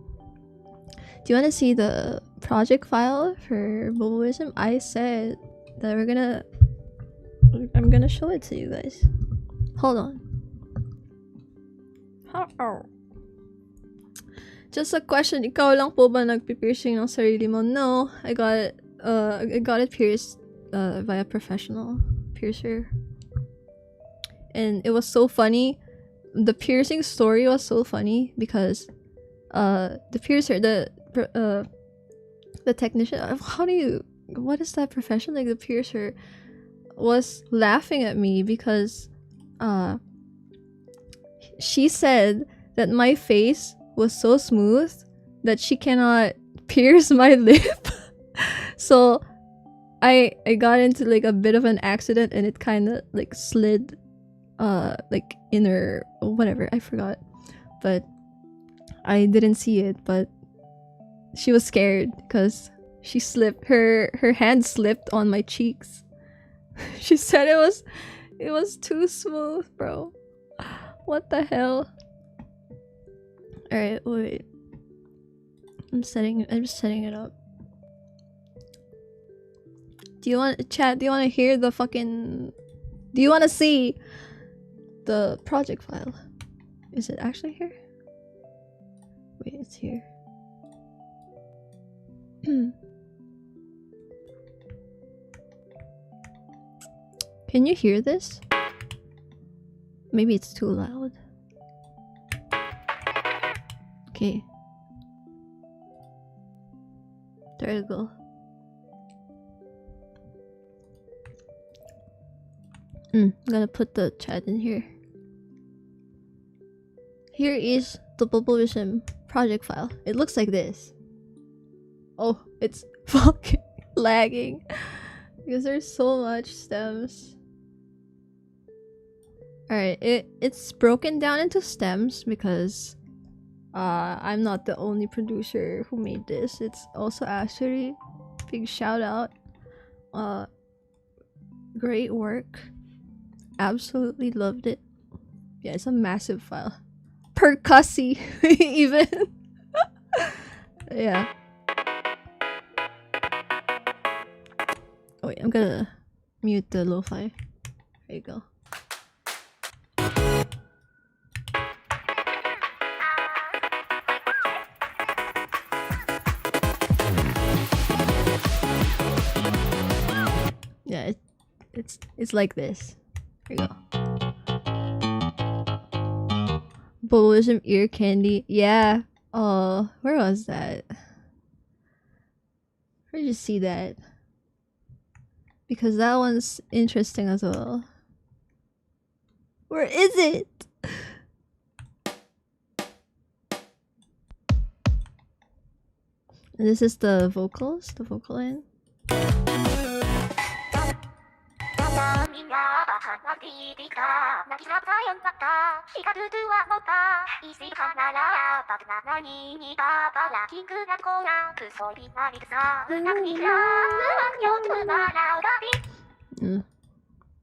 the project file for BOBOISM? I said that I'm gonna show it to you guys. Hold on. Just a question. Ikaw lang po ba nagpi-piercing ng sarili mo? No, I got it pierced via professional piercer. and it was so funny. The piercing story was so funny because the piercer, the technician, what is that profession, like the piercer was laughing at me because she said that my face was so smooth that she cannot pierce my lip. So I got into like a bit of an accident and it kind of like slid like in her whatever, I forgot, but I didn't see it. But she was scared because she slipped, her hand slipped on my cheeks. She said it was too smooth, bro. What the hell? Alright, wait. I'm just setting it up. Do you want chat? Do you want to hear the fucking? Do you want to see the project file? Is it actually here? Wait, it's here. Can you hear this? Maybe it's too loud. Okay. There you go. I'm gonna put the chat in here. Here is the BOBOISM project file. It looks like this. Oh, it's fucking lagging because there's so much stems. Alright, it's broken down into stems because I'm not the only producer who made this. It's also Ashley. Big shout out. Great work. Absolutely loved it. Yeah, it's a massive file. Percussy even. Yeah. Oh wait, I'm gonna mute the lo-fi. There you go. Yeah, it's like this. Here you go. BOBOISM ear candy. Yeah. Oh, where was that? Where did you see that? Because that one's interesting as well. Where is it? And this is the vocals, the vocal line.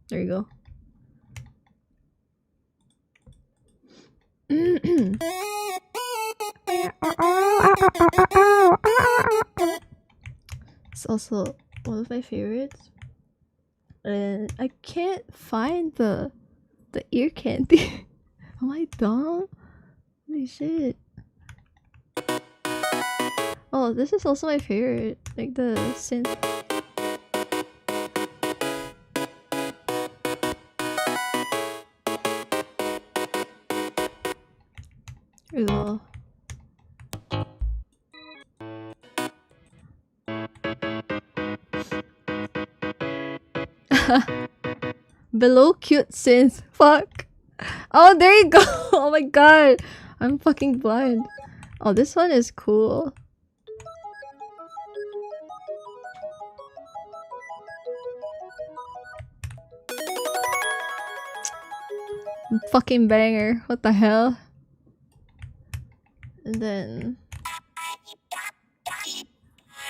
There you go. It's also one of my favorites. And I can't find the ear candy. Am I dumb? Holy shit. Oh, this is also my favorite. Like the synth. Here we go. Below cute synth. Fuck. Oh, there you go. Oh my god. I'm fucking blind. Oh, this one is cool. Fucking banger. What the hell? And then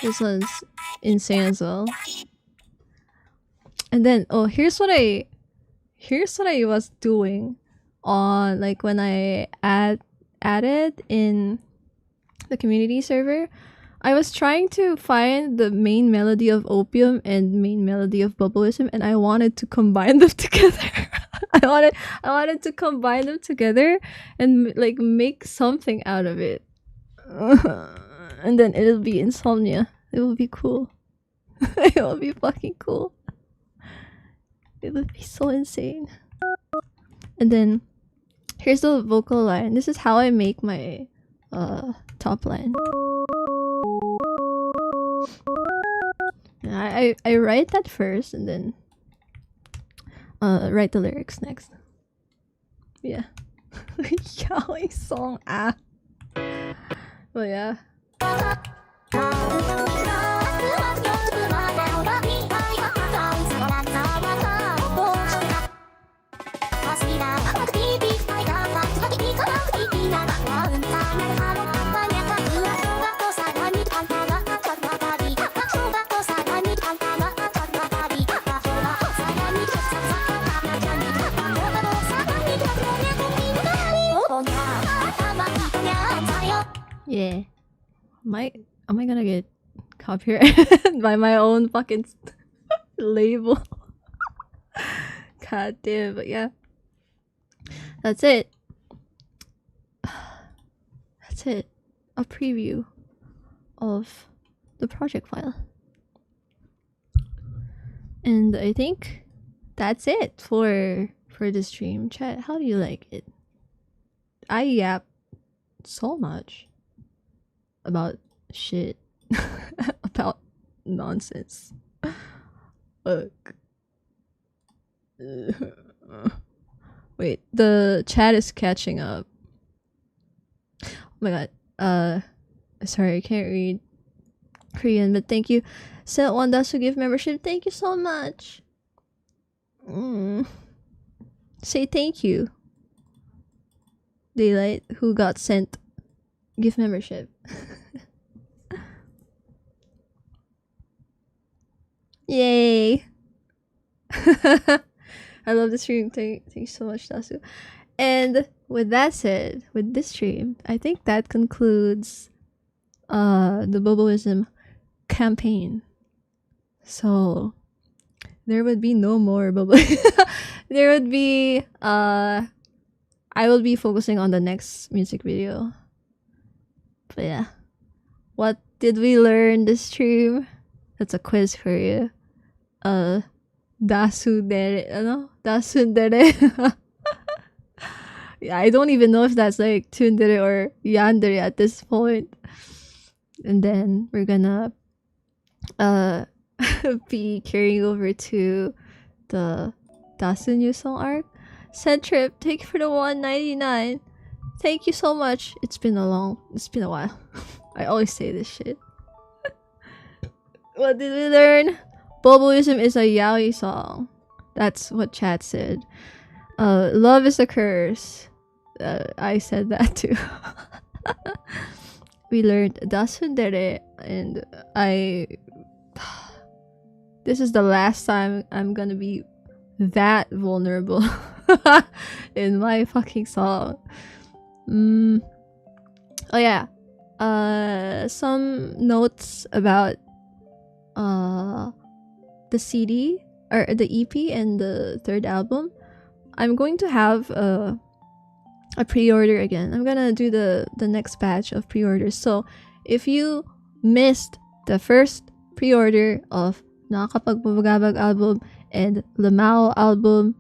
this one's insane as well. And then here's what I was doing on like when I added in the community server. I was trying to find the main melody of Opium and main melody of BOBOISM, and I wanted to combine them together. I wanted to combine them together and like make something out of it. And then it'll be Insomnia. It will be cool. It will be fucking cool. It would be so insane. And then here's the vocal line. This is how I make my top line. And I write that first and then write the lyrics next. Yeah. Yaoi song Well, yeah. Yeah. Am I gonna get copyrighted by my own fucking label? God damn, but yeah. That's it. That's it. A preview of the project file. And I think that's it for this stream. Chat, how do you like it? I yap so much about shit. About nonsense. Look. Wait, the chat is catching up. Oh my god. Sorry, I can't read Korean, but thank you. Sent 1 Dasu gift membership. Thank you so much. Say thank you. Daylight, who got sent gift membership. Yay. I love the stream. Thank you so much, Dasu. And with that said, with this stream, I think that concludes the BOBOISM campaign. So there would be no more Bobo. There would be I will be focusing on the next music video. But yeah. What did we learn this stream? That's a quiz for you. Dasu dere, ano? Dasu dere. Yeah, I don't even know if that's like tsundere or yandere at this point. And then we're gonna be carrying over to the Dasu new song arc. Send trip, thank you for the 199. Thank you so much. It's been a while. I always say this shit. What did we learn? BOBOISM is a yaoi song. That's what chat said. Love is a curse. I said that too. We learned Dasundere, and this is the last time I'm gonna be that vulnerable in my fucking song. Oh yeah. Some notes about the CD or the EP and the third album. I'm going to have a pre-order again. I'm gonna do the next batch of pre-orders. So if you missed the first pre-order of Nakakapagbabagabag album and Lamao album,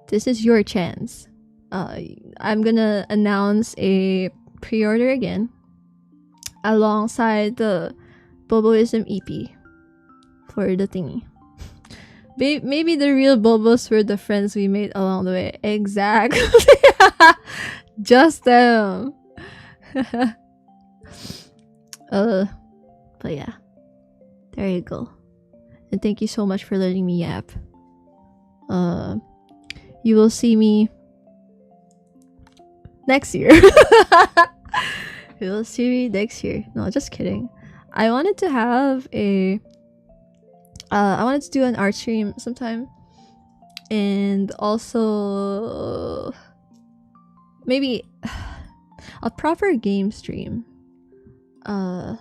this is your chance. I'm gonna announce a pre-order again alongside the BOBOISM EP for the thingy. Maybe the real Bobos were the friends we made along the way. Exactly. Just them. But yeah. There you go. And thank you so much for letting me yap. You will see me next year. You will see me next year. No, just kidding. I wanted to have a I wanted to do an art stream sometime, and also maybe a proper game stream. There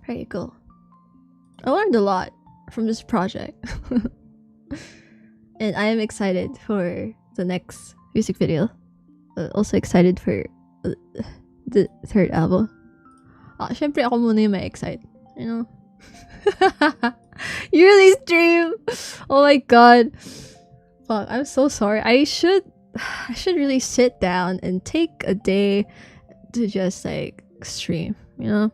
you go. I learned a lot from this project. And I am excited for the next music video. Also excited for the third album. Syempre ako muna yung may excite, you know. Yearly stream. Oh my god. Fuck, I'm so sorry. I should really sit down and take a day to just like stream, you know?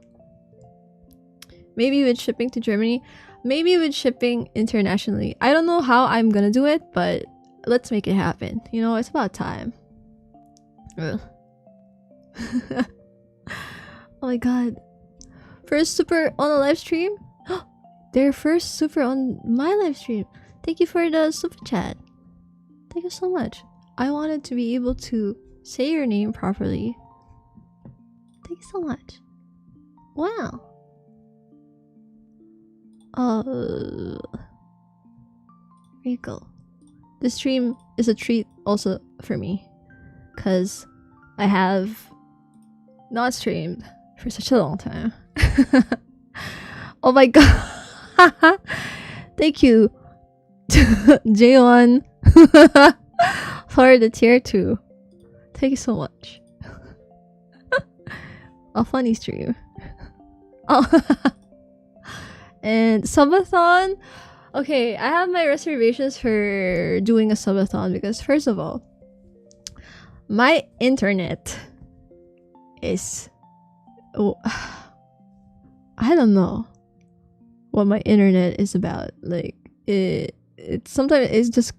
Maybe with shipping to Germany, maybe with shipping internationally. I don't know how I'm gonna do it, but let's make it happen. You know, it's about time. Ugh. Oh my god. First super on a live stream? Their first super on my live stream. Thank you for the super chat. Thank you so much. I wanted to be able to say your name properly. Thank you so much. Wow. There you go. This stream is a treat also for me, because I have not streamed for such a long time. Oh my god. Thank you, J1, for the tier 2. Thank you so much. A funny stream. Oh. And subathon. Okay, I have my reservations for doing a subathon because, first of all, my internet is... Oh, I don't know what my internet is about. Like, it sometimes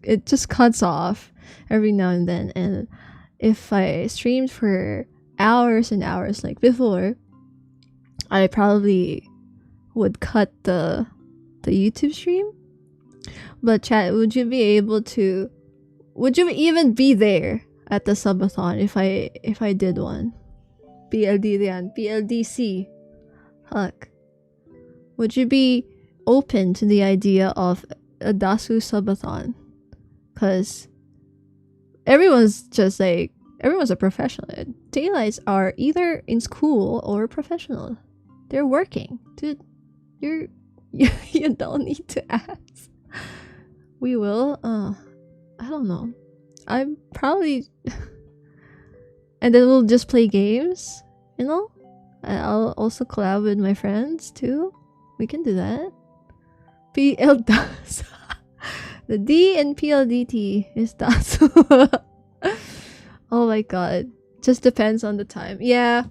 it just cuts off every now and then. And if I streamed for hours and hours like before, I probably would cut the YouTube stream. But chat, would you even be there at the subathon if I did one? PLD yan, PLDC. Fuck. Would you be open to the idea of a Dasu subathon? Cause everyone's a professional. Daylights are either in school or professional. They're working. Dude, you don't need to ask. We will. I don't know. I'm probably... And then we'll just play games, you know? I'll also collab with my friends too. We can do that. PL Dasu. The D in PLDT is Dasu. Oh my god. Just depends on the time. Yeah.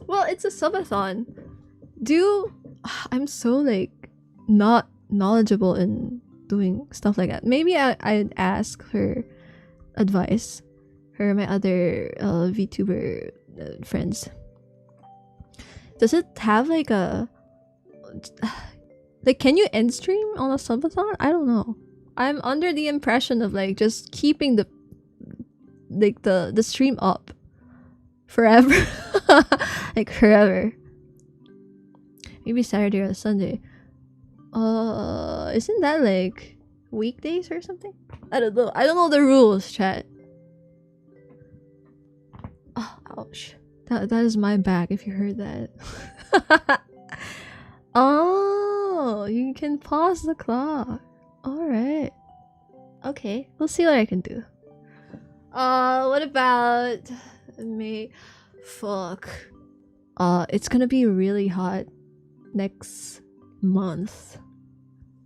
Well, it's a subathon. I'm so like not knowledgeable in doing stuff like that. Maybe I'd ask for advice for my other VTuber friends. Does it have like a can you end stream on a subathon? I don't know. I'm under the impression of like just keeping the stream up forever. Like forever. Maybe Saturday or Sunday. Isn't that like weekdays or something? I don't know. I don't know the rules, chat. Oh, ouch. That is my back if you heard that. Oh, you can pause the clock. Alright. Okay, we'll see what I can do. What about May? Fuck. It's gonna be really hot next month.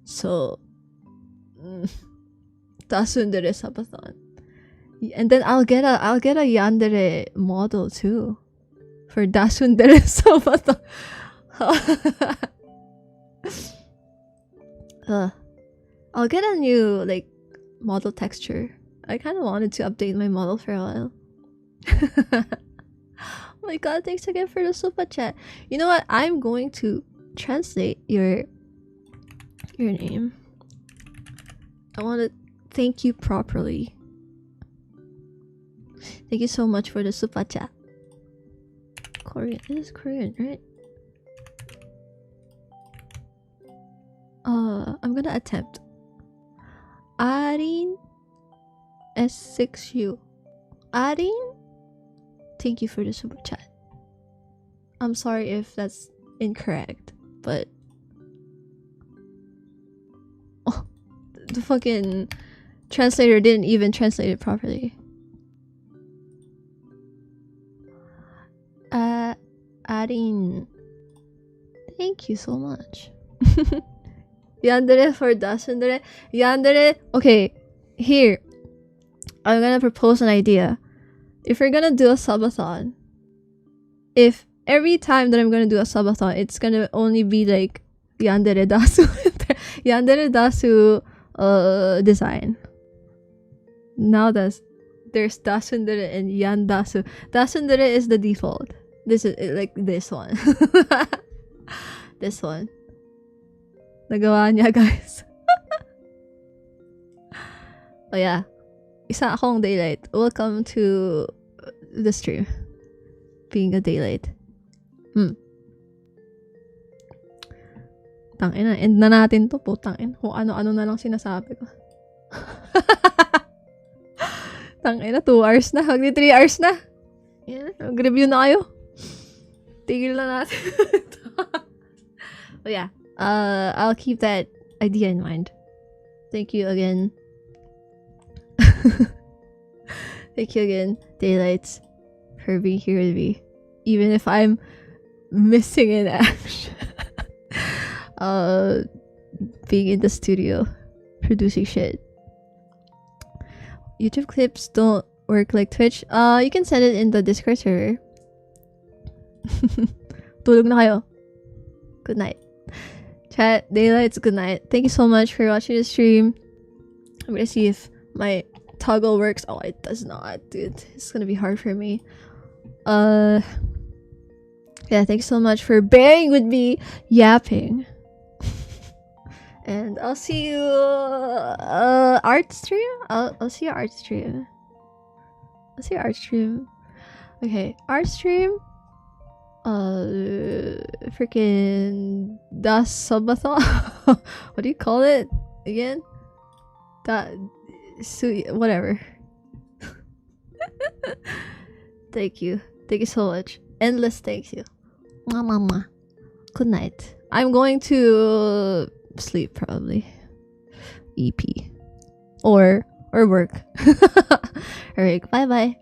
So Dasundere Sabathon. And then I'll get a yandere model too for Dasundere Sabathon. I'll get a new like model texture. I kind of wanted to update my model for a while. Oh my god, thanks again for the super chat. You know what? I'm going to translate your name. I want to thank you properly. Thank you so much for the super chat. Korean. It is Korean, right? I'm gonna attempt. Arin S6U. Arin? Thank you for the super chat. I'm sorry if that's incorrect, but oh, the fucking translator didn't even translate it properly. Arin. Thank you so much. Yandere for Dasundere. Yandere. Okay, here, I'm gonna propose an idea. If we're gonna do a subathon, if every time that I'm gonna do a subathon, it's gonna only be like Yandere Dasu, Yandere Dasu design. Now there's Dasundere and Yandasu. Dasundere is the default. This is like this one. This one. Nagawa niya, guys. Oh yeah. Isa akong daylight. Welcome to the stream. Being a daylight. Tangina, end na natin to, putangin. Kung ano-ano na lang sinasabi ko. Tangina, 2 hours na. Magni 3 hours na. Yeah, mag-review na kayo. Tigil na natin. But yeah, I'll keep that idea in mind. Thank you again. Thank you again, Daylights, for being here with me. Even if I'm missing in action. Being in the studio, producing shit. YouTube clips don't work like Twitch. You can send it in the Discord server. Tulog na kayo. Good night. Chat, Daylights, good night. Thank you so much for watching the stream. I'm gonna see if my toggle works. Oh, it does not, dude. It's gonna be hard for me. Yeah, thanks so much for bearing with me yapping. And I'll see you art stream? I'll see you art stream. I'll see you art stream. Okay, art stream. Freaking Das Sabathon. What do you call it again? Whatever. Thank you so much. Endless thank you. Mama. Good night. I'm going to sleep probably. EP or work. Alright, bye bye.